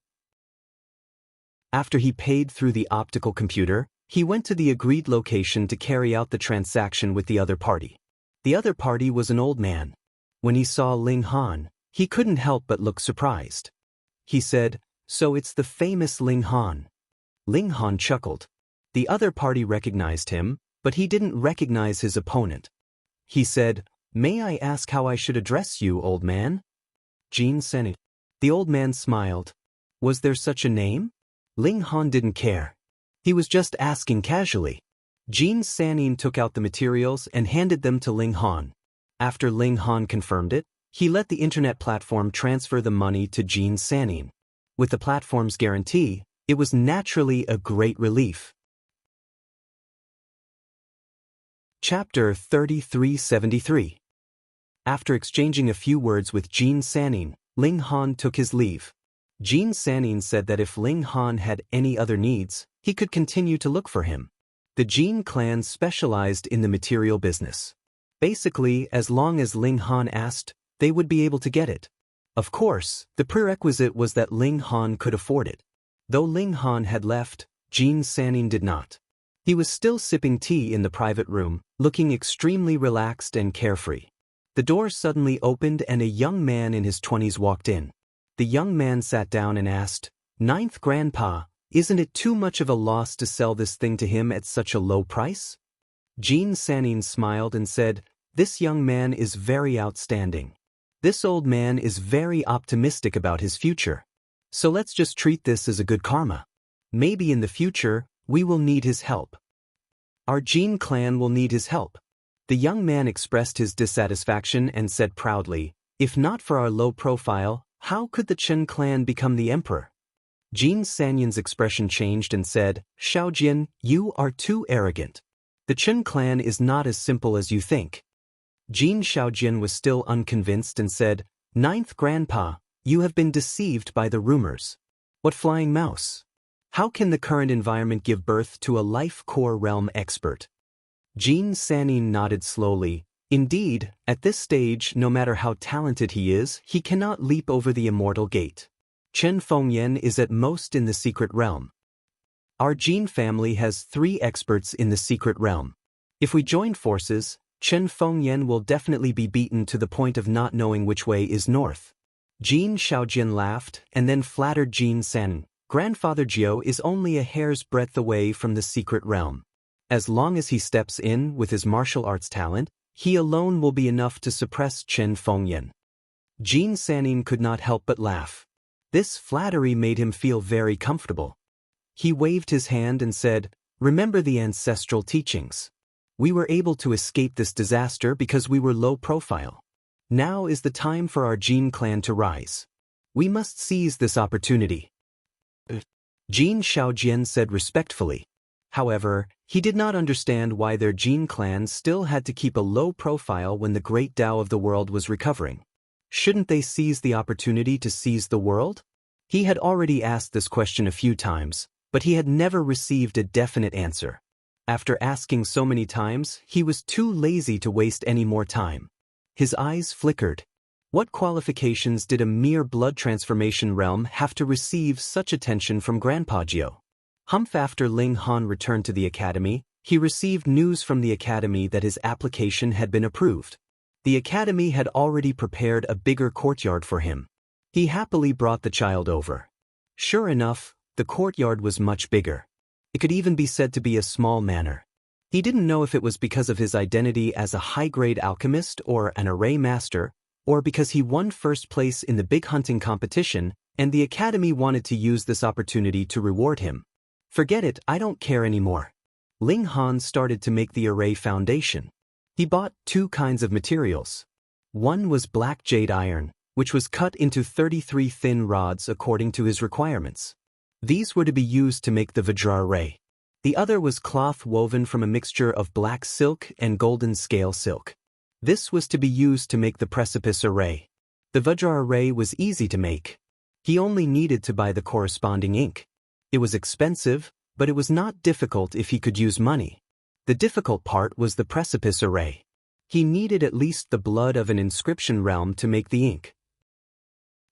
After he paid through the optical computer, he went to the agreed location to carry out the transaction with the other party. The other party was an old man. When he saw Ling Han, he couldn't help but look surprised. He said, "So it's the famous Ling Han." Ling Han chuckled. The other party recognized him, but he didn't recognize his opponent. He said, "May I ask how I should address you, old man?" Jean Sennin. The old man smiled. Was there such a name? Ling Han didn't care. He was just asking casually. Jean Sanin took out the materials and handed them to Ling Han. After Ling Han confirmed it, he let the internet platform transfer the money to Jean Sanin. With the platform's guarantee, it was naturally a great relief. Chapter 3373. After exchanging a few words with Jean Sanin, Ling Han took his leave. Jean Sanin said that if Ling Han had any other needs, he could continue to look for him. The Jean clan specialized in the material business. Basically, as long as Ling Han asked, they would be able to get it. Of course, the prerequisite was that Ling Han could afford it. Though Ling Han had left, Jean Sanin did not. He was still sipping tea in the private room, looking extremely relaxed and carefree. The door suddenly opened and a young man in his 20s walked in. The young man sat down and asked, "Ninth Grandpa, isn't it too much of a loss to sell this thing to him at such a low price?" Jean Sanin smiled and said, "This young man is very outstanding. This old man is very optimistic about his future. So let's just treat this as a good karma. Maybe in the future, we will need his help. Our Jean clan will need his help." The young man expressed his dissatisfaction and said proudly, "If not for our low profile, how could the Chen clan become the emperor?" Jean Sanin's expression changed and said, "Xiaojin, you are too arrogant. The Chen clan is not as simple as you think." Jean Xiaojin was still unconvinced and said, "Ninth Grandpa, you have been deceived by the rumors. What flying mouse? How can the current environment give birth to a life core realm expert?" Jean Sanin nodded slowly. Indeed, at this stage, no matter how talented he is, he cannot leap over the immortal gate. Chen Fengyan is at most in the secret realm. Our Jean family has 3 experts in the secret realm. If we join forces, Chen Fengyan will definitely be beaten to the point of not knowing which way is north. Jean Xiaojin laughed and then flattered Jean Sanin. Grandfather Jiao is only a hair's breadth away from the secret realm. As long as he steps in with his martial arts talent, he alone will be enough to suppress Chen Fengyan. Jin Sanin could not help but laugh. This flattery made him feel very comfortable. He waved his hand and said, "Remember the ancestral teachings. We were able to escape this disaster because we were low profile. Now is the time for our Jin clan to rise. We must seize this opportunity." Jin Shaojian said respectfully. However, he did not understand why their Jin clan still had to keep a low profile when the great Tao of the world was recovering. Shouldn't they seize the opportunity to seize the world? He had already asked this question a few times, but he had never received a definite answer. After asking so many times, he was too lazy to waste any more time. His eyes flickered. What qualifications did a mere blood transformation realm have to receive such attention from Grandpa Jiao? After Ling Han returned to the academy, he received news from the academy that his application had been approved. The academy had already prepared a bigger courtyard for him. He happily brought the child over. Sure enough, the courtyard was much bigger. It could even be said to be a small manor. He didn't know if it was because of his identity as a high-grade alchemist or an array master, or because he won first place in the big hunting competition, and the academy wanted to use this opportunity to reward him. Forget it, I don't care anymore. Ling Han started to make the array foundation. He bought 2 kinds of materials. One was black jade iron, which was cut into 33 thin rods according to his requirements. These were to be used to make the Vajra array. The other was cloth woven from a mixture of black silk and golden scale silk. This was to be used to make the precipice array. The Vajra array was easy to make. He only needed to buy the corresponding ink. It was expensive, but it was not difficult if he could use money. The difficult part was the precipice array. He needed at least the blood of an inscription realm to make the ink.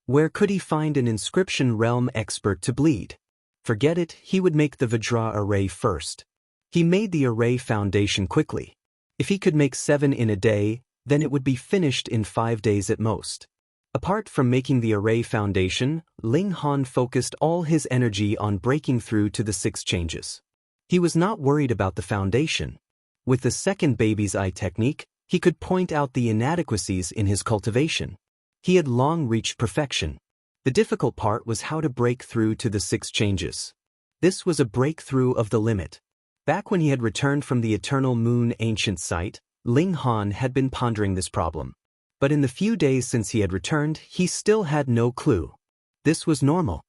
Where could he find an inscription realm expert to bleed? Forget it, he would make the Vajra array first. He made the array foundation quickly. If he could make 7 in a day, then it would be finished in 5 days at most. Apart from making the array foundation, Ling Han focused all his energy on breaking through to the 6 changes. He was not worried about the foundation. With the second baby's eye technique, he could point out the inadequacies in his cultivation. He had long reached perfection. The difficult part was how to break through to the 6 changes. This was a breakthrough of the limit. Back when he had returned from the Eternal Moon ancient site, Ling Han had been pondering this problem. But in the few days since he had returned, he still had no clue. This was normal.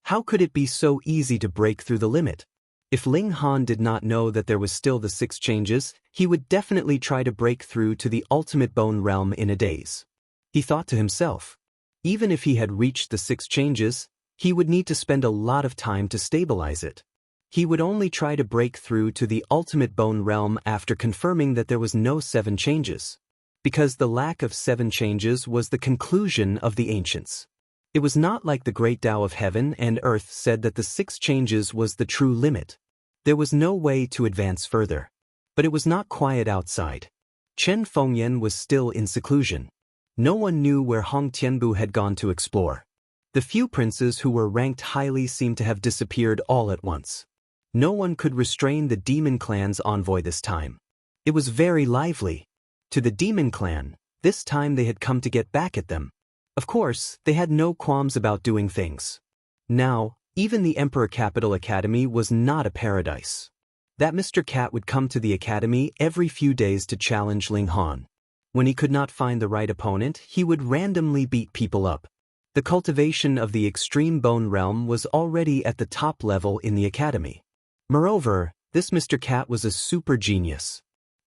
How could it be so easy to break through the limit? If Ling Han did not know that there was still the 6 changes, he would definitely try to break through to the ultimate bone realm in a daze. He thought to himself, even if he had reached the 6 changes, he would need to spend a lot of time to stabilize it. He would only try to break through to the ultimate bone realm after confirming that there was no 7 changes. Because the lack of 7 changes was the conclusion of the ancients. It was not like the great Tao of heaven and earth said that the 6 changes was the true limit. There was no way to advance further. But it was not quiet outside. Chen Fengyan was still in seclusion. No one knew where Hong Tianbu had gone to explore. The few princes who were ranked highly seemed to have disappeared all at once. No one could restrain the demon clan's envoy this time. It was very lively. To the demon clan, this time they had come to get back at them. Of course, they had no qualms about doing things. Now, even the Emperor Capital Academy was not a paradise. That Mr. Cat would come to the academy every few days to challenge Ling Han. When he could not find the right opponent, he would randomly beat people up. The cultivation of the extreme bone realm was already at the top level in the academy. Moreover, this Mr. Cat was a super genius.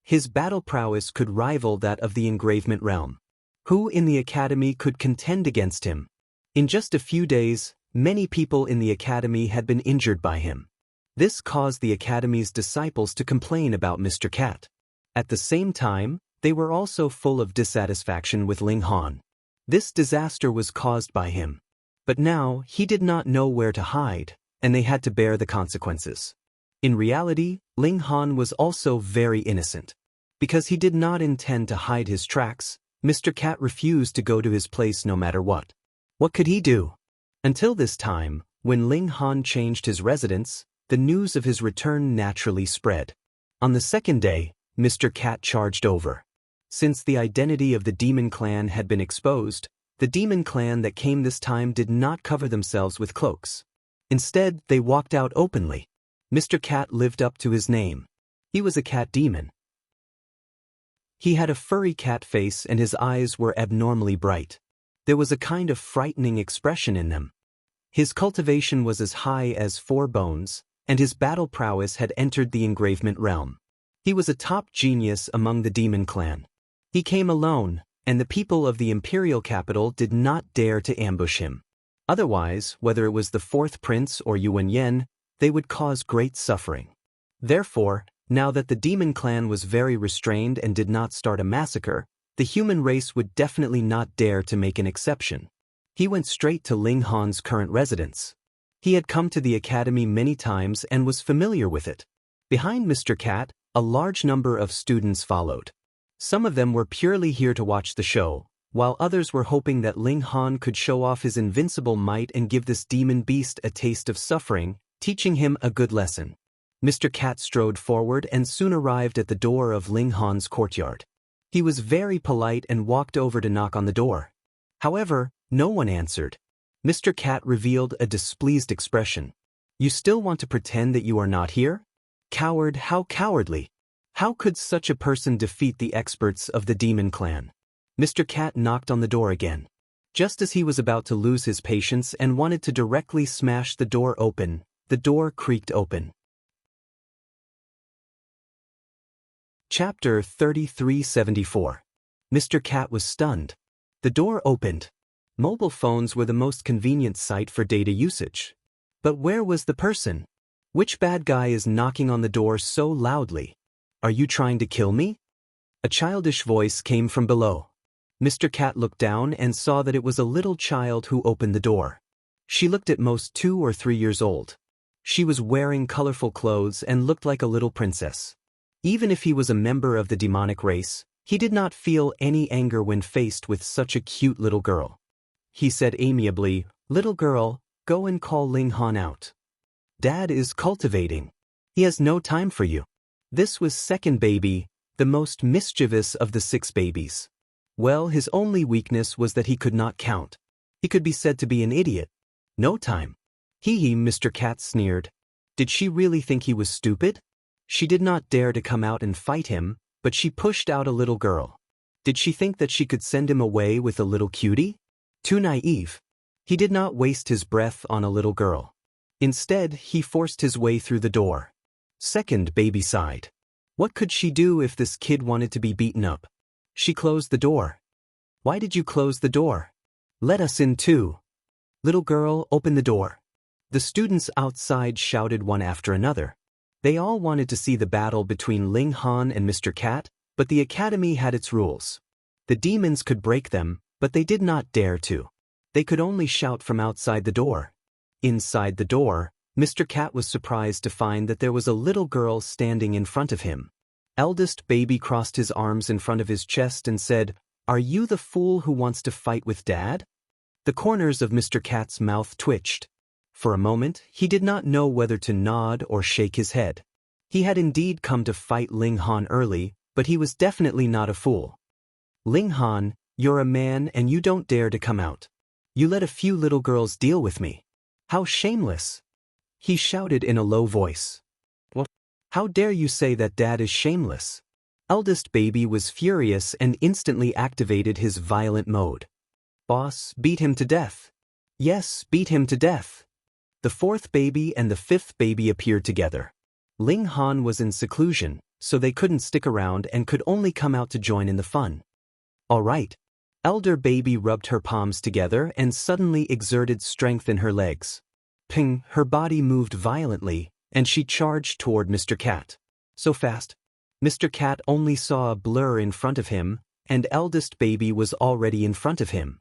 His battle prowess could rival that of the engravement realm. Who in the academy could contend against him? In just a few days, many people in the academy had been injured by him. This caused the academy's disciples to complain about Mr. Cat. At the same time, they were also full of dissatisfaction with Ling Han. This disaster was caused by him. But now, he did not know where to hide, and they had to bear the consequences. In reality, Ling Han was also very innocent. Because he did not intend to hide his tracks, Mr. Cat refused to go to his place no matter what. What could he do? Until this time, When Ling Han changed his residence, the news of his return naturally spread. On the second day, Mr. Cat charged over. Since the identity of the demon clan had been exposed, the demon clan that came this time did not cover themselves with cloaks. Instead, they walked out openly. Mr. Cat lived up to his name. He was a cat demon. He had a furry cat face and his eyes were abnormally bright. There was a kind of frightening expression in them. His cultivation was as high as 4 bones, and his battle prowess had entered the engravement realm. He was a top genius among the demon clan. He came alone, and the people of the imperial capital did not dare to ambush him. Otherwise, whether it was the 4th prince or Yuan Yen, they would cause great suffering. Therefore, now that the demon clan was very restrained and did not start a massacre, the human race would definitely not dare to make an exception. He went straight to Ling Han's current residence. He had come to the academy many times and was familiar with it. Behind Mr. Cat, a large number of students followed. Some of them were purely here to watch the show, while others were hoping that Ling Han could show off his invincible might and give this demon beast a taste of suffering, teaching him a good lesson. Mr. Cat strode forward and soon arrived at the door of Ling Han's courtyard. He was very polite and walked over to knock on the door. However, no one answered. Mr. Cat revealed a displeased expression. "You still want to pretend that you are not here? Coward, how cowardly! How could such a person defeat the experts of the demon clan?" Mr. Cat knocked on the door again. Just as he was about to lose his patience and wanted to directly smash the door open, the door creaked open. Chapter 3374. Mr. Cat was stunned. The door opened. Mobile phones were the most convenient site for data usage. But where was the person? Which bad guy is knocking on the door so loudly? "Are you trying to kill me?" A childish voice came from below. Mr. Cat looked down and saw that it was a little child who opened the door. She looked at most 2 or 3 years old. She was wearing colorful clothes and looked like a little princess. Even if he was a member of the demonic race, he did not feel any anger when faced with such a cute little girl. He said amiably, "Little girl, go and call Ling Han out. Dad is cultivating. He has no time for you." This was second baby, the most mischievous of the 6 babies. Well, his only weakness was that he could not count. He could be said to be an idiot. No time. Hee, Mr. Cat sneered. Did she really think he was stupid? She did not dare to come out and fight him, but she pushed out a little girl. Did she think that she could send him away with a little cutie? Too naive. He did not waste his breath on a little girl. Instead, he forced his way through the door. Second baby sighed. What could she do if this kid wanted to be beaten up? She closed the door. "Why did you close the door? Let us in too. Little girl, open the door." The students outside shouted one after another. They all wanted to see the battle between Ling Han and Mr. Cat, but the academy had its rules. The demons could break them, but they did not dare to. They could only shout from outside the door. Inside the door, Mr. Cat was surprised to find that there was a little girl standing in front of him. Eldest baby crossed his arms in front of his chest and said, "Are you the fool who wants to fight with Dad?" The corners of Mr. Cat's mouth twitched. For a moment, he did not know whether to nod or shake his head. He had indeed come to fight Ling Han early, but he was definitely not a fool. "Ling Han, you're a man and you don't dare to come out. You let a few little girls deal with me. How shameless!" He shouted in a low voice. "What? How dare you say that Dad is shameless?" Eldest baby was furious and instantly activated his violent mode. "Boss, beat him to death." "Yes, beat him to death." The 4th baby and the 5th baby appeared together. Ling Han was in seclusion, so they couldn't stick around and could only come out to join in the fun. "All right." Elder baby rubbed her palms together and suddenly exerted strength in her legs. Ping, her body moved violently, and she charged toward Mr. Cat. So fast. Mr. Cat only saw a blur in front of him, and eldest baby was already in front of him.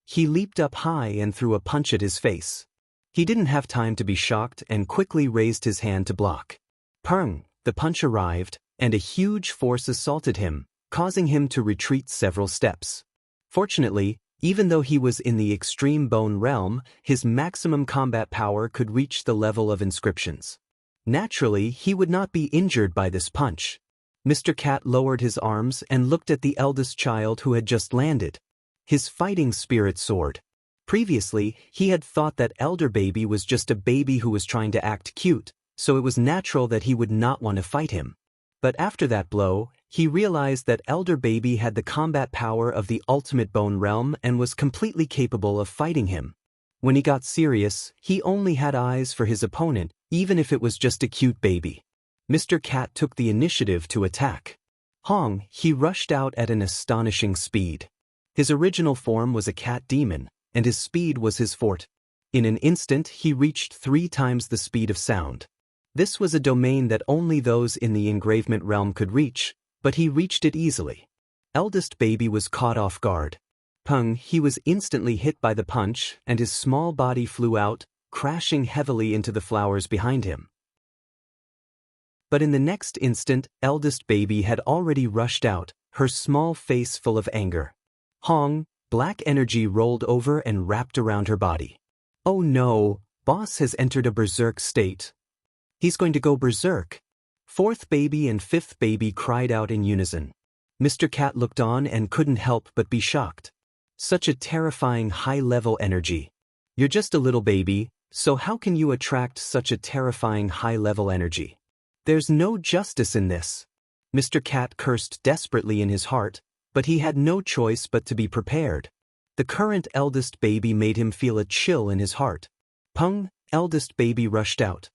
He leaped up high and threw a punch at his face. He didn't have time to be shocked and quickly raised his hand to block. Pung! The punch arrived, and a huge force assaulted him, causing him to retreat several steps. Fortunately, Even though he was in the extreme bone realm, his maximum combat power could reach the level of inscriptions. Naturally, he would not be injured by this punch. Mr. Cat lowered his arms and looked at the eldest child who had just landed. His fighting spirit soared. Previously, he had thought that elder baby was just a baby who was trying to act cute, so it was natural that he would not want to fight him. But after that blow, he realized that elder baby had the combat power of the ultimate bone realm and was completely capable of fighting him. When he got serious, he only had eyes for his opponent, even if it was just a cute baby. Mr. Cat took the initiative to attack. Hong, he rushed out at an astonishing speed. His original form was a cat demon, and his speed was his forte. In an instant, he reached 3 times the speed of sound. This was a domain that only those in the engravement realm could reach, but he reached it easily. Eldest baby was caught off guard. Peng, he was instantly hit by the punch, and his small body flew out, crashing heavily into the flowers behind him. But in the next instant, eldest baby had already rushed out, her small face full of anger. Hong, black energy rolled over and wrapped around her body. Oh no, boss has entered a berserk state. He's going to go berserk. 4th baby and 5th baby cried out in unison. Mr. Cat looked on and couldn't help but be shocked. Such a terrifying high-level energy. You're just a little baby, so how can you attract such a terrifying high-level energy? There's no justice in this. Mr. Cat cursed desperately in his heart, but he had no choice but to be prepared. The current eldest baby made him feel a chill in his heart. Peng, eldest baby rushed out.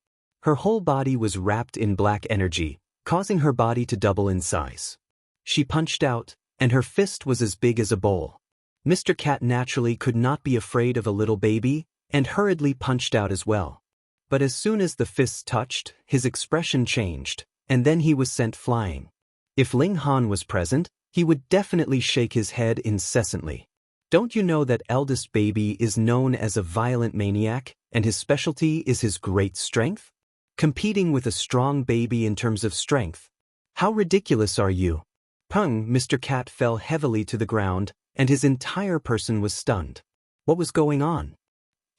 Her whole body was wrapped in black energy, causing her body to double in size. She punched out, and her fist was as big as a bowl. Mr. Cat naturally could not be afraid of a little baby, and hurriedly punched out as well. But as soon as the fists touched, his expression changed, and then he was sent flying. If Ling Han was present, he would definitely shake his head incessantly. Don't you know that eldest baby is known as a violent maniac, and his specialty is his great strength? Competing with a strong baby in terms of strength. How ridiculous are you? Peng, Mr. Cat fell heavily to the ground, and his entire person was stunned. What was going on?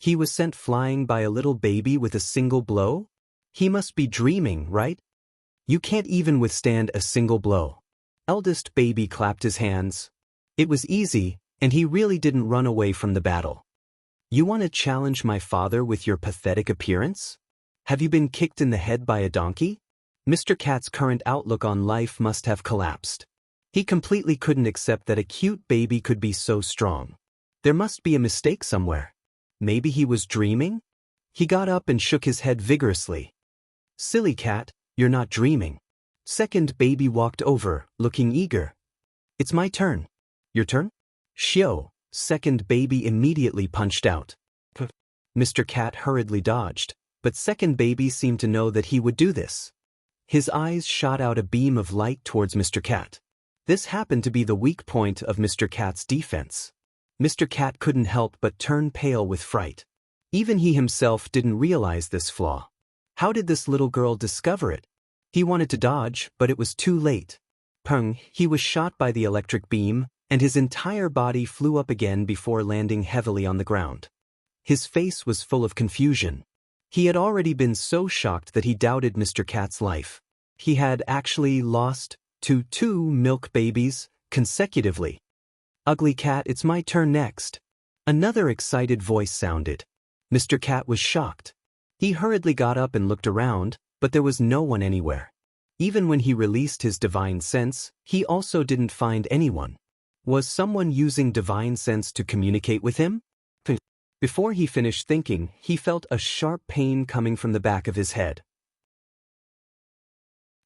He was sent flying by a little baby with a single blow? He must be dreaming, right? You can't even withstand a single blow. Eldest baby clapped his hands. It was easy, and he really didn't run away from the battle. You want to challenge my father with your pathetic appearance? Have you been kicked in the head by a donkey? Mr. Cat's current outlook on life must have collapsed. He completely couldn't accept that a cute baby could be so strong. There must be a mistake somewhere. Maybe he was dreaming? He got up and shook his head vigorously. Silly cat, you're not dreaming. Second baby walked over, looking eager. It's my turn. Your turn? Xiao, second baby immediately punched out. Mr. Cat hurriedly dodged, but second baby seemed to know that he would do this. His eyes shot out a beam of light towards Mr. Cat. This happened to be the weak point of Mr. Cat's defense. Mr. Cat couldn't help but turn pale with fright. Even he himself didn't realize this flaw. How did this little girl discover it? He wanted to dodge, but it was too late. Peng, he was shot by the electric beam, and his entire body flew up again before landing heavily on the ground. His face was full of confusion. He had already been so shocked that he doubted Mr. Cat's life. He had actually lost to 2 milk babies consecutively. Ugly cat, it's my turn next. Another excited voice sounded. Mr. Cat was shocked. He hurriedly got up and looked around, but there was no one anywhere. Even when he released his divine sense, he also didn't find anyone. Was someone using divine sense to communicate with him? Before he finished thinking, he felt a sharp pain coming from the back of his head.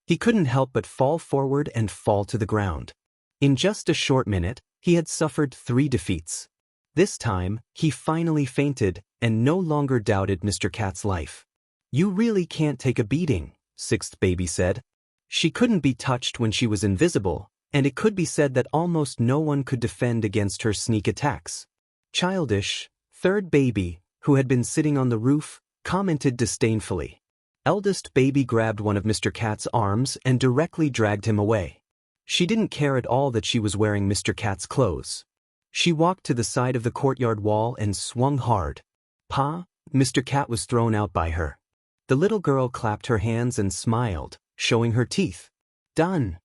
He couldn't help but fall forward and fall to the ground. In just a short minute, he had suffered 3 defeats. This time, he finally fainted and no longer doubted Mr. Cat's life. You really can't take a beating, 6th baby said. She couldn't be touched when she was invisible, and it could be said that almost no one could defend against her sneak attacks. Childish, 3rd baby, who had been sitting on the roof, commented disdainfully. Eldest baby grabbed one of Mr. Cat's arms and directly dragged him away. She didn't care at all that she was wearing Mr. Cat's clothes. She walked to the side of the courtyard wall and swung hard. Pa, Mr. Cat was thrown out by her. The little girl clapped her hands and smiled, showing her teeth. Done.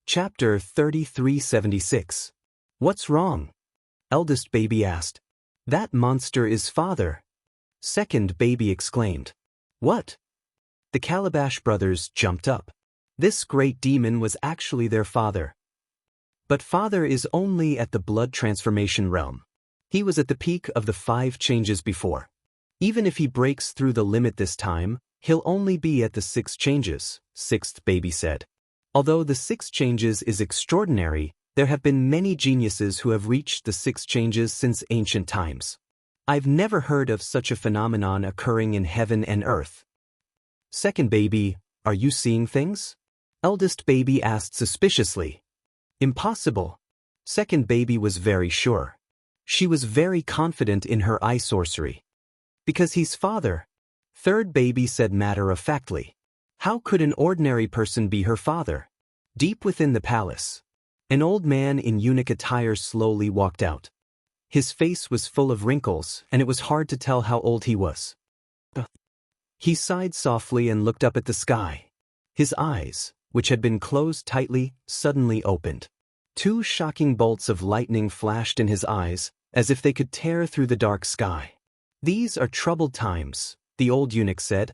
Chapter 3376. What's wrong? Eldest baby asked. That monster is father. Second baby exclaimed. What? The Calabash brothers jumped up. This great demon was actually their father. But father is only at the blood transformation realm. He was at the peak of the 5 changes before. Even if he breaks through the limit this time, he'll only be at the 6 changes, sixth baby said. Although the 6 changes is extraordinary, there have been many geniuses who have reached the 6 changes since ancient times. I've never heard of such a phenomenon occurring in heaven and earth. Second baby, are you seeing things? Eldest baby asked suspiciously. Impossible. Second baby was very sure. She was very confident in her eye sorcery. Because he's father. Third baby said matter-of-factly. How could an ordinary person be her father? Deep within the palace, an old man in eunuch attire slowly walked out. His face was full of wrinkles, and it was hard to tell how old he was. He sighed softly and looked up at the sky. His eyes, which had been closed tightly, suddenly opened. 2 shocking bolts of lightning flashed in his eyes, as if they could tear through the dark sky. These are troubled times, the old eunuch said.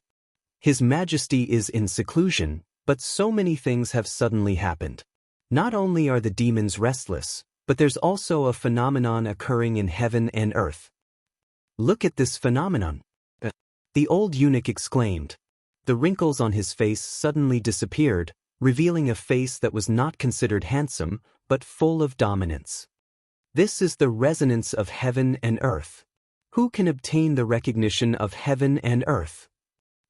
His Majesty is in seclusion, but so many things have suddenly happened. Not only are the demons restless, but there's also a phenomenon occurring in heaven and earth. Look at this phenomenon. The old eunuch exclaimed. The wrinkles on his face suddenly disappeared, revealing a face that was not considered handsome, but full of dominance. This is the resonance of heaven and earth. Who can obtain the recognition of heaven and earth?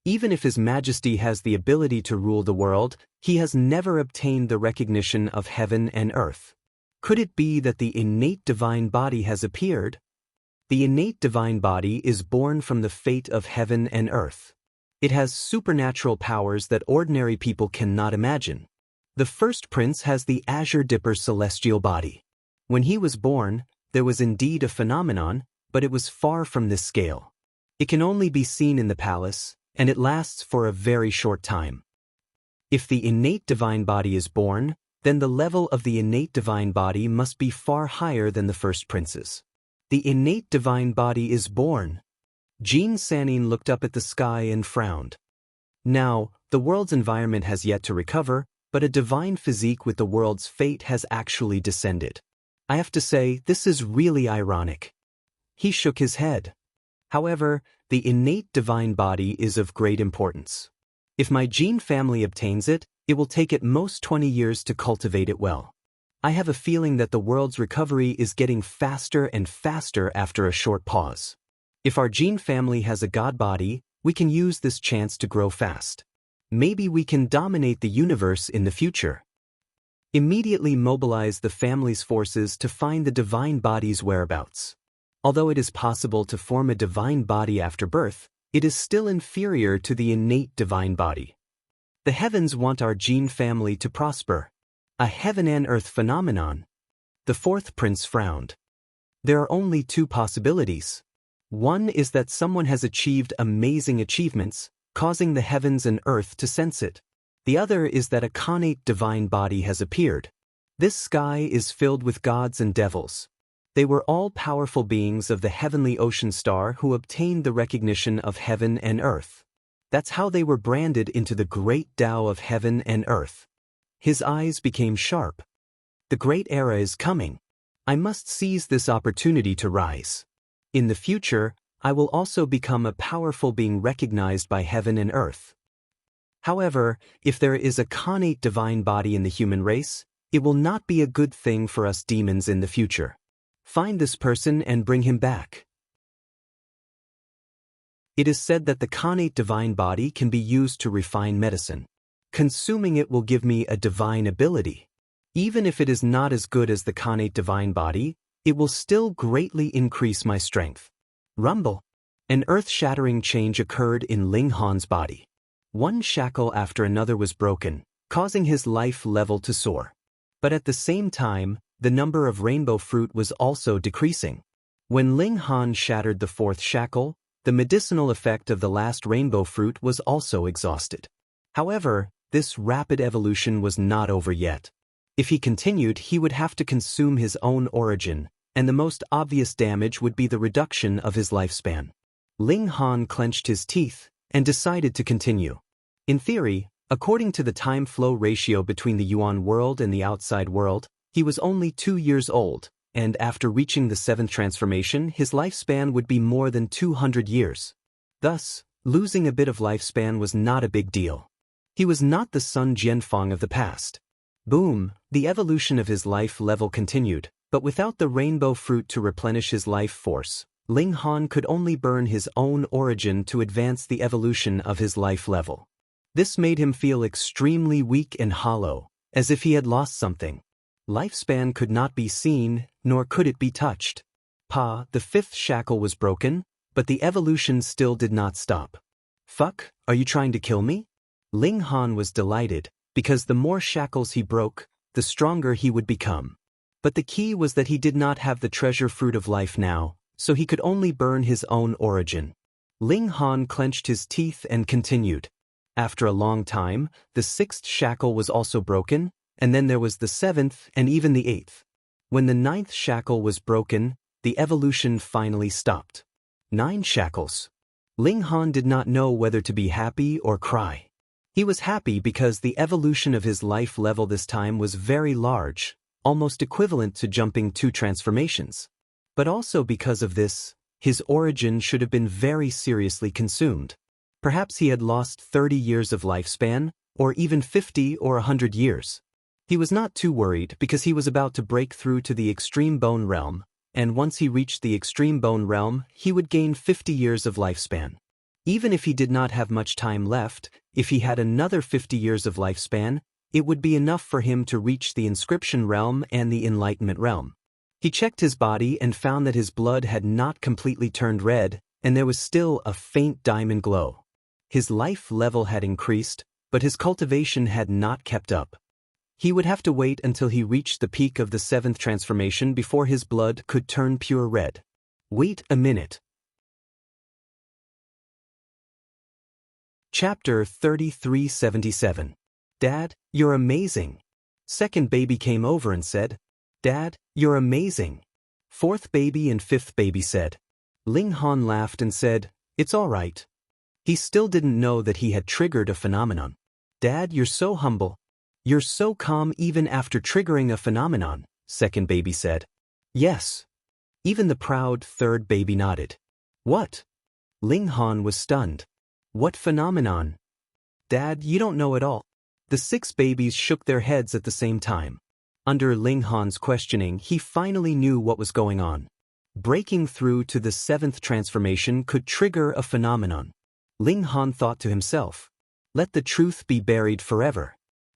Even if His Majesty has the ability to rule the world, he has never obtained the recognition of heaven and earth. Could it be that the innate divine body has appeared? The innate divine body is born from the fate of heaven and earth. It has supernatural powers that ordinary people cannot imagine. The first prince has the azure dipper celestial body. When he was born, there was indeed a phenomenon, but it was far from this scale. It can only be seen in the palace, and it lasts for a very short time. If the innate divine body is born, then the level of the innate divine body must be far higher than the first prince's. The innate divine body is born. Jean Sanin looked up at the sky and frowned. Now, the world's environment has yet to recover, but a divine physique with the world's fate has actually descended. I have to say, this is really ironic. He shook his head. However, the innate divine body is of great importance. If my Jean family obtains it, it will take at most 20 years to cultivate it well. I have a feeling that the world's recovery is getting faster and faster after a short pause. If our Jean family has a god body, we can use this chance to grow fast. Maybe we can dominate the universe in the future. Immediately mobilize the family's forces to find the divine body's whereabouts. Although it is possible to form a divine body after birth, it is still inferior to the innate divine body. The heavens want our Jean family to prosper. A heaven and earth phenomenon. The fourth prince frowned. There are only 2 possibilities. One is that someone has achieved amazing achievements, causing the heavens and earth to sense it. The other is that a connate divine body has appeared. This sky is filled with gods and devils. They were all powerful beings of the heavenly ocean star who obtained the recognition of heaven and earth. That's how they were branded into the great Tao of heaven and earth. His eyes became sharp. The great era is coming. I must seize this opportunity to rise. In the future, I will also become a powerful being recognized by heaven and earth. However, if there is a connate divine body in the human race, it will not be a good thing for us demons in the future. Find this person and bring him back. It is said that the connate divine body can be used to refine medicine. Consuming it will give me a divine ability. Even if it is not as good as the connate divine body, it will still greatly increase my strength. Rumble. An earth-shattering change occurred in Ling Han's body. One shackle after another was broken, causing his life level to soar. But at the same time, the number of rainbow fruit was also decreasing. When Ling Han shattered the fourth shackle, the medicinal effect of the last rainbow fruit was also exhausted. However, this rapid evolution was not over yet. If he continued, he would have to consume his own origin, and the most obvious damage would be the reduction of his lifespan. Ling Han clenched his teeth and decided to continue. In theory, according to the time-flow ratio between the Yuan world and the outside world, he was only 2 years old, and after reaching the seventh transformation, his lifespan would be more than 200 years. Thus, losing a bit of lifespan was not a big deal. He was not the Sun Jianfang of the past. Boom, the evolution of his life level continued, but without the rainbow fruit to replenish his life force, Ling Han could only burn his own origin to advance the evolution of his life level. This made him feel extremely weak and hollow, as if he had lost something. Lifespan could not be seen, nor could it be touched. The fifth shackle was broken, but the evolution still did not stop. Fuck, are you trying to kill me? Ling Han was delighted, because the more shackles he broke, the stronger he would become. But the key was that he did not have the treasure fruit of life now, so he could only burn his own origin. Ling Han clenched his teeth and continued. After a long time, the sixth shackle was also broken, and then there was the seventh and even the eighth. When the ninth shackle was broken, the evolution finally stopped. 9 shackles. Ling Han did not know whether to be happy or cry. He was happy because the evolution of his life level this time was very large, almost equivalent to jumping 2 transformations. But also because of this, his origin should have been very seriously consumed. Perhaps he had lost 30 years of lifespan, or even 50 or 100 years. He was not too worried because he was about to break through to the extreme bone realm, and once he reached the extreme bone realm, he would gain 50 years of lifespan. Even if he did not have much time left, if he had another 50 years of lifespan, it would be enough for him to reach the inscription realm and the enlightenment realm. He checked his body and found that his blood had not completely turned red, and there was still a faint diamond glow. His life level had increased, but his cultivation had not kept up. He would have to wait until he reached the peak of the 7th transformation before his blood could turn pure red. Wait a minute. Chapter 3377. Dad, you're amazing. Second baby came over and said, Dad, you're amazing. Fourth baby and fifth baby said. Ling Han laughed and said, It's all right. He still didn't know that he had triggered a phenomenon. Dad, you're so humble. You're so calm even after triggering a phenomenon, second baby said. Yes. Even the proud third baby nodded. What? Ling Han was stunned. What phenomenon? Dad, you don't know at all. The 6 babies shook their heads at the same time. Under Ling Han's questioning, he finally knew what was going on. Breaking through to the 7th transformation could trigger a phenomenon. Ling Han thought to himself, let the truth be buried forever.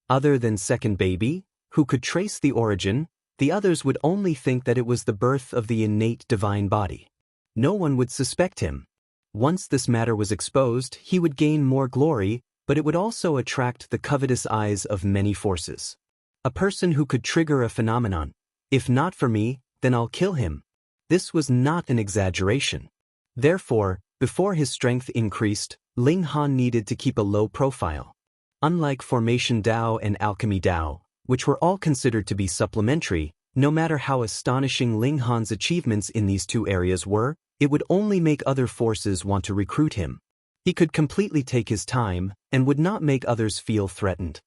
Other than second baby, who could trace the origin, the others would only think that it was the birth of the innate divine body. No one would suspect him. Once this matter was exposed, he would gain more glory, but it would also attract the covetous eyes of many forces. A person who could trigger a phenomenon. If not for me, then I'll kill him. This was not an exaggeration. Therefore, before his strength increased, Ling Han needed to keep a low profile. Unlike Formation Dao and Alchemy Dao, which were all considered to be supplementary, no matter how astonishing Ling Han's achievements in these 2 areas were, it would only make other forces want to recruit him. He could completely take his time and would not make others feel threatened.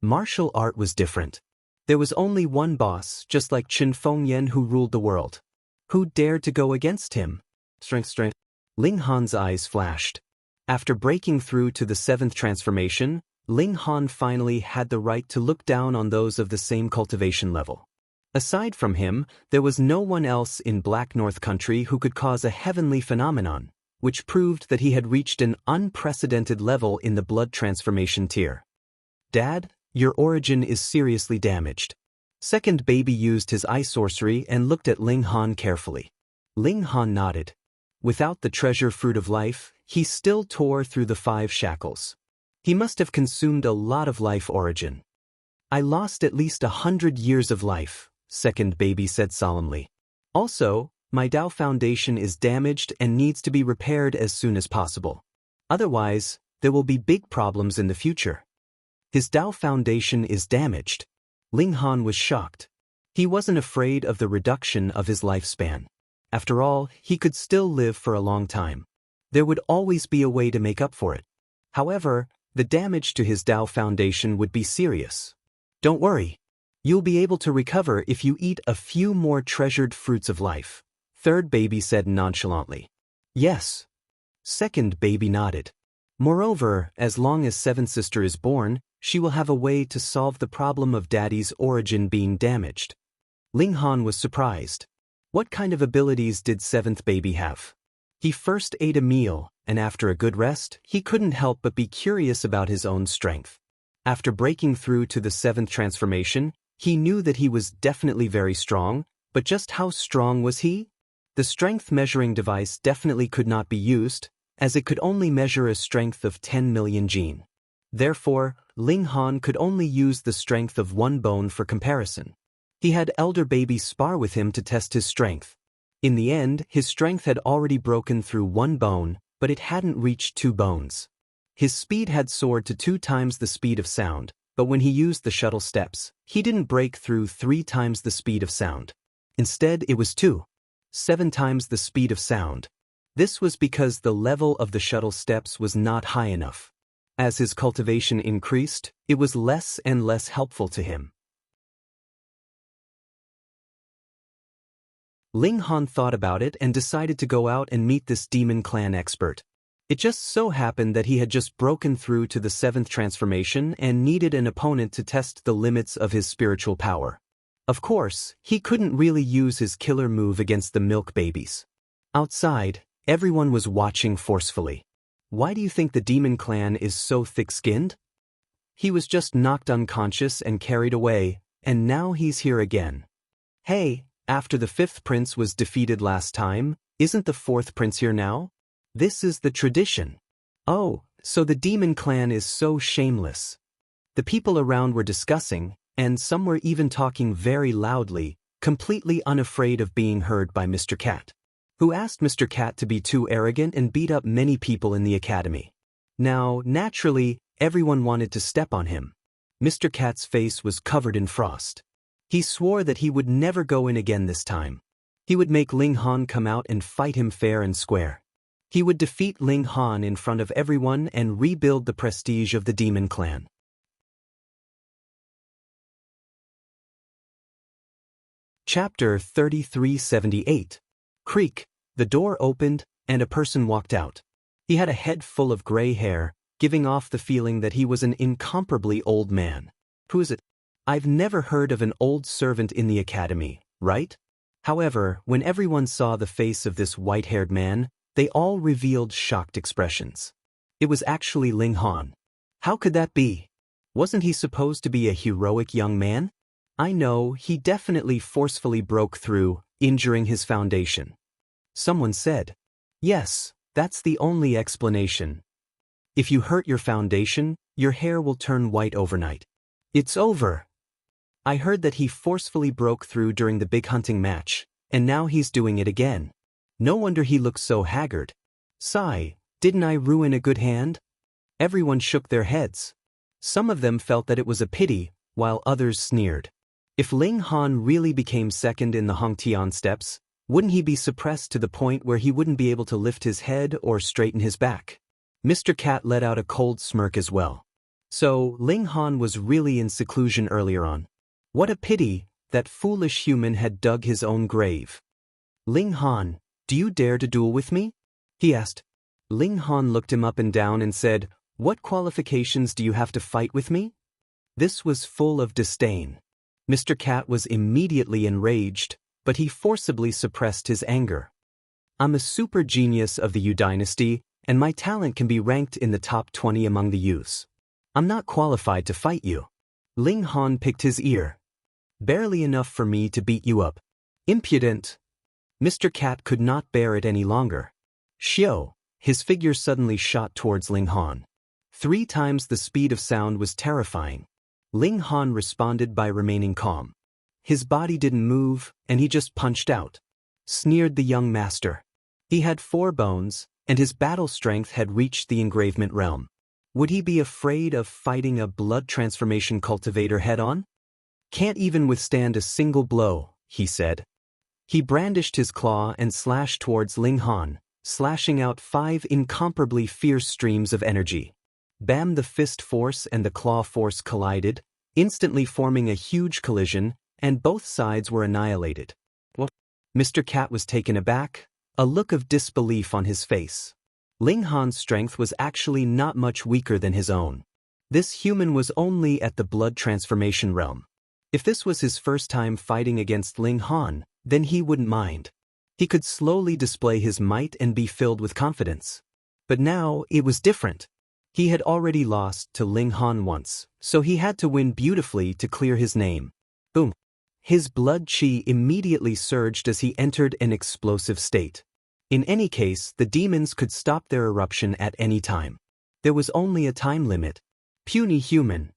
Martial art was different. There was only one boss, just like Qin Fengyan, who ruled the world. Who dared to go against him? Strength. Ling Han's eyes flashed. After breaking through to the 7th transformation, Ling Han finally had the right to look down on those of the same cultivation level. Aside from him, there was no one else in Black North Country who could cause a heavenly phenomenon, which proved that he had reached an unprecedented level in the blood transformation tier. Dad, your origin is seriously damaged. Second baby used his eye sorcery and looked at Ling Han carefully. Ling Han nodded. Without the treasure fruit of life, he still tore through the 5 shackles. He must have consumed a lot of life origin. I lost at least 100 years of life, second baby said solemnly. Also, my Tao foundation is damaged and needs to be repaired as soon as possible. Otherwise, there will be big problems in the future. His Tao foundation is damaged. Ling Han was shocked. He wasn't afraid of the reduction of his lifespan. After all, he could still live for a long time. There would always be a way to make up for it. However, the damage to his Tao foundation would be serious. Don't worry. You'll be able to recover if you eat a few more treasured fruits of life, third baby said nonchalantly. Yes. Second baby nodded. Moreover, as long as seventh sister is born, she will have a way to solve the problem of daddy's origin being damaged. Ling Han was surprised. What kind of abilities did seventh baby have? He first ate a meal, and after a good rest, he couldn't help but be curious about his own strength. After breaking through to the seventh transformation, he knew that he was definitely very strong, but just how strong was he? The strength measuring device definitely could not be used, as it could only measure a strength of 10 million gene. Therefore, Ling Han could only use the strength of one bone for comparison. He had elder baby spar with him to test his strength. In the end, his strength had already broken through one bone, but it hadn't reached 2 bones. His speed had soared to 2 times the speed of sound, but when he used the shuttle steps, he didn't break through 3 times the speed of sound. Instead, it was 7 times the speed of sound. This was because the level of the shuttle steps was not high enough. As his cultivation increased, it was less and less helpful to him. Ling Han thought about it and decided to go out and meet this demon clan expert. It just so happened that he had just broken through to the 7th transformation and needed an opponent to test the limits of his spiritual power. Of course, he couldn't really use his killer move against the milk babies. Outside, everyone was watching forcefully. Why do you think the demon clan is so thick-skinned? He was just knocked unconscious and carried away, and now he's here again. Hey, after the 5th prince was defeated last time, isn't the 4th prince here now? This is the tradition. Oh, so the demon clan is so shameless. The people around were discussing, and some were even talking very loudly, completely unafraid of being heard by Mr. Cat, who asked Mr. Cat to be too arrogant and beat up many people in the academy. Now, naturally, everyone wanted to step on him. Mr. Cat's face was covered in frost. He swore that he would never go in again this time. He would make Ling Han come out and fight him fair and square. He would defeat Ling Han in front of everyone and rebuild the prestige of the demon clan. Chapter 3378. Creak. The door opened, and a person walked out. He had a head full of gray hair, giving off the feeling that he was an incomparably old man. Who is it? I've never heard of an old servant in the academy, right? However, when everyone saw the face of this white-haired man, they all revealed shocked expressions. It was actually Ling Han. How could that be? Wasn't he supposed to be a heroic young man? I know, he definitely forcefully broke through, injuring his foundation. Someone said, yes, that's the only explanation. If you hurt your foundation, your hair will turn white overnight. It's over. I heard that he forcefully broke through during the big hunting match, and now he's doing it again. No wonder he looks so haggard. Sigh, didn't I ruin a good hand? Everyone shook their heads. Some of them felt that it was a pity, while others sneered. If Ling Han really became second in the Hongtian steps, wouldn't he be suppressed to the point where he wouldn't be able to lift his head or straighten his back? Mr. Cat let out a cold smirk as well. So, Ling Han was really in seclusion earlier on. What a pity, that foolish human had dug his own grave. Ling Han, do you dare to duel with me? He asked. Ling Han looked him up and down and said, what qualifications do you have to fight with me? This was full of disdain. Mr. Cat was immediately enraged, but he forcibly suppressed his anger. I'm a super genius of the Yu dynasty, and my talent can be ranked in the top 20 among the youths. I'm not qualified to fight you. Ling Han picked his ear. Barely enough for me to beat you up. Impudent. Mr. Cat could not bear it any longer. Xiao, his figure suddenly shot towards Ling Han. 3 times the speed of sound was terrifying. Ling Han responded by remaining calm. His body didn't move, and he just punched out. Sneered the young master. He had 4 bones, and his battle strength had reached the engravement realm. Would he be afraid of fighting a blood transformation cultivator head-on? Can't even withstand a single blow, he said. He brandished his claw and slashed towards Ling Han, slashing out 5 incomparably fierce streams of energy. Bam! The fist force and the claw force collided, instantly forming a huge collision, and both sides were annihilated. What? Mr. Cat was taken aback, a look of disbelief on his face. Ling Han's strength was actually not much weaker than his own. This human was only at the blood transformation realm. If this was his first time fighting against Ling Han, then he wouldn't mind. He could slowly display his might and be filled with confidence. But now, it was different. He had already lost to Ling Han once, so he had to win beautifully to clear his name. Boom! His blood chi immediately surged as he entered an explosive state. In any case, the demons could stop their eruption at any time. There was only a time limit. Puny human.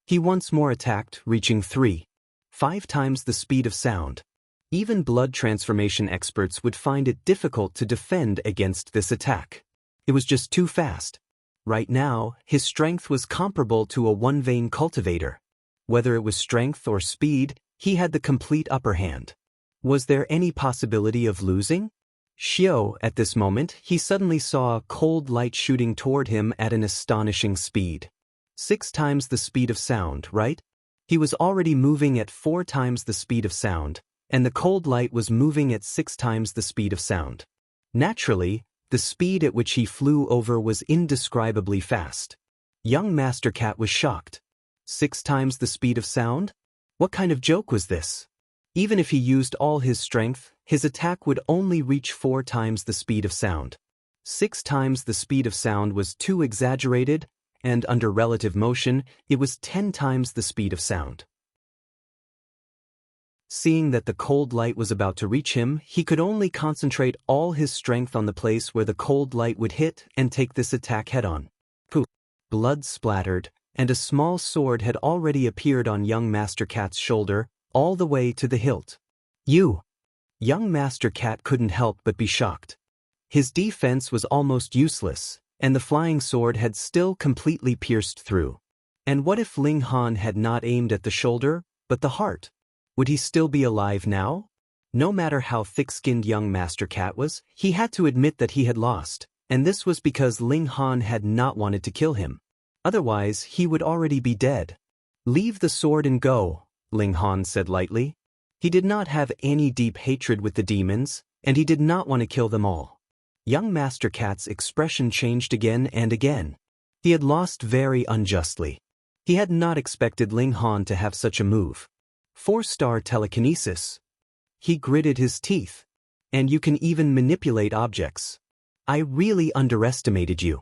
He once more attacked, reaching 5 times the speed of sound. Even blood transformation experts would find it difficult to defend against this attack. It was just too fast. Right now, his strength was comparable to a one-vein cultivator. Whether it was strength or speed, he had the complete upper hand. Was there any possibility of losing? Xiao, at this moment, he suddenly saw a cold light shooting toward him at an astonishing speed. 6 times the speed of sound, right? He was already moving at 4 times the speed of sound, and the cold light was moving at 6 times the speed of sound. Naturally, the speed at which he flew over was indescribably fast. Young Master Cat was shocked. 6 times the speed of sound? What kind of joke was this? Even if he used all his strength, his attack would only reach 4 times the speed of sound. 6 times the speed of sound was too exaggerated, and under relative motion, it was 10 times the speed of sound. Seeing that the cold light was about to reach him, he could only concentrate all his strength on the place where the cold light would hit and take this attack head-on. Poof! Blood splattered, and a small sword had already appeared on young Master Cat's shoulder, all the way to the hilt. You! Young Master Cat couldn't help but be shocked. His defense was almost useless, and the flying sword had still completely pierced through. And what if Ling Han had not aimed at the shoulder, but the heart? Would he still be alive now? No matter how thick-skinned young Master Cat was, he had to admit that he had lost, and this was because Ling Han had not wanted to kill him. Otherwise, he would already be dead. Leave the sword and go, Ling Han said lightly. He did not have any deep hatred with the demons, and he did not want to kill them all. Young Master Cat's expression changed again and again. He had lost very unjustly. He had not expected Ling Han to have such a move. 4-star telekinesis. He gritted his teeth. And you can even manipulate objects. I really underestimated you.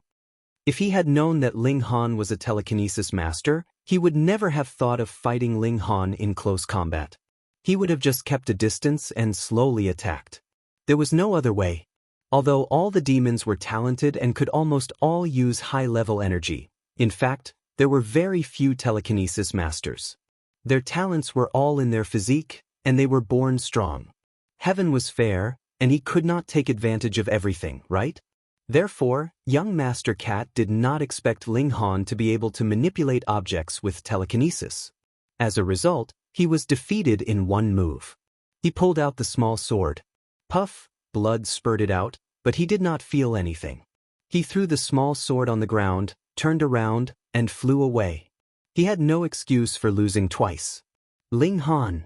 If he had known that Ling Han was a telekinesis master, he would never have thought of fighting Ling Han in close combat. He would have just kept a distance and slowly attacked. There was no other way. Although all the demons were talented and could almost all use high-level energy, in fact, there were very few telekinesis masters. Their talents were all in their physique, and they were born strong. Heaven was fair, and he could not take advantage of everything, right? Therefore, young Master Cat did not expect Ling Han to be able to manipulate objects with telekinesis. As a result, he was defeated in one move. He pulled out the small sword. Puff! Blood spurted out, but he did not feel anything. He threw the small sword on the ground, turned around, and flew away. He had no excuse for losing twice. Ling Han!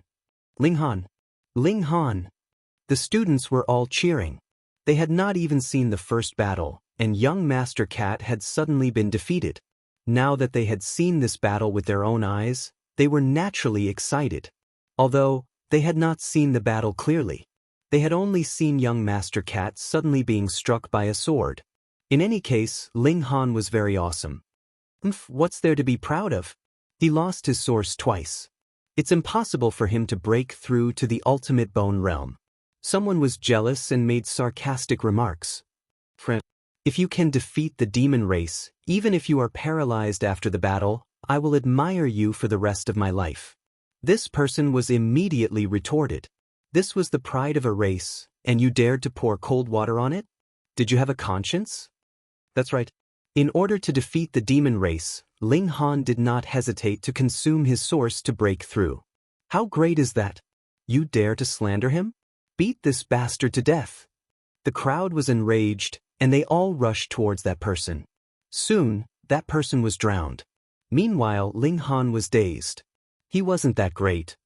Ling Han! Ling Han! The students were all cheering. They had not even seen the first battle, and young Master Cat had suddenly been defeated. Now that they had seen this battle with their own eyes, they were naturally excited. Although, they had not seen the battle clearly. They had only seen young Master Cat suddenly being struck by a sword. In any case, Ling Han was very awesome. What's there to be proud of? He lost his source twice. It's impossible for him to break through to the ultimate bone realm. Someone was jealous and made sarcastic remarks. Friend, if you can defeat the demon race, even if you are paralyzed after the battle, I will admire you for the rest of my life. This person was immediately retorted. This was the pride of a race, and you dared to pour cold water on it? Did you have a conscience? That's right. In order to defeat the demon race, Ling Han did not hesitate to consume his source to break through. How great is that? You dare to slander him? Beat this bastard to death. The crowd was enraged, and they all rushed towards that person. Soon, that person was drowned. Meanwhile, Ling Han was dazed. He wasn't that great.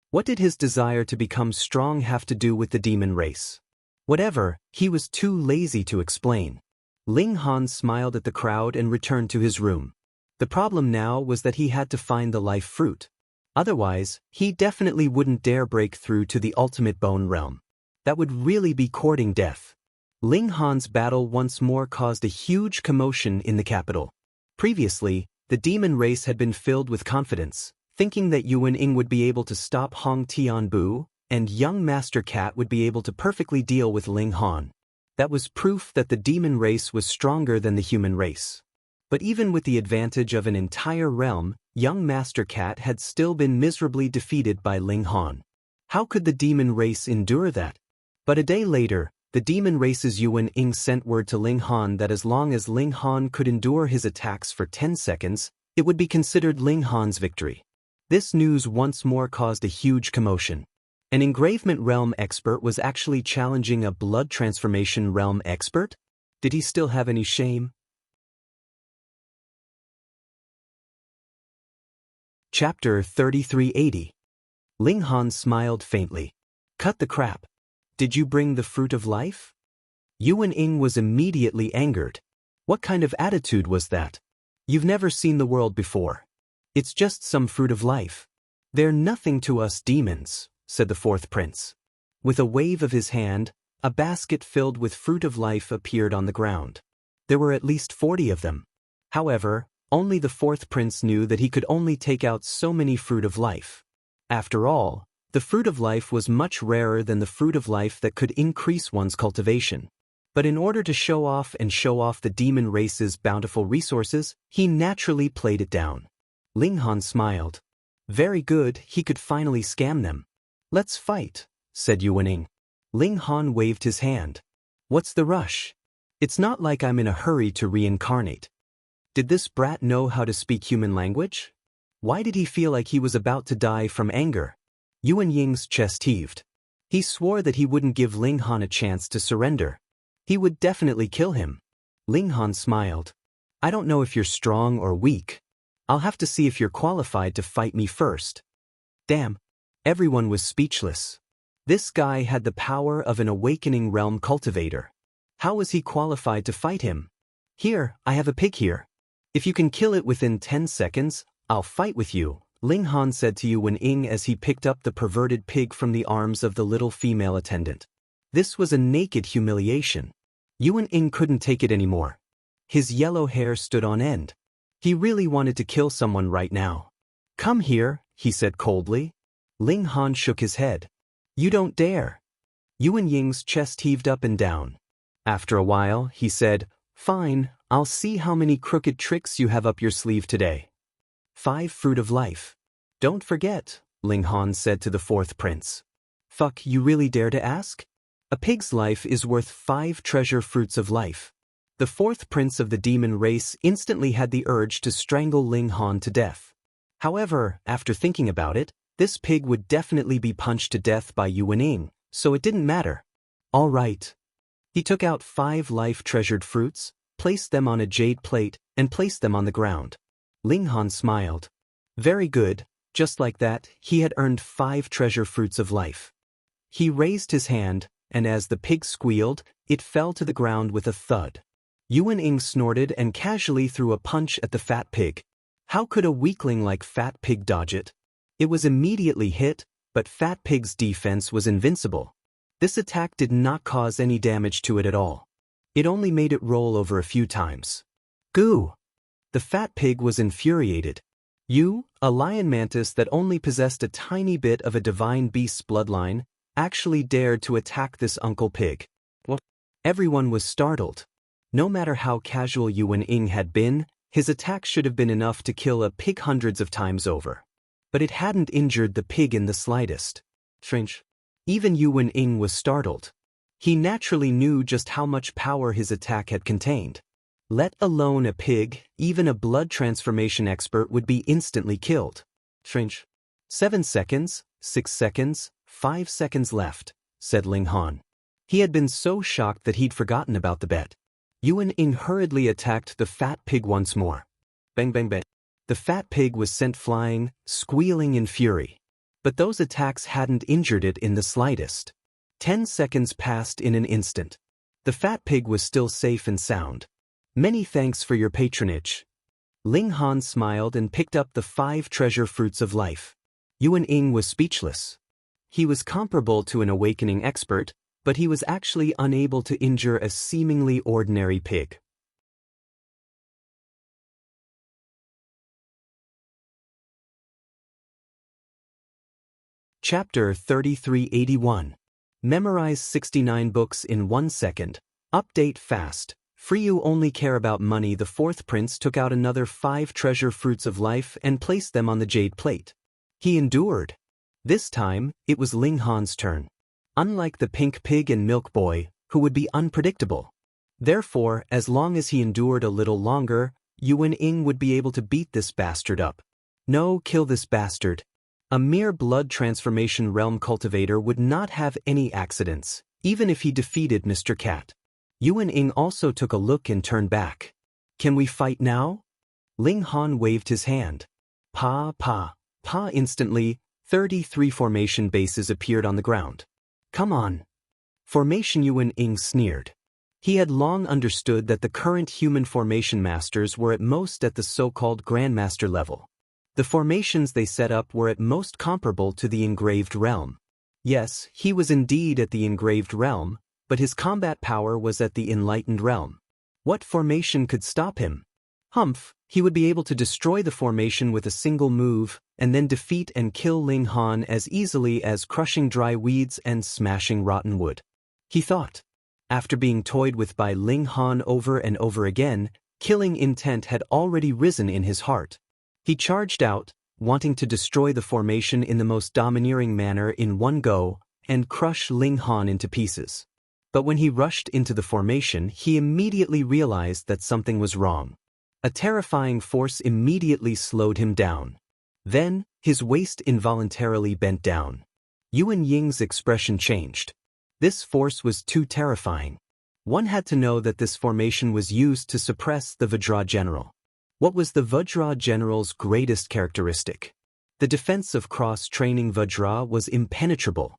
What did his desire to become strong have to do with the demon race? Whatever, he was too lazy to explain. Ling Han smiled at the crowd and returned to his room. The problem now was that he had to find the life fruit. Otherwise, he definitely wouldn't dare break through to the ultimate bone realm. That would really be courting death. Ling Han's battle once more caused a huge commotion in the capital. Previously, the demon race had been filled with confidence, thinking that Yuan Ying would be able to stop Hong Tianbu, and young Master Cat would be able to perfectly deal with Ling Han. That was proof that the demon race was stronger than the human race. But even with the advantage of an entire realm, young Master Cat had still been miserably defeated by Ling Han. How could the demon race endure that? But a day later, the demon race's Yuan Ying sent word to Ling Han that as long as Ling Han could endure his attacks for 10 seconds, it would be considered Ling Han's victory. This news once more caused a huge commotion. An engravement realm expert was actually challenging a blood transformation realm expert? Did he still have any shame? Chapter 3380. Ling Han smiled faintly. Cut the crap. Did you bring the fruit of life? Yuan Ying was immediately angered. What kind of attitude was that? You've never seen the world before. It's just some fruit of life. They're nothing to us demons, said the fourth prince. With a wave of his hand, a basket filled with fruit of life appeared on the ground. There were at least 40 of them. However, only the fourth prince knew that he could only take out so many fruit of life. After all, the fruit of life was much rarer than the fruit of life that could increase one's cultivation. But in order to show off the demon race's bountiful resources, he naturally played it down. Ling Han smiled. Very good, he could finally scam them. Let's fight, said Yuan Ying. Ling Han waved his hand. What's the rush? It's not like I'm in a hurry to reincarnate. Did this brat know how to speak human language? Why did he feel like he was about to die from anger? Yuan Ying's chest heaved. He swore that he wouldn't give Ling Han a chance to surrender. He would definitely kill him. Ling Han smiled. I don't know if you're strong or weak. I'll have to see if you're qualified to fight me first. Damn. Everyone was speechless. This guy had the power of an awakening realm cultivator. How was he qualified to fight him? Here, I have a pig here. If you can kill it within 10 seconds, I'll fight with you, Ling Han said to Yuan Ying as he picked up the perverted pig from the arms of the little female attendant. This was a naked humiliation. Yuan Ying couldn't take it anymore. His yellow hair stood on end. He really wanted to kill someone right now. Come here, he said coldly. Ling Han shook his head. You don't dare. Yuan Ying's chest heaved up and down. After a while, he said, Fine, I'll see how many crooked tricks you have up your sleeve today. 5 fruit of life. Don't forget, Ling Han said to the fourth prince. Fuck, you really dare to ask? A pig's life is worth 5 treasure fruits of life. The fourth prince of the demon race instantly had the urge to strangle Ling Han to death. However, after thinking about it, this pig would definitely be punched to death by Yuan Ying, so it didn't matter. All right. He took out 5 life-treasured fruits, placed them on a jade plate, and placed them on the ground. Ling Han smiled. Very good, just like that, he had earned 5 treasure fruits of life. He raised his hand, and as the pig squealed, it fell to the ground with a thud. Yuan Ying snorted and casually threw a punch at the fat pig. How could a weakling like Fat Pig dodge it? It was immediately hit, but Fat Pig's defense was invincible. This attack did not cause any damage to it at all. It only made it roll over a few times. Goo! The fat pig was infuriated. You, a lion mantis that only possessed a tiny bit of a divine beast's bloodline, actually dared to attack this uncle pig. What? Everyone was startled. No matter how casual Yuan Ying had been, His attack should have been enough to kill a pig hundreds of times over. But it hadn't injured the pig in the slightest. Strange. Even Yuan Ying was startled. He naturally knew just how much power his attack had contained. Let alone a pig, even a blood transformation expert would be instantly killed. Strange. 7 seconds, 6 seconds, 5 seconds left, said Ling Han. He had been so shocked that he'd forgotten about the bet. Yuan Ying hurriedly attacked the fat pig once more. Bang bang bang. The fat pig was sent flying, squealing in fury. But those attacks hadn't injured it in the slightest. 10 seconds passed in an instant. The fat pig was still safe and sound. Many thanks for your patronage. Ling Han smiled and picked up the 5 treasure fruits of life. Yuan Ying was speechless. He was comparable to an awakening expert, but he was actually unable to injure a seemingly ordinary pig. Chapter 3381. Memorize 69 books in 1 second. Update fast. Free. You only care about money. The fourth prince took out another 5 treasure fruits of life and placed them on the jade plate. He endured. This time, it was Ling Han's turn. Unlike the pink pig and milk boy, who would be unpredictable. Therefore, as long as he endured a little longer, Yuan Ying would be able to beat this bastard up. No, kill this bastard. A mere blood transformation realm cultivator would not have any accidents, even if he defeated Mr. Cat. Yuan Ying also took a look and turned back. Can we fight now? Ling Han waved his hand. Pa. Instantly, 33 formation bases appeared on the ground. Come on. Formation. Yuan Ying sneered. He had long understood that the current human formation masters were at most at the so-called Grandmaster level. The formations they set up were at most comparable to the engraved realm. Yes, he was indeed at the engraved realm, but his combat power was at the enlightened realm. What formation could stop him? Humph, he would be able to destroy the formation with a single move, and then defeat and kill Ling Han as easily as crushing dry weeds and smashing rotten wood. He thought. After being toyed with by Ling Han over and over again, killing intent had already risen in his heart. He charged out, wanting to destroy the formation in the most domineering manner in one go, and crush Ling Han into pieces. But when he rushed into the formation, he immediately realized that something was wrong. A terrifying force immediately slowed him down. Then, his waist involuntarily bent down. Yuan Ying's expression changed. This force was too terrifying. One had to know that this formation was used to suppress the Vajra general. What was the Vajra general's greatest characteristic? The defense of cross-training Vajra was impenetrable.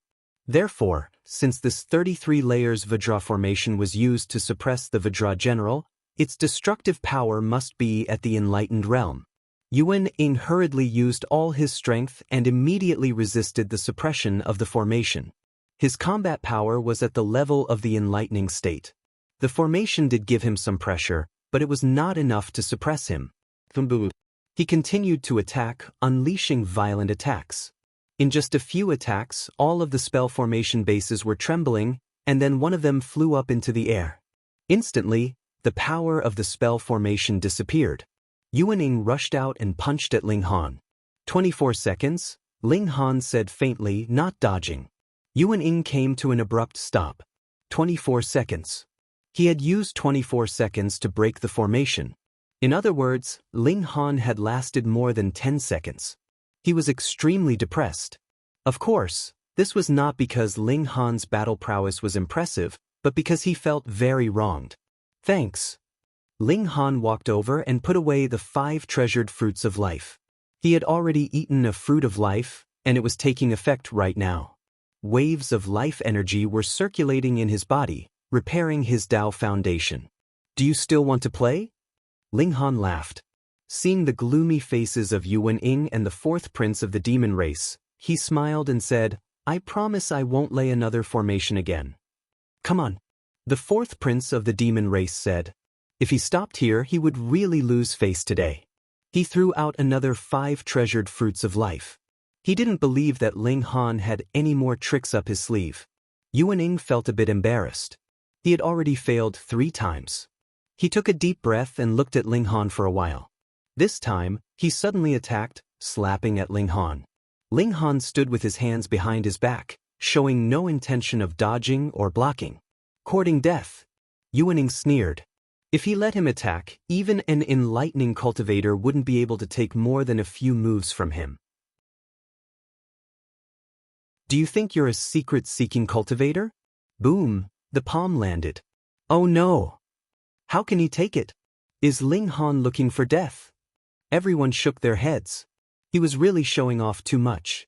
Therefore, since this 33 layers Vajra formation was used to suppress the Vajra general, its destructive power must be at the enlightened realm. Yuan Ying hurriedly used all his strength and immediately resisted the suppression of the formation. His combat power was at the level of the enlightening state. The formation did give him some pressure, but it was not enough to suppress him. He continued to attack, unleashing violent attacks. In just a few attacks, all of the spell formation bases were trembling, and then one of them flew up into the air. Instantly, the power of the spell formation disappeared. Yuan Ying rushed out and punched at Ling Han. 24 seconds, Ling Han said faintly, not dodging. Yuan Ying came to an abrupt stop. 24 seconds. He had used 24 seconds to break the formation. In other words, Ling Han had lasted more than 10 seconds. He was extremely depressed. Of course, this was not because Ling Han's battle prowess was impressive, but because he felt very wronged. Thanks. Ling Han walked over and put away the 5 treasured fruits of life. He had already eaten a fruit of life, and it was taking effect right now. Waves of life energy were circulating in his body, repairing his Dao foundation. Do you still want to play? Ling Han laughed. Seeing the gloomy faces of Yuan Ying and the fourth prince of the demon race, he smiled and said, I promise I won't lay another formation again. Come on. The fourth prince of the demon race said. If he stopped here, he would really lose face today. He threw out another 5 treasured fruits of life. He didn't believe that Ling Han had any more tricks up his sleeve. Yuan Ying felt a bit embarrassed. He had already failed 3 times. He took a deep breath and looked at Ling Han for a while. This time, he suddenly attacked, slapping at Ling Han. Ling Han stood with his hands behind his back, showing no intention of dodging or blocking. Courting death. Yuaning sneered. If he let him attack, even an enlightening cultivator wouldn't be able to take more than a few moves from him. Do you think you're a secret-seeking cultivator? Boom, the palm landed. Oh no! How can he take it? Is Ling Han looking for death? Everyone shook their heads. He was really showing off too much.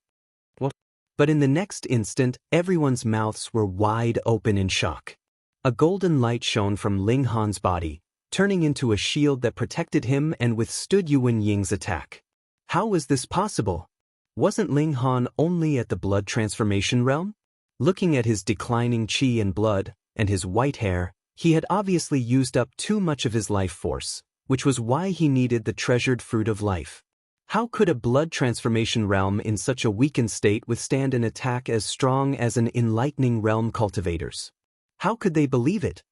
What? But in the next instant, everyone's mouths were wide open in shock. A golden light shone from Ling Han's body, turning into a shield that protected him and withstood Yuan Ying's attack. How was this possible? Wasn't Ling Han only at the blood transformation realm? Looking at his declining qi and blood, and his white hair, he had obviously used up too much of his life force, which was why he needed the treasured fruit of life. How could a blood transformation realm in such a weakened state withstand an attack as strong as an enlightening realm cultivator's? How could they believe it?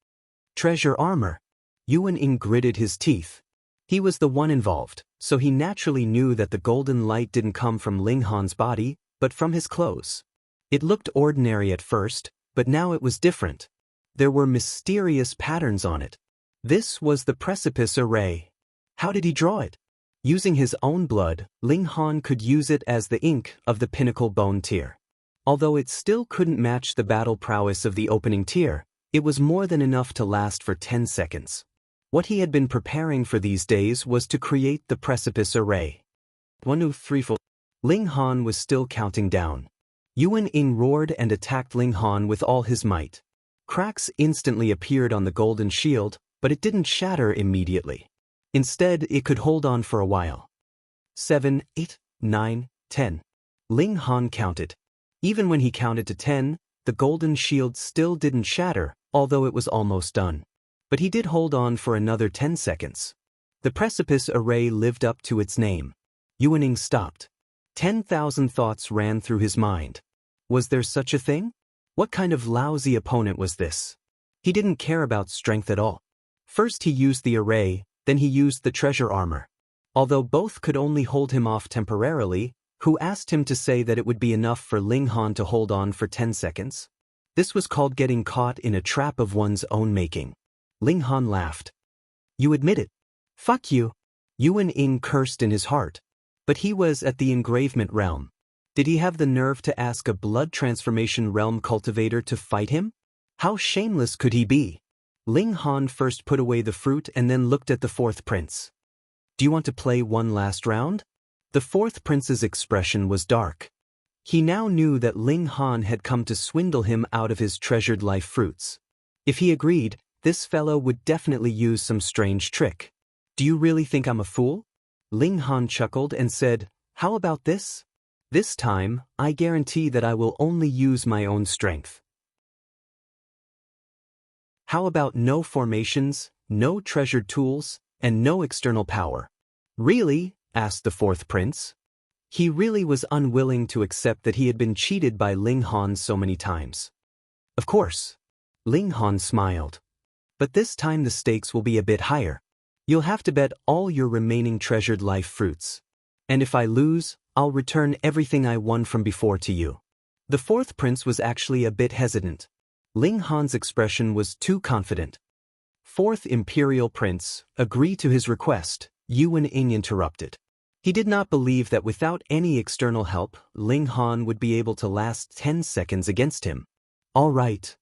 Treasure armor. Yuan Ying gritted his teeth. He was the one involved, so he naturally knew that the golden light didn't come from Ling Han's body, but from his clothes. It looked ordinary at first, but now it was different. There were mysterious patterns on it. This was the precipice array. How did he draw it? Using his own blood, Ling Han could use it as the ink of the pinnacle bone tier. Although it still couldn't match the battle prowess of the opening tier, it was more than enough to last for 10 seconds. What he had been preparing for these days was to create the precipice array. 1, 2, 3, 4. Ling Han was still counting down. Yuan Ying roared and attacked Ling Han with all his might. Cracks instantly appeared on the golden shield, but it didn't shatter immediately. Instead, it could hold on for a while. 7, 8, 9, 10. Ling Han counted. Even when he counted to 10, the golden shield still didn't shatter, although it was almost done. But he did hold on for another 10 seconds. The precipice array lived up to its name. Yuan Ying stopped. 10,000 thoughts ran through his mind. Was there such a thing? What kind of lousy opponent was this? He didn't care about strength at all. First he used the array, then he used the treasure armor. Although both could only hold him off temporarily, who asked him to say that it would be enough for Ling Han to hold on for 10 seconds? This was called getting caught in a trap of one's own making. Ling Han laughed. You admit it. Fuck you. Yuan Ying cursed in his heart. But he was at the engravement realm. Did he have the nerve to ask a blood transformation realm cultivator to fight him? How shameless could he be? Ling Han first put away the fruit and then looked at the fourth prince. Do you want to play one last round? The fourth prince's expression was dark. He now knew that Ling Han had come to swindle him out of his treasured life fruits. If he agreed, this fellow would definitely use some strange trick. Do you really think I'm a fool? Ling Han chuckled and said, how about this? This time, I guarantee that I will only use my own strength. How about no formations, no treasured tools, and no external power? Really? Asked the fourth prince. He really was unwilling to accept that he had been cheated by Ling Han so many times. Of course. Ling Han smiled. But this time the stakes will be a bit higher. You'll have to bet all your remaining treasured life fruits. And if I lose, I'll return everything I won from before to you. The fourth prince was actually a bit hesitant. Ling Han's expression was too confident. Fourth imperial prince, agree to his request, Yuan Ying interrupted. He did not believe that without any external help, Ling Han would be able to last 10 seconds against him. All right.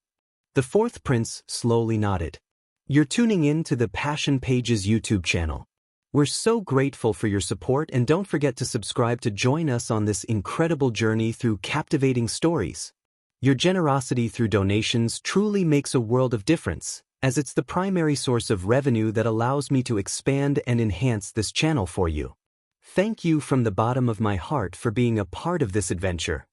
The fourth prince slowly nodded. You're tuning in to the Passion Pages YouTube channel. We're so grateful for your support, and don't forget to subscribe to join us on this incredible journey through captivating stories. Your generosity through donations truly makes a world of difference, as it's the primary source of revenue that allows me to expand and enhance this channel for you. Thank you from the bottom of my heart for being a part of this adventure.